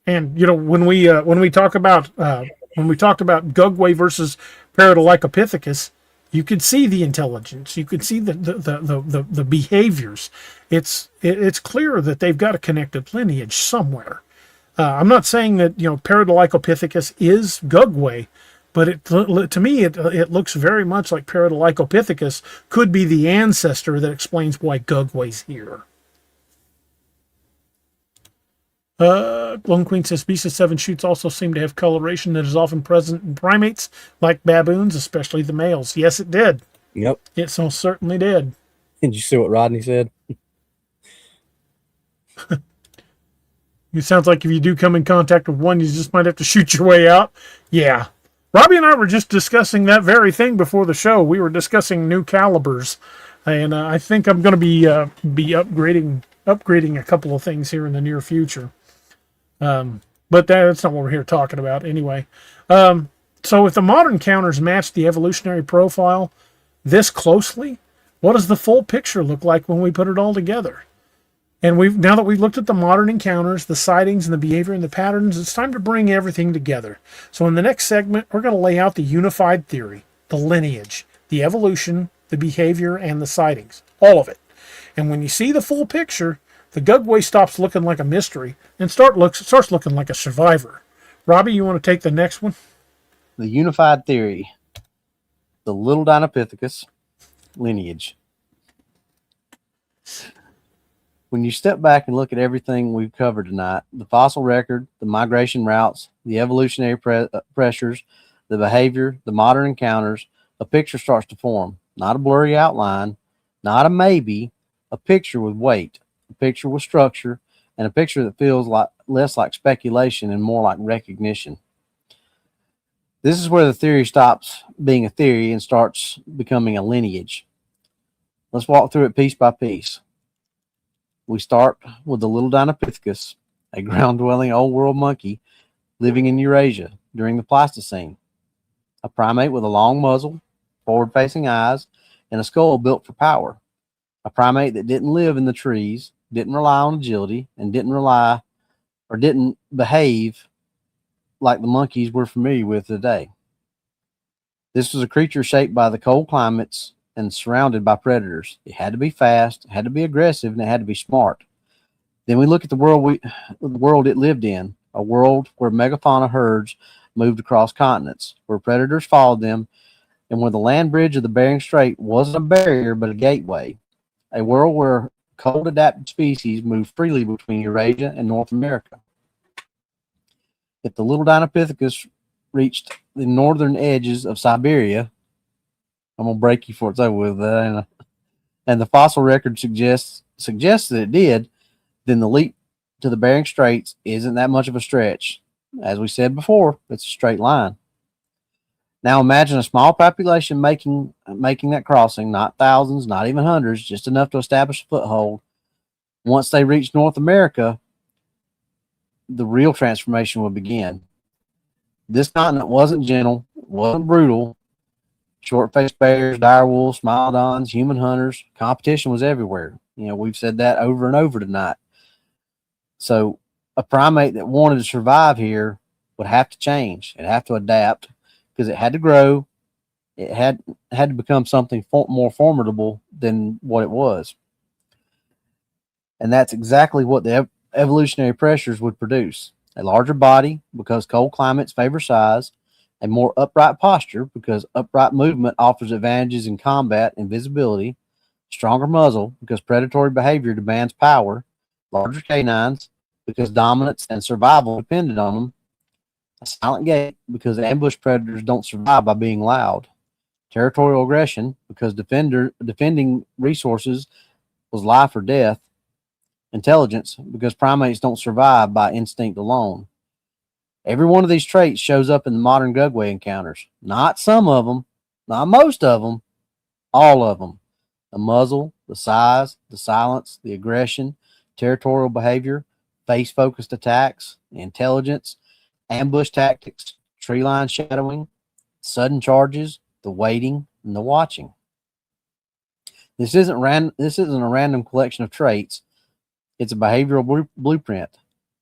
And when we talked about Gugway versus Paradolipithecus, you could see the intelligence, you could see the behaviors. It's clear that they've got a connected lineage somewhere. I'm not saying that Paradolipithecus is Gugway, but to me it looks very much like Paradolipithecus could be the ancestor that explains why Gugway's here. Lone Queen says beasts of seven shoots also seem to have coloration that is often present in primates like baboons, especially the males. Yes, it did. Yep. It so certainly did. Did you see what Rodney said? It sounds like if you do come in contact with one, you just might have to shoot your way out. Yeah. Robbie and I were just discussing that very thing before the show. We were discussing new calibers, and I think I'm going to be upgrading a couple of things here in the near future. But that's not what we're here talking about anyway. So if the modern counters match the evolutionary profile this closely, what does the full picture look like when we put it all together? And now that we've looked at the modern encounters, the sightings and the behavior and the patterns, it's time to bring everything together. So in the next segment, we're going to lay out the unified theory, the lineage, the evolution, the behavior, and the sightings. All of it. And when you see the full picture, the Gugway stops looking like a mystery and starts looking like a survivor. Robbie, you want to take the next one? The unified theory, the little Dinopithecus lineage. When you step back and look at everything we've covered tonight, the fossil record, the migration routes, the evolutionary pressures, the behavior, the modern encounters, a picture starts to form. Not a blurry outline, not a maybe, a picture with weight, a picture with structure, and a picture that feels less like speculation and more like recognition. This is where the theory stops being a theory and starts becoming a lineage. Let's walk through it piece by piece. We start with the little Dinopithecus, a ground-dwelling old-world monkey living in Eurasia during the Pleistocene. A primate with a long muzzle, forward-facing eyes, and a skull built for power. A primate that didn't live in the trees, didn't rely on agility, and didn't behave like the monkeys we're familiar with today. This was a creature shaped by the cold climates and surrounded by predators. It had to be fast, it had to be aggressive, and it had to be smart. Then we look at the world it lived in, a world where megafauna herds moved across continents, where predators followed them, and where the land bridge of the Bering Strait wasn't a barrier but a gateway. A world where cold-adapted species moved freely between Eurasia and North America. If the little Dinopithecus reached the northern edges of Siberia, I'm gonna break you for it's over with that, and the fossil record suggests that it did, then the leap to the Bering Straits isn't that much of a stretch. As we said before, it's a straight line. Now imagine a small population making that crossing, not thousands, not even hundreds, just enough to establish a foothold. Once they reach North America, the real transformation would begin. This continent wasn't gentle, wasn't brutal. Short-faced bears, dire wolves, smilodons, human hunters, competition was everywhere. We've said that over and over tonight. So a primate that wanted to survive here would have to change. It'd have to adapt because it had to grow. It had to become something more formidable than what it was. And that's exactly what the evolutionary pressures would produce. A larger body because cold climates favor size, a more upright posture because upright movement offers advantages in combat and visibility, stronger muzzle because predatory behavior demands power, larger canines because dominance and survival depended on them, a silent gait because ambush predators don't survive by being loud, territorial aggression because defending resources was life or death, intelligence because primates don't survive by instinct alone. Every one of these traits shows up in the modern Gugway encounters. Not some of them, not most of them, all of them. The muzzle, the size, the silence, the aggression, territorial behavior, face-focused attacks, the intelligence, ambush tactics, tree line shadowing, sudden charges, the waiting, and the watching. This isn't a random collection of traits. It's a behavioral blueprint.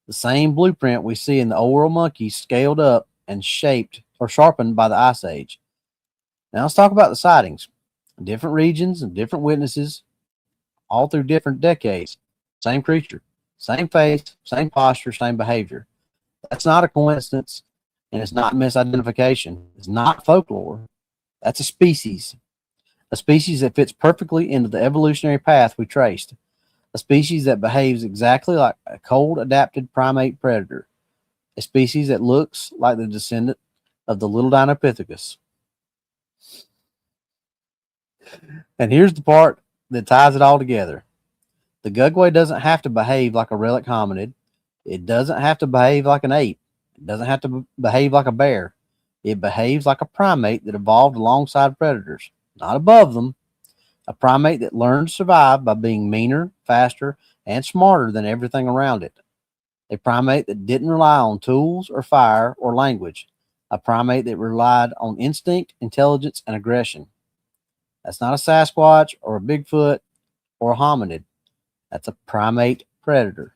The same blueprint we see in the old world monkeys scaled up and shaped or sharpened by the Ice Age. Now let's talk about the sightings. Different regions and different witnesses, all through different decades. Same creature, same face, same posture, same behavior. That's not a coincidence, and it's not misidentification. It's not folklore. That's a species that fits perfectly into the evolutionary path we traced. A species that behaves exactly like a cold-adapted primate predator. A species that looks like the descendant of the little Dinopithecus. And here's the part that ties it all together. The Gugway doesn't have to behave like a relic hominid. It doesn't have to behave like an ape. It doesn't have to behave like a bear. It behaves like a primate that evolved alongside predators, not above them. A primate that learned to survive by being meaner, faster, and smarter than everything around it. A primate that didn't rely on tools or fire or language. A primate that relied on instinct, intelligence, and aggression. That's not a Sasquatch or a Bigfoot or a hominid. That's a primate predator.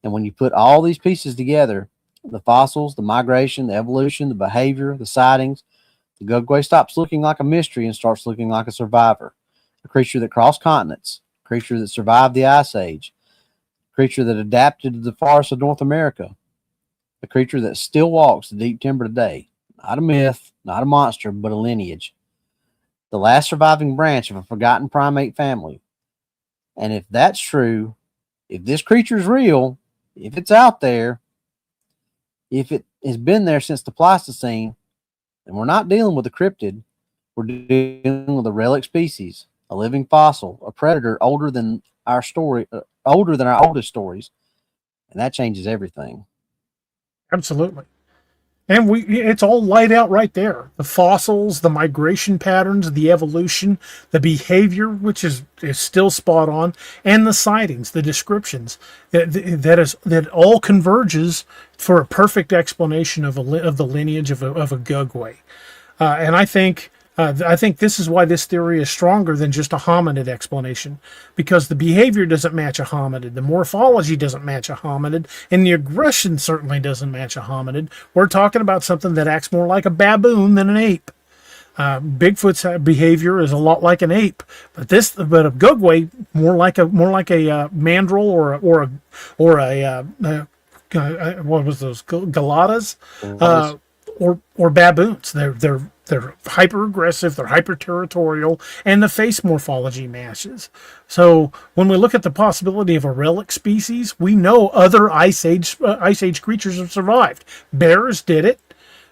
And when you put all these pieces together, the fossils, the migration, the evolution, the behavior, the sightings, the Gugway stops looking like a mystery and starts looking like a survivor. A creature that crossed continents, a creature that survived the Ice Age, a creature that adapted to the forests of North America, a creature that still walks the deep timber today. Not a myth, not a monster, but a lineage. The last surviving branch of a forgotten primate family. And if that's true, if this creature is real, if it's out there, if it has been there since the Pleistocene, then we're not dealing with a cryptid. We're dealing with a relic species, a living fossil, a predator older than our oldest stories, and that changes everything. Absolutely. And it's all laid out right there. The fossils, the migration patterns, the evolution, the behavior, which is still spot on, and the sightings, the descriptions. That all converges for a perfect explanation of the lineage of a Gugway. And I think this is why this theory is stronger than just a hominid explanation, because the behavior doesn't match a hominid, the morphology doesn't match a hominid, and the aggression certainly doesn't match a hominid. We're talking about something that acts more like a baboon than an ape. Bigfoot's behavior is a lot like an ape, but a Gugway more like a mandrill or a what was those galatas, or baboons. They're hyper aggressive, they're hyper territorial, and the face morphology matches. So when we look at the possibility of a relic species, we know other ice age creatures have survived. Bears did it.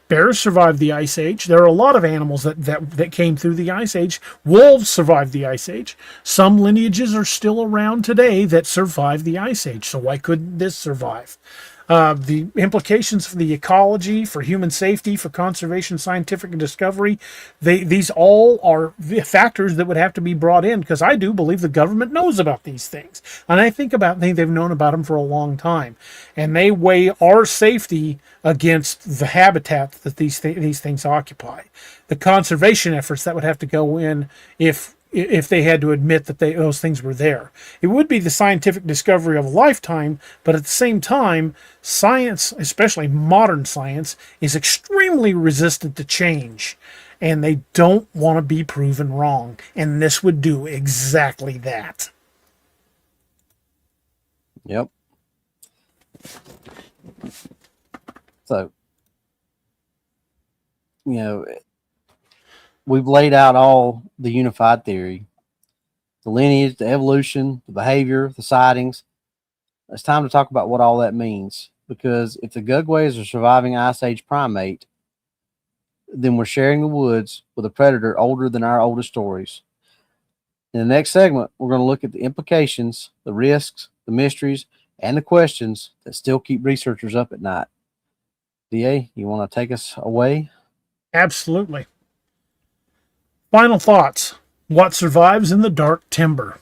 Bears survived the Ice Age. There are a lot of animals that came through the Ice Age. Wolves survived the Ice Age. Some lineages are still around today that survived the Ice Age. So why couldn't this survive? The implications for the ecology, for human safety, for conservation, scientific discovery, these all are factors that would have to be brought in, because I do believe the government knows about these things. And I think they've known about them for a long time. And they weigh our safety against the habitat that these things occupy. The conservation efforts that would have to go in if they had to admit that those things were there. It would be the scientific discovery of a lifetime, but at the same time, science, especially modern science, is extremely resistant to change, and they don't want to be proven wrong, and this would do exactly that. Yep. So, we've laid out all the unified theory, the lineage, the evolution, the behavior, the sightings. It's time to talk about what all that means, because if the Gugway is a surviving Ice Age primate, then we're sharing the woods with a predator older than our oldest stories. In the next segment, we're going to look at the implications, the risks, the mysteries, and the questions that still keep researchers up at night. DA, you want to take us away? Absolutely. Final thoughts. What survives in the dark timber?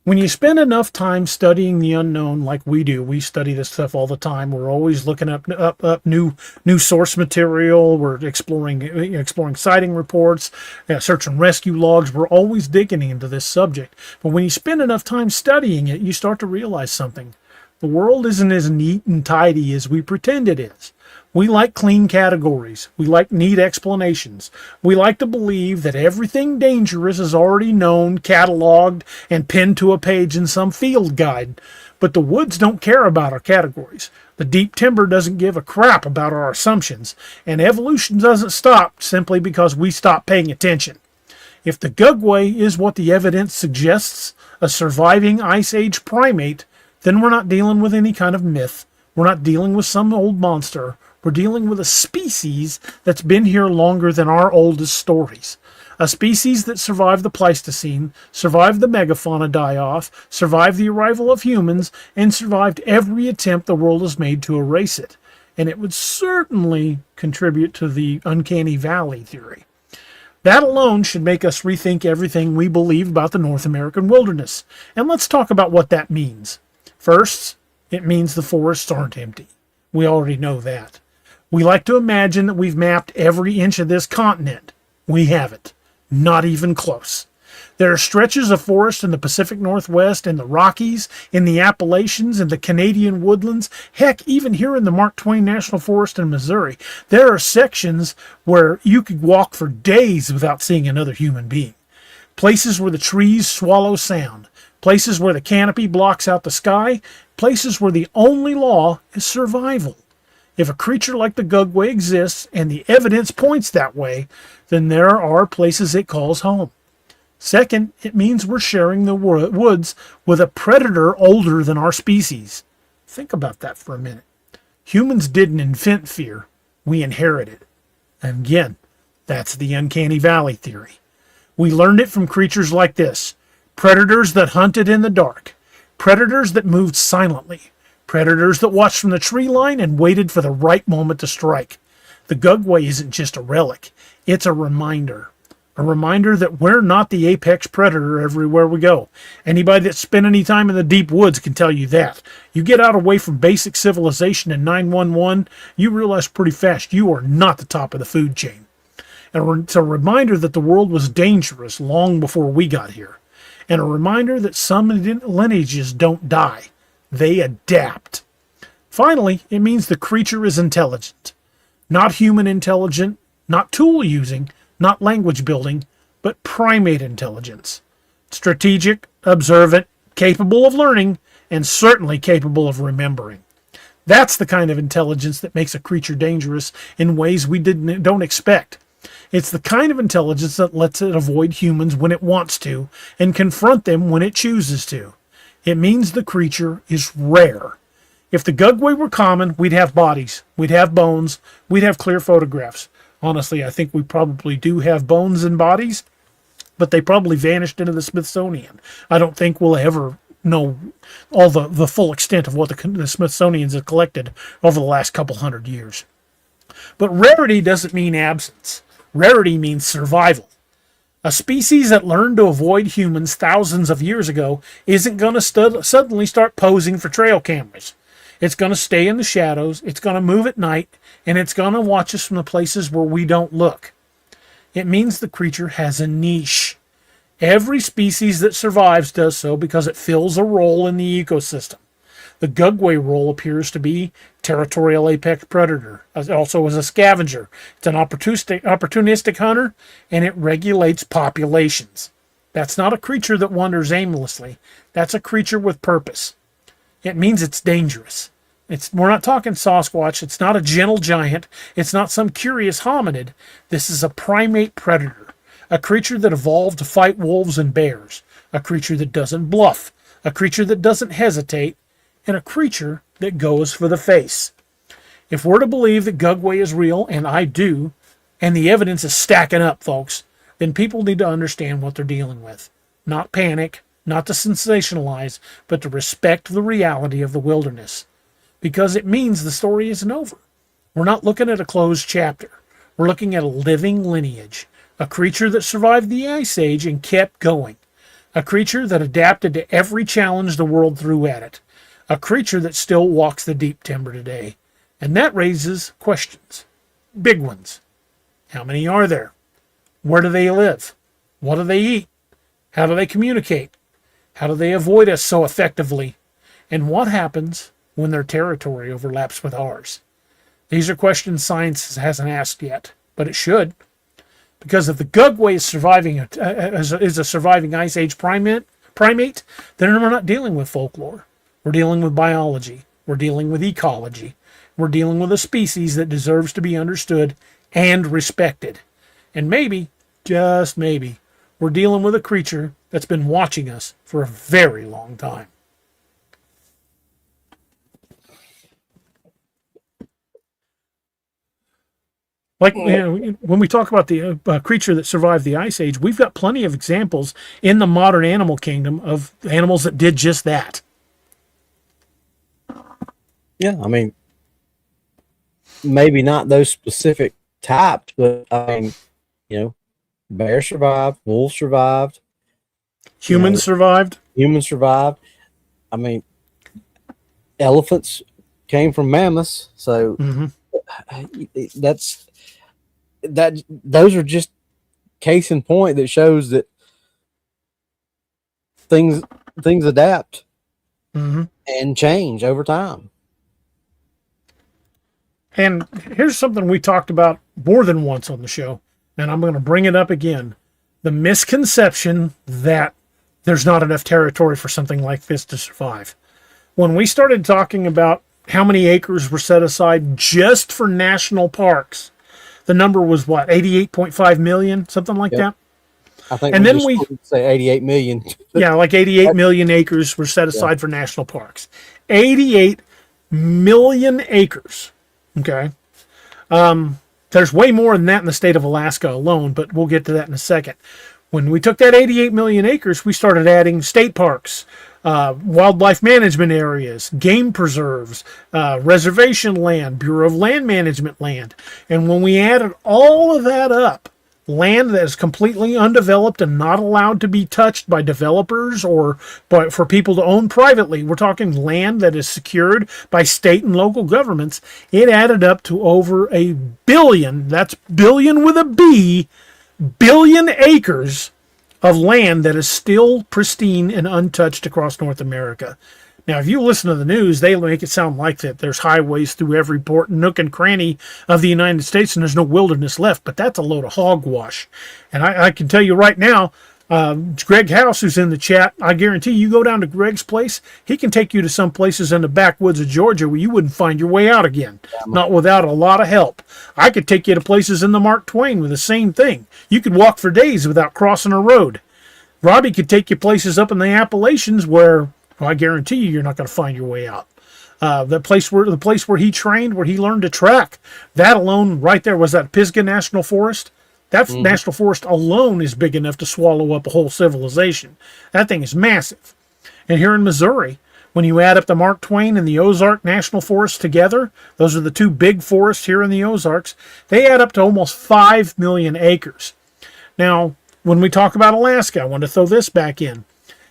When you spend enough time studying the unknown like we do, we study this stuff all the time. We're always looking up new source material. We're exploring sighting reports, search and rescue logs. We're always digging into this subject. But when you spend enough time studying it, you start to realize something. The world isn't as neat and tidy as we pretend it is. We like clean categories. We like neat explanations. We like to believe that everything dangerous is already known, cataloged, and pinned to a page in some field guide. But the woods don't care about our categories. The deep timber doesn't give a crap about our assumptions. And evolution doesn't stop simply because we stop paying attention. If the Gugway is what the evidence suggests, a surviving Ice Age primate, then we're not dealing with any kind of myth. We're not dealing with some old monster. We're dealing with a species that's been here longer than our oldest stories. A species that survived the Pleistocene, survived the megafauna die-off, survived the arrival of humans, and survived every attempt the world has made to erase it. And it would certainly contribute to the uncanny valley theory. That alone should make us rethink everything we believe about the North American wilderness. And let's talk about what that means. First, it means the forests aren't empty. We already know that. We like to imagine that we've mapped every inch of this continent. We haven't. Not even close. There are stretches of forest in the Pacific Northwest, in the Rockies, in the Appalachians, in the Canadian woodlands, heck, even here in the Mark Twain National Forest in Missouri. There are sections where you could walk for days without seeing another human being. Places where the trees swallow sound. Places where the canopy blocks out the sky. Places where the only law is survival. If a creature like the Gugway exists, and the evidence points that way, then there are places it calls home. Second, it means we're sharing the woods with a predator older than our species. Think about that for a minute. Humans didn't invent fear. We inherited it. And again, that's the uncanny valley theory. We learned it from creatures like this. Predators that hunted in the dark. Predators that moved silently. Predators that watched from the tree line and waited for the right moment to strike. The Gugway isn't just a relic. It's a reminder. A reminder that we're not the apex predator everywhere we go. Anybody that's spent any time in the deep woods can tell you that. You get out away from basic civilization in 911, you realize pretty fast you are not the top of the food chain. And it's a reminder that the world was dangerous long before we got here. And a reminder that some lineages don't die. They adapt. Finally, it means the creature is intelligent. Not human intelligent, not tool using, not language building, but primate intelligence. Strategic, observant, capable of learning, and certainly capable of remembering. That's the kind of intelligence that makes a creature dangerous in ways we don't expect. It's the kind of intelligence that lets it avoid humans when it wants to and confront them when it chooses to. It means the creature is rare. If the Gugway were common, we'd have bodies, we'd have bones, we'd have clear photographs. Honestly, I think we probably do have bones and bodies, but they probably vanished into the Smithsonian. I don't think we'll ever know all the full extent of what the Smithsonian's have collected over the last couple hundred years. But rarity doesn't mean absence. Rarity means survival. A species that learned to avoid humans thousands of years ago isn't going to suddenly start posing for trail cameras. It's going to stay in the shadows, it's going to move at night, and it's going to watch us from the places where we don't look. It means the creature has a niche. Every species that survives does so because it fills a role in the ecosystem. The Gugway role appears to be territorial apex predator, also as a scavenger. It's an opportunistic hunter, and it regulates populations. That's not a creature that wanders aimlessly. That's a creature with purpose. It means it's dangerous. We're not talking Sasquatch. It's not a gentle giant. It's not some curious hominid. This is a primate predator, a creature that evolved to fight wolves and bears, a creature that doesn't bluff, a creature that doesn't hesitate, and a creature that goes for the face. If we're to believe that Gugway is real, and I do, and the evidence is stacking up, folks, then people need to understand what they're dealing with. Not panic, not to sensationalize, but to respect the reality of the wilderness. Because it means the story isn't over. We're not looking at a closed chapter. We're looking at a living lineage, a creature that survived the Ice Age and kept going, a creature that adapted to every challenge the world threw at it, a creature that still walks the deep timber today. And that raises questions. Big ones. How many are there? Where do they live? What do they eat? How do they communicate? How do they avoid us so effectively? And what happens when their territory overlaps with ours? These are questions science hasn't asked yet, but it should. Because if the Gugway is a surviving Ice Age primate, then we're not dealing with folklore. We're dealing with biology. We're dealing with ecology. We're dealing with a species that deserves to be understood and respected. And maybe, just maybe, we're dealing with a creature that's been watching us for a very long time. Like, when we talk about the creature that survived the Ice Age, we've got plenty of examples in the modern animal kingdom of animals that did just that. Yeah, I mean, maybe not those specific types, but I mean, bear survived, wolf survived, Humans survived. Humans survived. I mean, elephants came from mammoths, so those are just case in point that shows that things adapt and change over time. And here's something we talked about more than once on the show, and I'm going to bring it up again. The misconception that there's not enough territory for something like this to survive. When we started talking about how many acres were set aside just for national parks, the number was what, 88.5 million, something like that? I think and then we say 88 million. Yeah, like 88 million acres were set aside for national parks. 88 million acres. Okay. There's way more than that in the state of Alaska alone, but we'll get to that in a second. When we took that 88 million acres, we started adding state parks, wildlife management areas, game preserves, reservation land, Bureau of Land Management land. And when we added all of that up, land that is completely undeveloped and not allowed to be touched by developers or for people to own privately, we're talking land that is secured by state and local governments, it added up to over 1 billion, that's billion with a B, billion acres of land that is still pristine and untouched across North America. Now, if you listen to the news, they make it sound like that there's highways through every port, nook and cranny of the United States, and there's no wilderness left. But that's a load of hogwash. And I can tell you right now, Greg House, who's in the chat, I guarantee you go down to Greg's place, he can take you to some places in the backwoods of Georgia where you wouldn't find your way out again, not without a lot of help. I could take you to places in the Mark Twain with the same thing. You could walk for days without crossing a road. Robbie could take you places up in the Appalachians where, well, I guarantee you're not going to find your way out. The place where he trained, where he learned to track, that alone right there was that Pisgah National Forest. That national forest alone is big enough to swallow up a whole civilization. That thing is massive. And here in Missouri, when you add up the Mark Twain and the Ozark National Forest together, those are the two big forests here in the Ozarks, they add up to almost 5 million acres. Now, when we talk about Alaska, I want to throw this back in.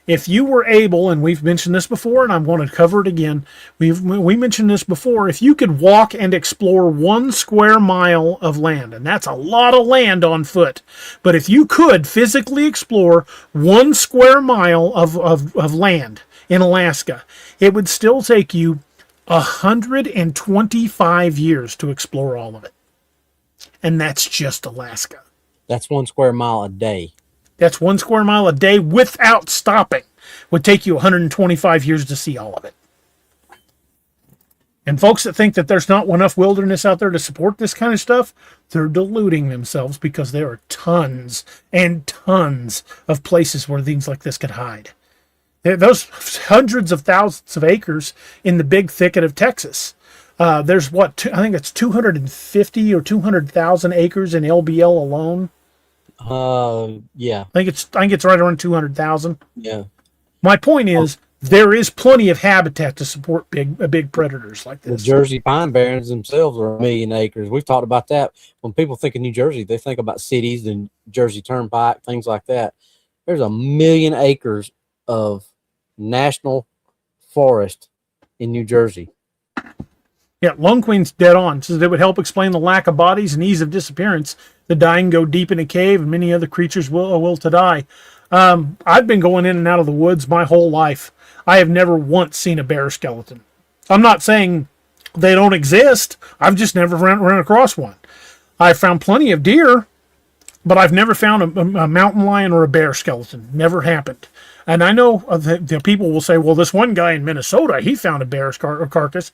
If you were able, and we've mentioned this before, and I'm going to cover it again, we mentioned this before, if you could walk and explore 1 square mile of land, and that's a lot of land on foot, but if you could physically explore 1 square mile of land in Alaska, it would still take you 125 years to explore all of it. And that's just Alaska. That's 1 square mile a day. That's 1 square mile a day without stopping. Would take you 125 years to see all of it. And folks that think that there's not enough wilderness out there to support this kind of stuff, they're deluding themselves, because there are tons and tons of places where things like this could hide. Those hundreds of thousands of acres in the big thicket of Texas. There's I think it's 250 or 200,000 acres in LBL alone. Yeah. I think it's right around 200,000. Yeah. My point is, there is plenty of habitat to support big predators like this. The Jersey Pine Barrens themselves are 1 million acres. We've talked about that. When people think of New Jersey, they think about cities and Jersey Turnpike, things like that. There's 1 million acres of national forest in New Jersey. Yeah, Lone Queen's dead on. Says it would help explain the lack of bodies and ease of disappearance. The dying go deep in a cave, and many other creatures will to die. I've been going in and out of the woods my whole life. I have never once seen a bear skeleton. I'm not saying they don't exist. I've just never run across one. I've found plenty of deer, but I've never found a mountain lion or a bear skeleton. Never happened. And I know the people will say, well, this one guy in Minnesota, he found a bear carcass.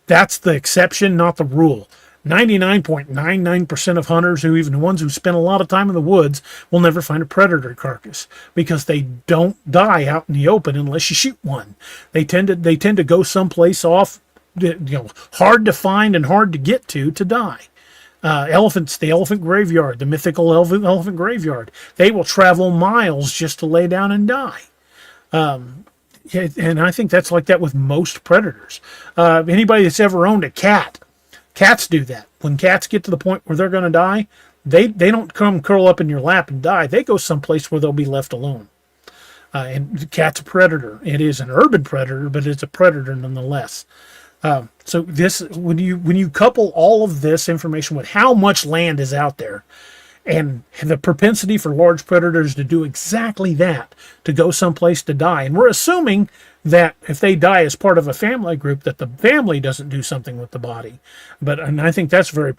That's the exception, not the rule. 99.99% of hunters, even the ones who spend a lot of time in the woods, will never find a predator carcass, because they don't die out in the open unless you shoot one. They tend to go someplace off, hard to find and hard to get to die. Elephants, the elephant graveyard, the mythical elephant graveyard, they will travel miles just to lay down and die. And I think that's like that with most predators. Anybody that's ever owned a cat, cats do that. When cats get to the point where they're going to die, they don't come curl up in your lap and die. They go someplace where they'll be left alone. And the cat's a predator. It is an urban predator, but it's a predator nonetheless. So this, when you couple all of this information with how much land is out there, and the propensity for large predators to do exactly that, to go someplace to die. And we're assuming that if they die as part of a family group, that the family doesn't do something with the body. And I think that's very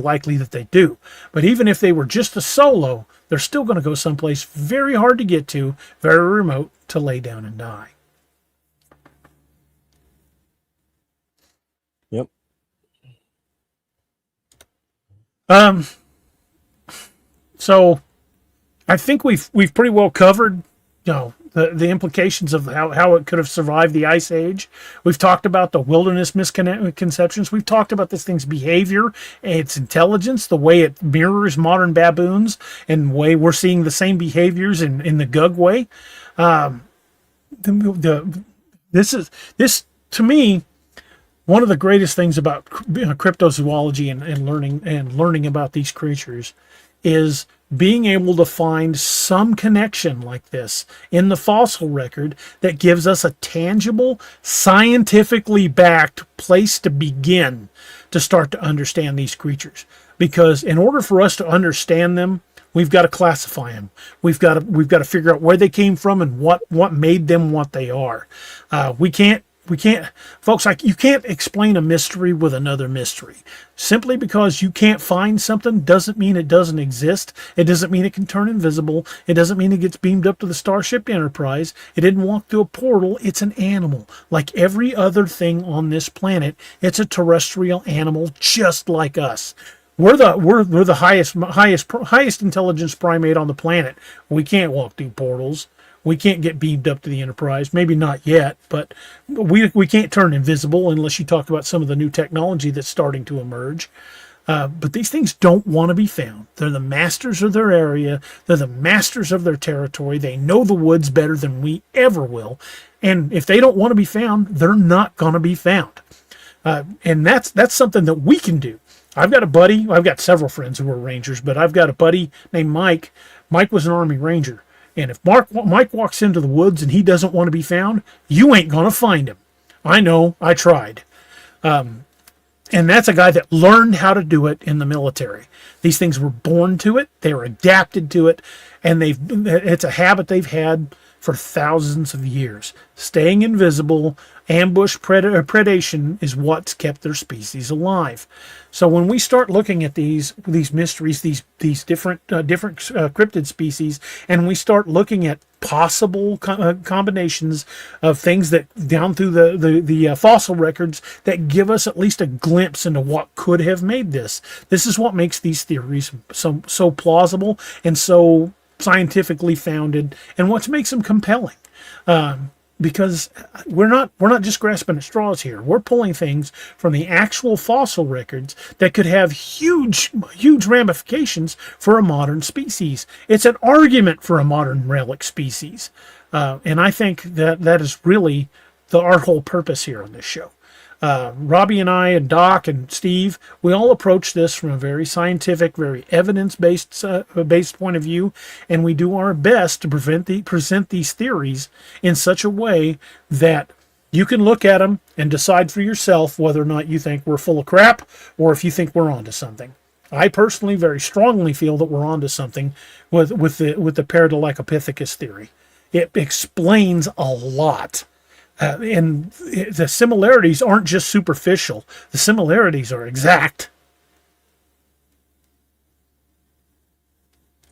likely that they do. But even if they were just a solo, they're still going to go someplace very hard to get to, very remote, to lay down and die. Yep. So I think we've pretty well covered, the implications of how it could have survived the Ice Age. We've talked about the wilderness misconceptions. We've talked about this thing's behavior, its intelligence, the way it mirrors modern baboons, and the way we're seeing the same behaviors in the Gugway. This to me, one of the greatest things about cryptozoology and learning about these creatures is being able to find some connection like this in the fossil record that gives us a tangible, scientifically backed place to begin to start to understand these creatures. Because in order for us to understand them, we've got to classify them. We've got to figure out where they came from and what made them what they are. We can't, folks, you can't explain a mystery with another mystery. Simply because you can't find something doesn't mean it doesn't exist. It doesn't mean it can turn invisible. It doesn't mean it gets beamed up to the Starship Enterprise. It didn't walk through a portal. It's an animal. Like every other thing on this planet, it's a terrestrial animal just like us. we're the highest intelligence primate on the planet. We can't walk through portals. We can't get beamed up to the Enterprise. Maybe not yet, but we can't turn invisible unless you talk about some of the new technology that's starting to emerge. But these things don't want to be found. They're the masters of their area. They're the masters of their territory. They know the woods better than we ever will. And if they don't want to be found, they're not going to be found. And that's something that we can do. I've got a buddy. I've got several friends who are rangers, but I've got a buddy named Mike. Mike was an Army Ranger. And if Mike walks into the woods and he doesn't want to be found, you ain't going to find him. I know. I tried. And that's a guy that learned how to do it in the military. These things were born to it. They were adapted to it. And it's a habit they've had for thousands of years. Staying invisible, ambush, predation is what's kept their species alive. So when we start looking at these mysteries, these different cryptid species, and we start looking at possible combinations of things that down through the fossil records that give us at least a glimpse into what could have made this. This is what makes these theories so plausible and so scientifically founded, and what makes them compelling. Because we're not just grasping at straws here. We're pulling things from the actual fossil records that could have huge ramifications for a modern species. It's an argument for a modern relic species. And I think that is really our whole purpose here on this show. Robbie and I and Doc and Steve, we all approach this from a very scientific, very evidence-based point of view, and we do our best to present these theories in such a way that you can look at them and decide for yourself whether or not you think we're full of crap or if you think we're onto something. I personally very strongly feel that we're onto something with the Paradolacopithecus theory. It explains a lot. And the similarities aren't just superficial. The similarities are exact.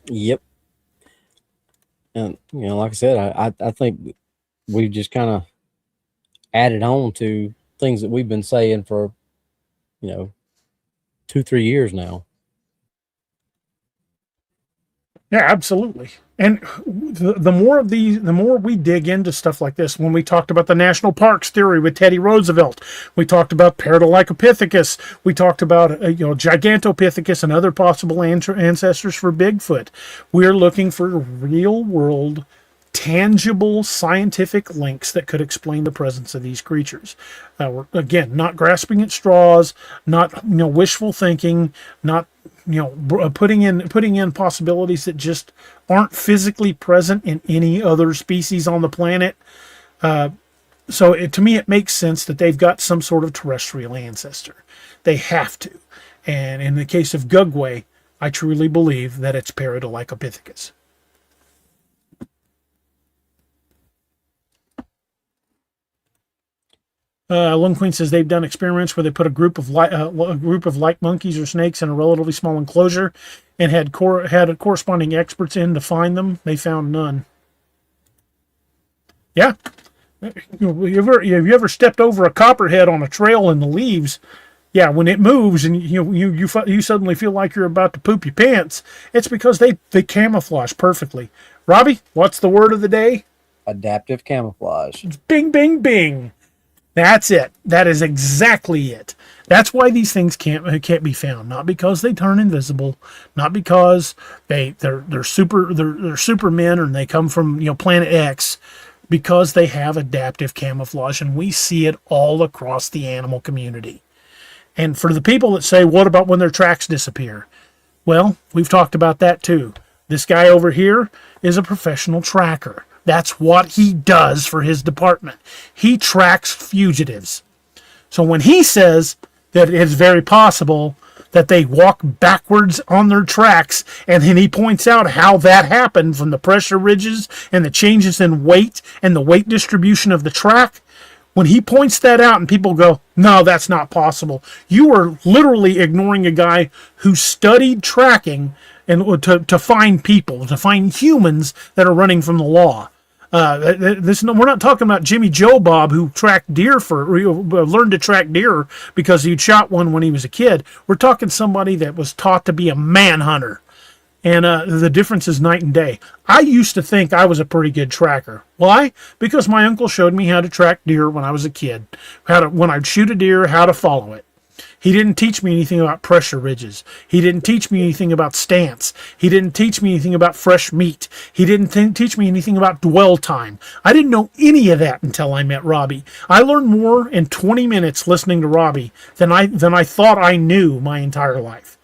Yep. And, like I said, I think we've just kind of added on to things that we've been saying for, 2-3 years now. Yeah, absolutely. And the more we dig into stuff like this, when we talked about the national parks theory with Teddy Roosevelt, we talked about Paradolacopithecus, we talked about Gigantopithecus and other possible ancestors for Bigfoot. We're looking for real world, tangible scientific links that could explain the presence of these creatures. We're again not grasping at straws, not wishful thinking, not putting in possibilities that just aren't physically present in any other species on the planet. So to me, it makes sense that they've got some sort of terrestrial ancestor. They have to. And in the case of Gugway, I truly believe that it's Paradolacopithecus. Lung Queen says they've done experiments where they put a group of like monkeys or snakes in a relatively small enclosure and had corresponding experts in to find them. They found none. Yeah. Have you ever stepped over a copperhead on a trail in the leaves? Yeah, when it moves and you suddenly feel like you're about to poop your pants, it's because they camouflage perfectly. Robbie, what's the word of the day? Adaptive camouflage. Bing, bing, bing. That's it. That is exactly it. That's why these things can't be found. Not because they turn invisible, not because they're supermen or they come from planet X, because they have adaptive camouflage, and we see it all across the animal community. And for the people that say, what about when their tracks disappear? Well, we've talked about that too. This guy over here is a professional tracker. That's what he does for his department. He tracks fugitives. So when he says that it's very possible that they walk backwards on their tracks, and then he points out how that happened from the pressure ridges and the changes in weight and the weight distribution of the track, when he points that out and people go, no, that's not possible, you are literally ignoring a guy who studied tracking and to find people, to find humans that are running from the law. We're not talking about Jimmy Joe Bob who learned to track deer because he'd shot one when he was a kid. We're talking somebody that was taught to be a manhunter. And the difference is night and day. I used to think I was a pretty good tracker. Why? Because my uncle showed me how to track deer when I was a kid. When I'd shoot a deer, how to follow it. He didn't teach me anything about pressure ridges. He didn't teach me anything about stance. He didn't teach me anything about fresh meat. He didn't teach me anything about dwell time. I didn't know any of that until I met Robbie. I learned more in 20 minutes listening to Robbie than I thought I knew my entire life.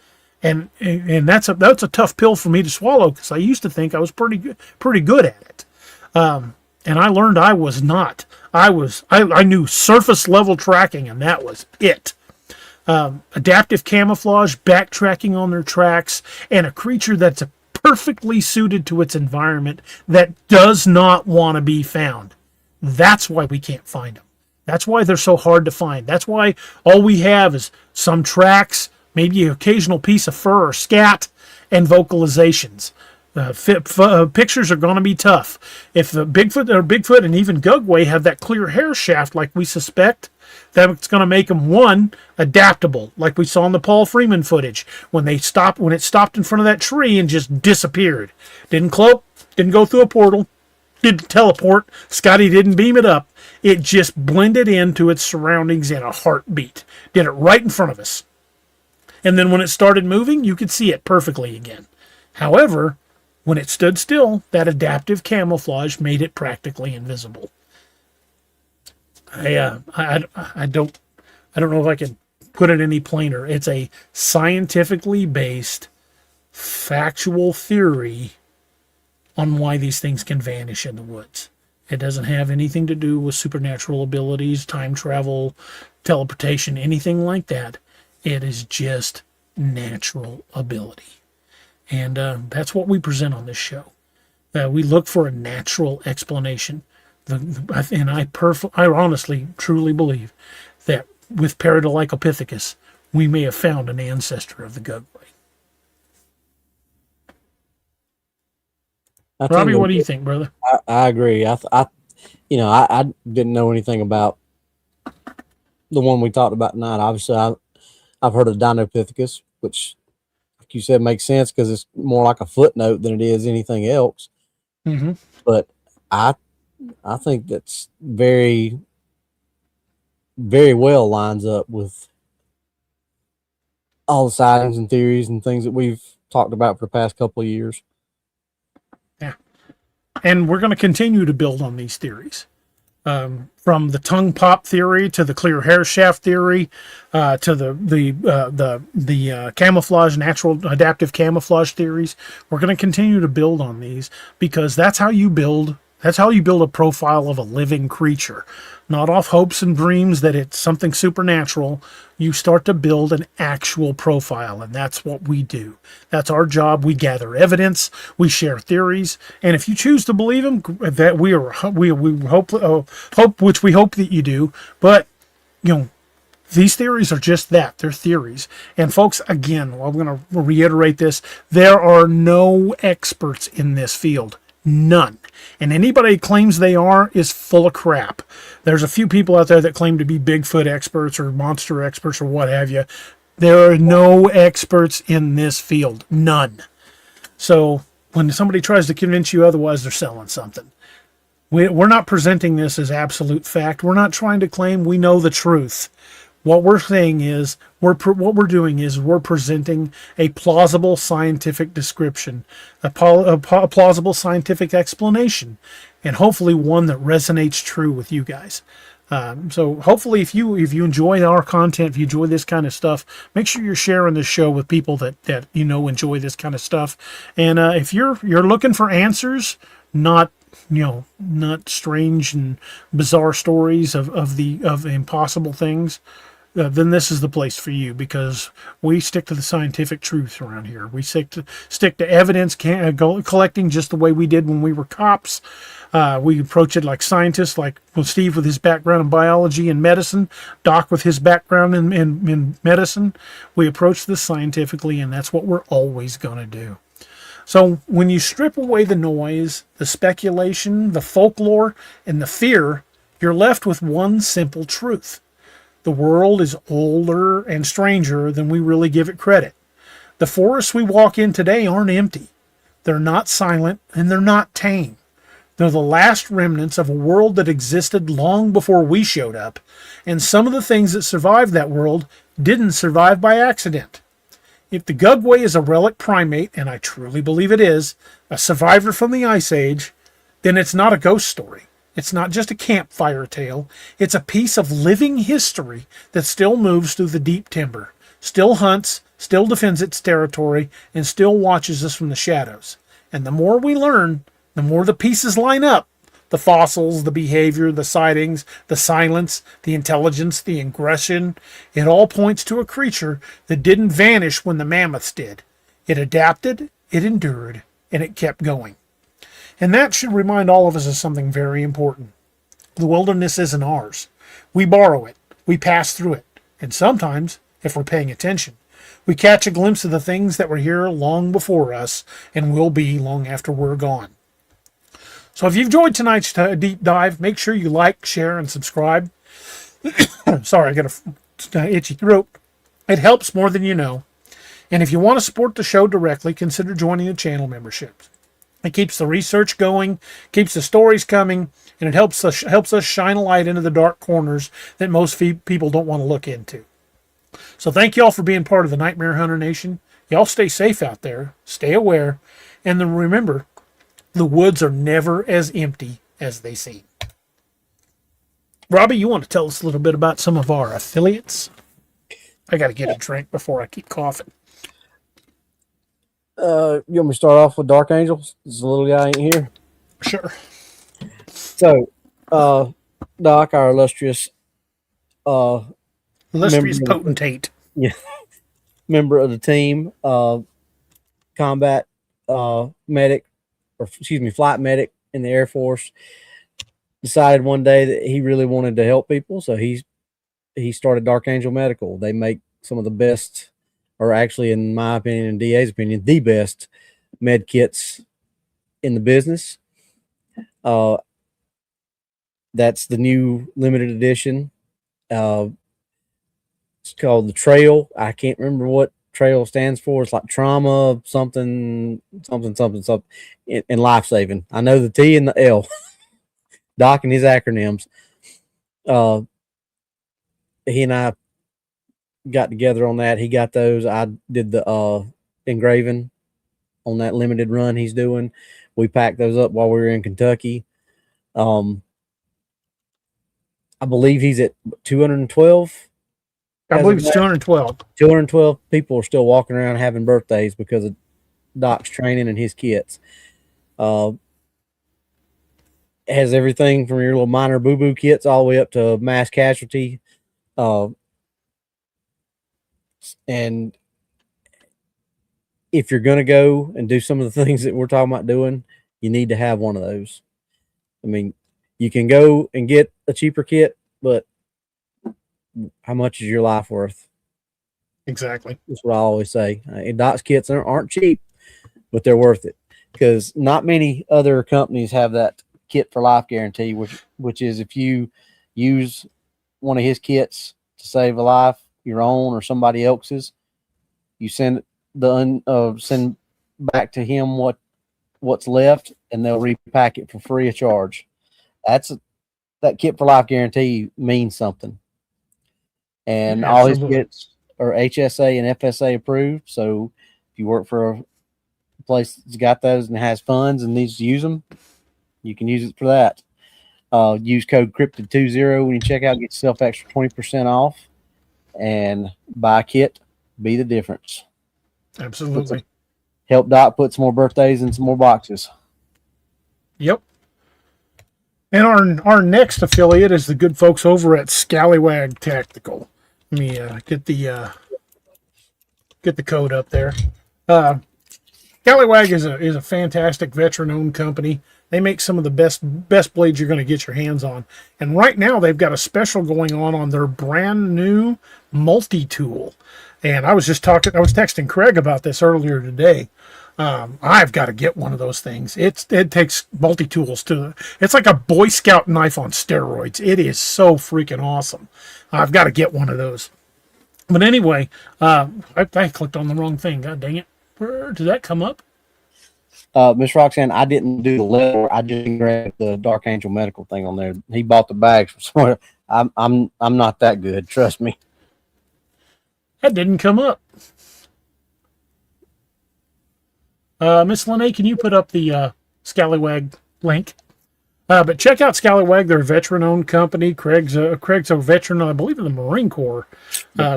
And that's a tough pill for me to swallow because I used to think I was pretty good at it. And I learned I was not. I knew surface level tracking, and that was it. Adaptive camouflage, backtracking on their tracks, and a creature that's perfectly suited to its environment that does not want to be found. That's why we can't find them. That's why they're so hard to find. That's why all we have is some tracks, maybe an occasional piece of fur or scat, and vocalizations. Pictures are going to be tough. If the Bigfoot and even Gugway have that clear hair shaft like we suspect, that's going to make them, one, adaptable, like we saw in the Paul Freeman footage when it stopped in front of that tree and just disappeared. Didn't cloak, didn't go through a portal, didn't teleport. Scotty didn't beam it up. It just blended into its surroundings in a heartbeat. Did it right in front of us. And then when it started moving, you could see it perfectly again. However, when it stood still, that adaptive camouflage made it practically invisible. I don't know if I can put it any plainer. It's a scientifically based, factual theory on why these things can vanish in the woods. It doesn't have anything to do with supernatural abilities, time travel, teleportation, anything like that. It is just natural ability. And that's what we present on this show. We look for a natural explanation. And I honestly, truly believe that with Paradylopithecus, we may have found an ancestor of the Gugway. Robbie, what do you think, brother? I agree. I didn't know anything about the one we talked about tonight. Obviously, I've heard of Dinopithecus, which, like you said, makes sense because it's more like a footnote than it is anything else. Mm-hmm. But I think that's very, very well lines up with all the sightings and theories and things that we've talked about for the past couple of years. Yeah. And we're going to continue to build on these theories. From the tongue pop theory to the clear hair shaft theory, to the camouflage, natural adaptive camouflage theories. We're going to continue to build on these because that's how you build a profile of a living creature. Not off hopes and dreams that it's something supernatural. You start to build an actual profile, and that's what we do. That's our job. We gather evidence, we share theories, and if you choose to believe them, that we hope, which we hope that you do. But these theories are just that. They're theories. And folks, again, I'm going to reiterate this. There are no experts in this field. None. And anybody who claims they are is full of crap. There's a few people out there that claim to be Bigfoot experts or monster experts or what have you. There are no experts in this field. None. So when somebody tries to convince you otherwise, they're selling something. We're not presenting this as absolute fact. We're not trying to claim we know the truth. What we're saying is, we're presenting a plausible scientific description, a plausible scientific explanation, and hopefully one that resonates true with you guys. So hopefully, if you enjoy our content, if you enjoy this kind of stuff, make sure you're sharing this show with people that enjoy this kind of stuff. And if you're looking for answers, not strange and bizarre stories of impossible things, then this is the place for you, because we stick to the scientific truth around here. We stick to evidence collecting just the way we did when we were cops. We approach it like scientists, like Steve with his background in biology and medicine, Doc with his background in medicine. We approach this scientifically, and that's what we're always going to do. So when you strip away the noise, the speculation, the folklore, and the fear, you're left with one simple truth. The world is older and stranger than we really give it credit. The forests we walk in today aren't empty. They're not silent, and they're not tame. They're the last remnants of a world that existed long before we showed up, and some of the things that survived that world didn't survive by accident. If the Gugway is a relic primate, and I truly believe it is, a survivor from the Ice Age, then it's not a ghost story. It's not just a campfire tale. It's a piece of living history that still moves through the deep timber, still hunts, still defends its territory, and still watches us from the shadows. And the more we learn, the more the pieces line up. The fossils, the behavior, the sightings, the silence, the intelligence, the aggression. It all points to a creature that didn't vanish when the mammoths did. It adapted, it endured, and it kept going. And that should remind all of us of something very important. The wilderness isn't ours. We borrow it. We pass through it. And sometimes, if we're paying attention, we catch a glimpse of the things that were here long before us and will be long after we're gone. So if you've enjoyed tonight's deep dive, make sure you like, share, and subscribe. Sorry, I got an itchy throat. It helps more than you know. And if you want to support the show directly, consider joining the channel memberships. It keeps the research going, keeps the stories coming, and it helps us shine a light into the dark corners that most people don't want to look into. So thank you all for being part of the Nightmare Hunter Nation. Y'all stay safe out there, stay aware, and then remember, the woods are never as empty as they seem. Robbie, you want to tell us a little bit about some of our affiliates? I got to get a drink before I keep coughing. You want me to start off with Dark Angels? This little guy ain't here. Sure. So, Doc, our illustrious potentate. Yeah, member of the team, combat medic, or excuse me, flight medic in the Air Force, decided one day that he really wanted to help people, so he started Dark Angel Medical. They make some of the best, or actually, in my opinion and DA's opinion, the best med kits in the business. That's the new limited edition. It's called the Trail. I can't remember what Trail stands for. It's like trauma, something, and life saving. I know the T and the L. Doc and his acronyms. He and I got together on that. He got those. I did the engraving on that limited run he's doing. We packed those up while we were in Kentucky. I believe he's at 212. I believe it's 212. 212 people are still walking around having birthdays because of Doc's training and his kits. Has everything from your little minor boo-boo kits all the way up to mass casualty. And if you're going to go and do some of the things that we're talking about doing, you need to have one of those. I mean, you can go and get a cheaper kit, but how much is your life worth? Exactly. That's what I always say. Doc's kits aren't cheap, but they're worth it, because not many other companies have that kit for life guarantee, which is if you use one of his kits to save a life, your own or somebody else's, you send send back to him what's left, and they'll repack it for free of charge. That kit for life guarantee means something. And all his kits are HSA and FSA approved. So if you work for a place that's got those and has funds and needs to use them, you can use it for that. Use code cryptid20 when you check out, get yourself extra 20% off, and buy a kit, be the difference. Absolutely. Help Doc put some more birthdays in some more boxes. Yep. And our next affiliate is the good folks over at Scallywag Tactical. Let me get the code up there. Scallywag is a fantastic veteran-owned company. They make some of the best blades you're going to get your hands on. And right now they've got a special going on their brand new multi-tool. And I was texting Craig about this earlier today. I've got to get one of those things. It takes multi-tools it's like a Boy Scout knife on steroids. It is so freaking awesome. I've got to get one of those. But anyway, I clicked on the wrong thing. God dang it. Where did that come up? Miss Roxanne, I didn't do the letter. I just grabbed the Dark Angel medical thing on there. He bought the bags from somewhere. I'm not that good. Trust me. That didn't come up. Miss Lene, can you put up the Scallywag link? But check out Scallywag. They're a veteran-owned company. Craig's a veteran, I believe, in the Marine Corps.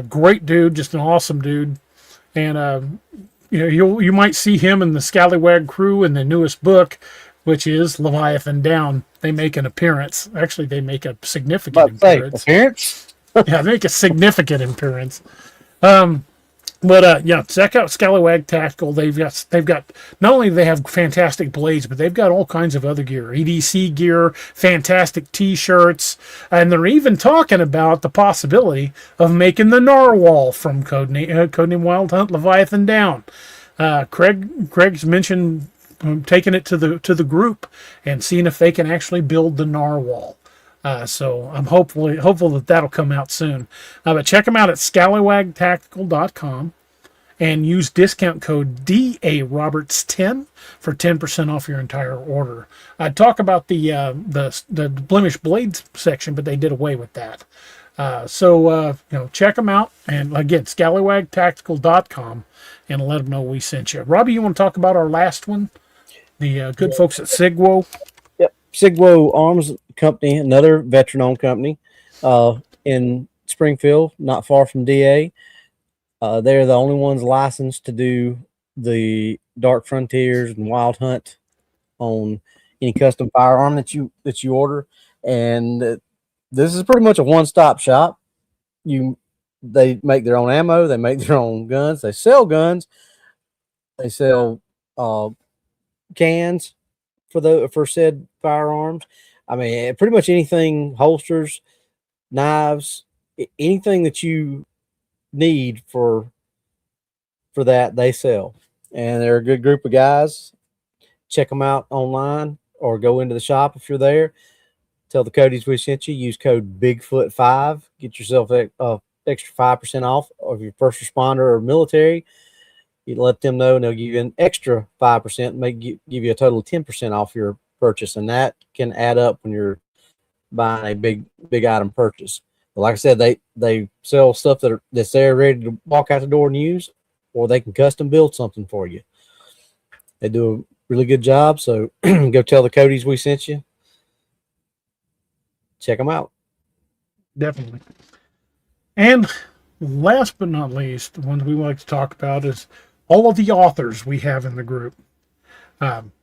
Great dude, just an awesome dude. And you might see him in the Scallywag crew in the newest book, which is Leviathan Down. They make an appearance. Actually, they make a significant appearance. Yeah, they make a significant appearance. Check out Scallywag Tactical. They've got not only do they have fantastic blades, but they've got all kinds of other gear, EDC gear, fantastic T-shirts, and they're even talking about the possibility of making the narwhal from Codename Wild Hunt Leviathan Down. Craig's mentioned taking it to the group and seeing if they can actually build the narwhal. So I'm hopeful that that'll come out soon. But check them out at scallywagtactical.com and use discount code DARoberts10 for 10% off your entire order. I'd talk about the Blemish Blades section, but they did away with that. Check them out. And again, scallywagtactical.com, and let them know we sent you. Robbie, you want to talk about our last one? The good folks at Sigwo? Yep. Sigwo Arms Company, another veteran-owned company in Springfield, not far from DA. They're the only ones licensed to do the Dark Frontiers and Wild Hunt on any custom firearm that you order. And this is pretty much a one-stop shop. They make their own ammo, they make their own guns, they sell guns, they sell cans for said firearms. I mean, pretty much anything, holsters, knives, anything that you need for that, they sell. And they're a good group of guys. Check them out online or go into the shop if you're there. Tell the Codys we sent you. Use code Bigfoot5. Get yourself extra 5% off of your first responder or military. You let them know, and they'll give you an extra 5%, give you a total of 10% off your purchase, and that can add up when you're buying a big item purchase. But like I said, they sell stuff that's there ready to walk out the door and use, or they can custom build something for you. They do a really good job, so go tell the Codys we sent you. Check them out. Definitely. And last but not least, the ones we like to talk about is all of the authors we have in the group.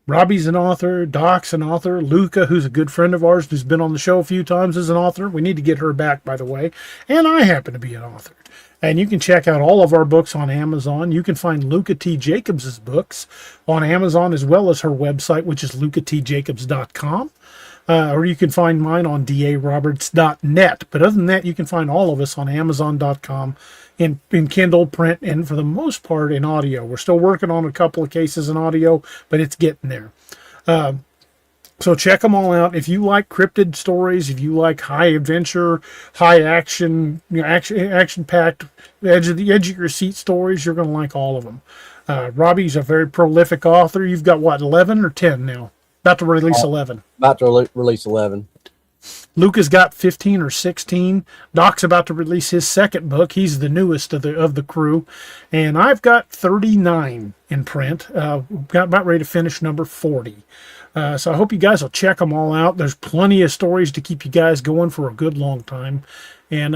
Robbie's an author, Doc's an author, Luca, who's a good friend of ours, who's been on the show a few times, is an author. We need to get her back, by the way. And I happen to be an author. And you can check out all of our books on Amazon. You can find Luca T. Jacobs' books on Amazon, as well as her website, which is lucatjacobs.com. Or you can find mine on DARoberts.net. But other than that, you can find all of us on Amazon.com in Kindle, print, and for the most part in audio. We're still working on a couple of cases in audio, but it's getting there. So check them all out. If you like cryptid stories, if you like high adventure, high action, action-packed, edge of your seat stories, you're going to like all of them. Robbie's a very prolific author. You've got, 11 or 10 now? About to release 11. About to release 11. Luca's got 15 or 16. Doc's about to release his second book. He's the newest of the crew. And I've got 39 in print. Got about ready to finish number 40. So I hope you guys will check them all out. There's plenty of stories to keep you guys going for a good long time. And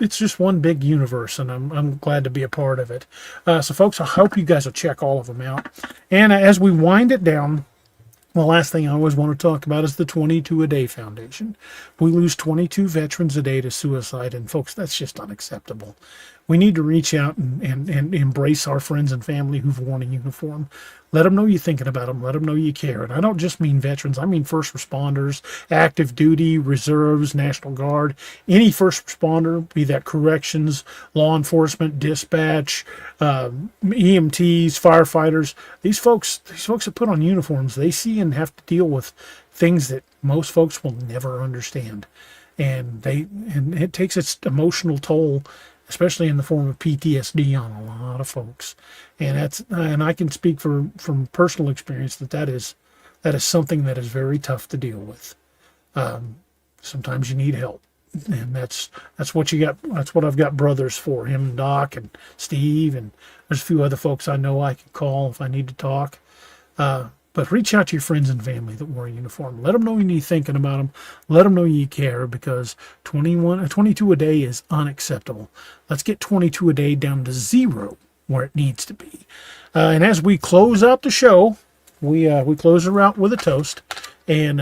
it's just one big universe, and I'm glad to be a part of it. So folks, I hope you guys will check all of them out. And as we wind it down, the last thing I always want to talk about is the 22 a Day Foundation. We lose 22 veterans a day to suicide, and folks, that's just unacceptable. we need to reach out and embrace our friends and family who've worn a uniform. Let them know you're thinking about them. Let them know you care. And I don't just mean veterans. I mean first responders, active duty, reserves, National Guard, any first responder, be that corrections, law enforcement, dispatch, EMTs, firefighters. These folks that put on uniforms, they see and have to deal with things that most folks will never understand. And it takes its emotional toll, especially in the form of PTSD, on a lot of folks. And I can speak from personal experience that is something that is very tough to deal with. Sometimes you need help, and that's what you got. That's what I've got brothers for, him and Doc and Steve, and there's a few other folks I know I can call if I need to talk. But reach out to your friends and family that wear a uniform. Let them know you're thinking about them. Let them know you care, because 22 a day is unacceptable. Let's get 22 a day down to 0 where it needs to be. And as we close out the show, we close her out with a toast. And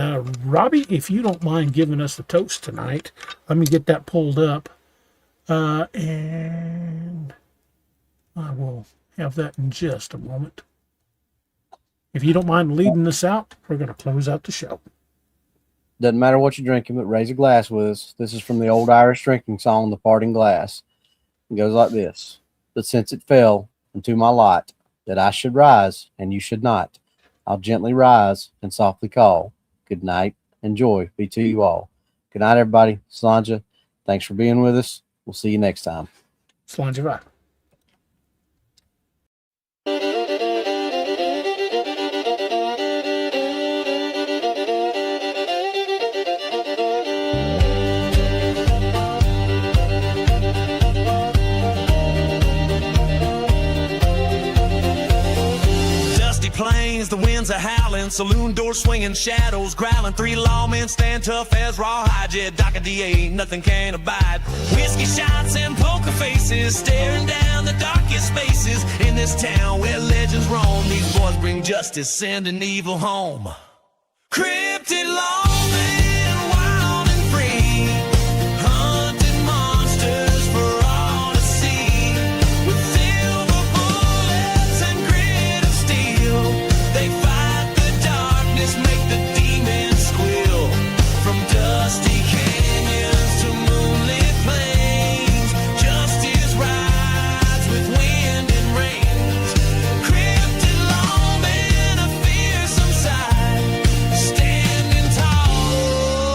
Robbie, if you don't mind giving us a toast tonight, let me get that pulled up. And I will have that in just a moment. If you don't mind leading us out, we're going to close out the show. Doesn't matter what you're drinking, but raise a glass with us. This is from the old Irish drinking song, The Parting Glass. It goes like this. But since it fell into my lot that I should rise and you should not, I'll gently rise and softly call. Good night and joy be to you all. Good night, everybody. Slanja, thanks for being with us. We'll see you next time. Slanja, bye. Plains, the winds are howling, saloon doors swinging, shadows growling. 3 lawmen stand tough as rawhide. Yeah, Doc and DA, nothing can abide. Whiskey shots and poker faces, staring down the darkest spaces in this town where legends roam. These boys bring justice, sending evil home. Cryptid lawmen, wild and free, hunting monsters for all to see. With silver bullets and grit of steel, they fight the darkness, make the demons squeal. From dusty canyons to moonlit plains, justice rides with wind and rains. Cryptid lawmen, a fearsome sight, standing tall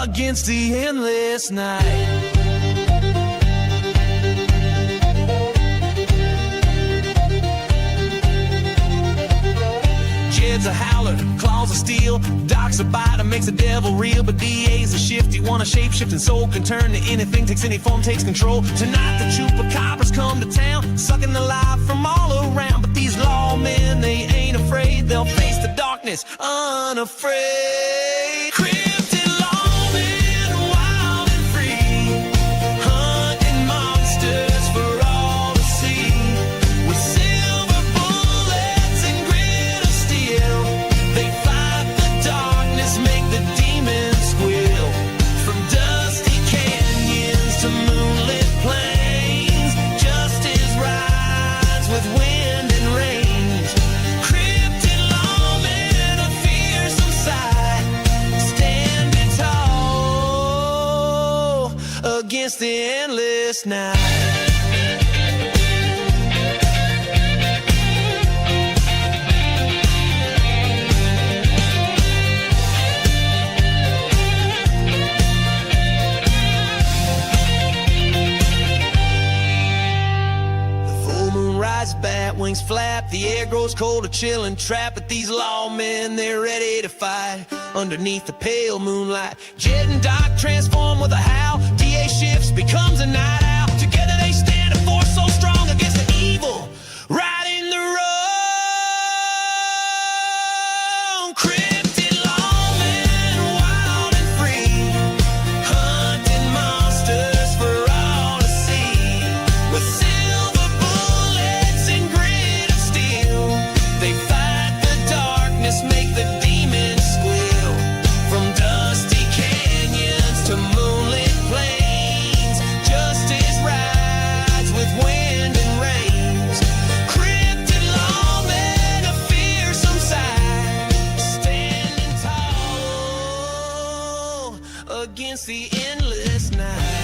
against the endless night. Jed's a howler, claws of steel, Doc's a biter, makes a devil real. But DA's a shifty one, a shape-shifting soul, can turn to anything, takes any form, takes control. Tonight the chupacabras come to town, sucking the life from all around. But these lawmen, they ain't afraid, they'll face the darkness unafraid. Cryptid lawmen, wild and free, hunting monsters for all to see. With silver bullets and grit of steel, they fight the darkness, make the demons squeal. From dusty canyons to moonlit plains, justice rides with wind and range. Cryptid lawmen, a fearsome sight, standing tall against the endless night. Full moon rises, bat wings flap, the air grows cold, a chill and trap. But these lawmen, they're ready to fight underneath the pale moonlight. Jed and Doc transform with a howl, DA shifts, becomes a night owl. Together they stand a force so strong against the evil right in the road. Cryptid lawmen, wild and free, hunting monsters for all to see. With silver bullets and grit of steel, they fight the darkness, make the demons squeal. From dusty canyons to moonlit plains, justice against the endless night.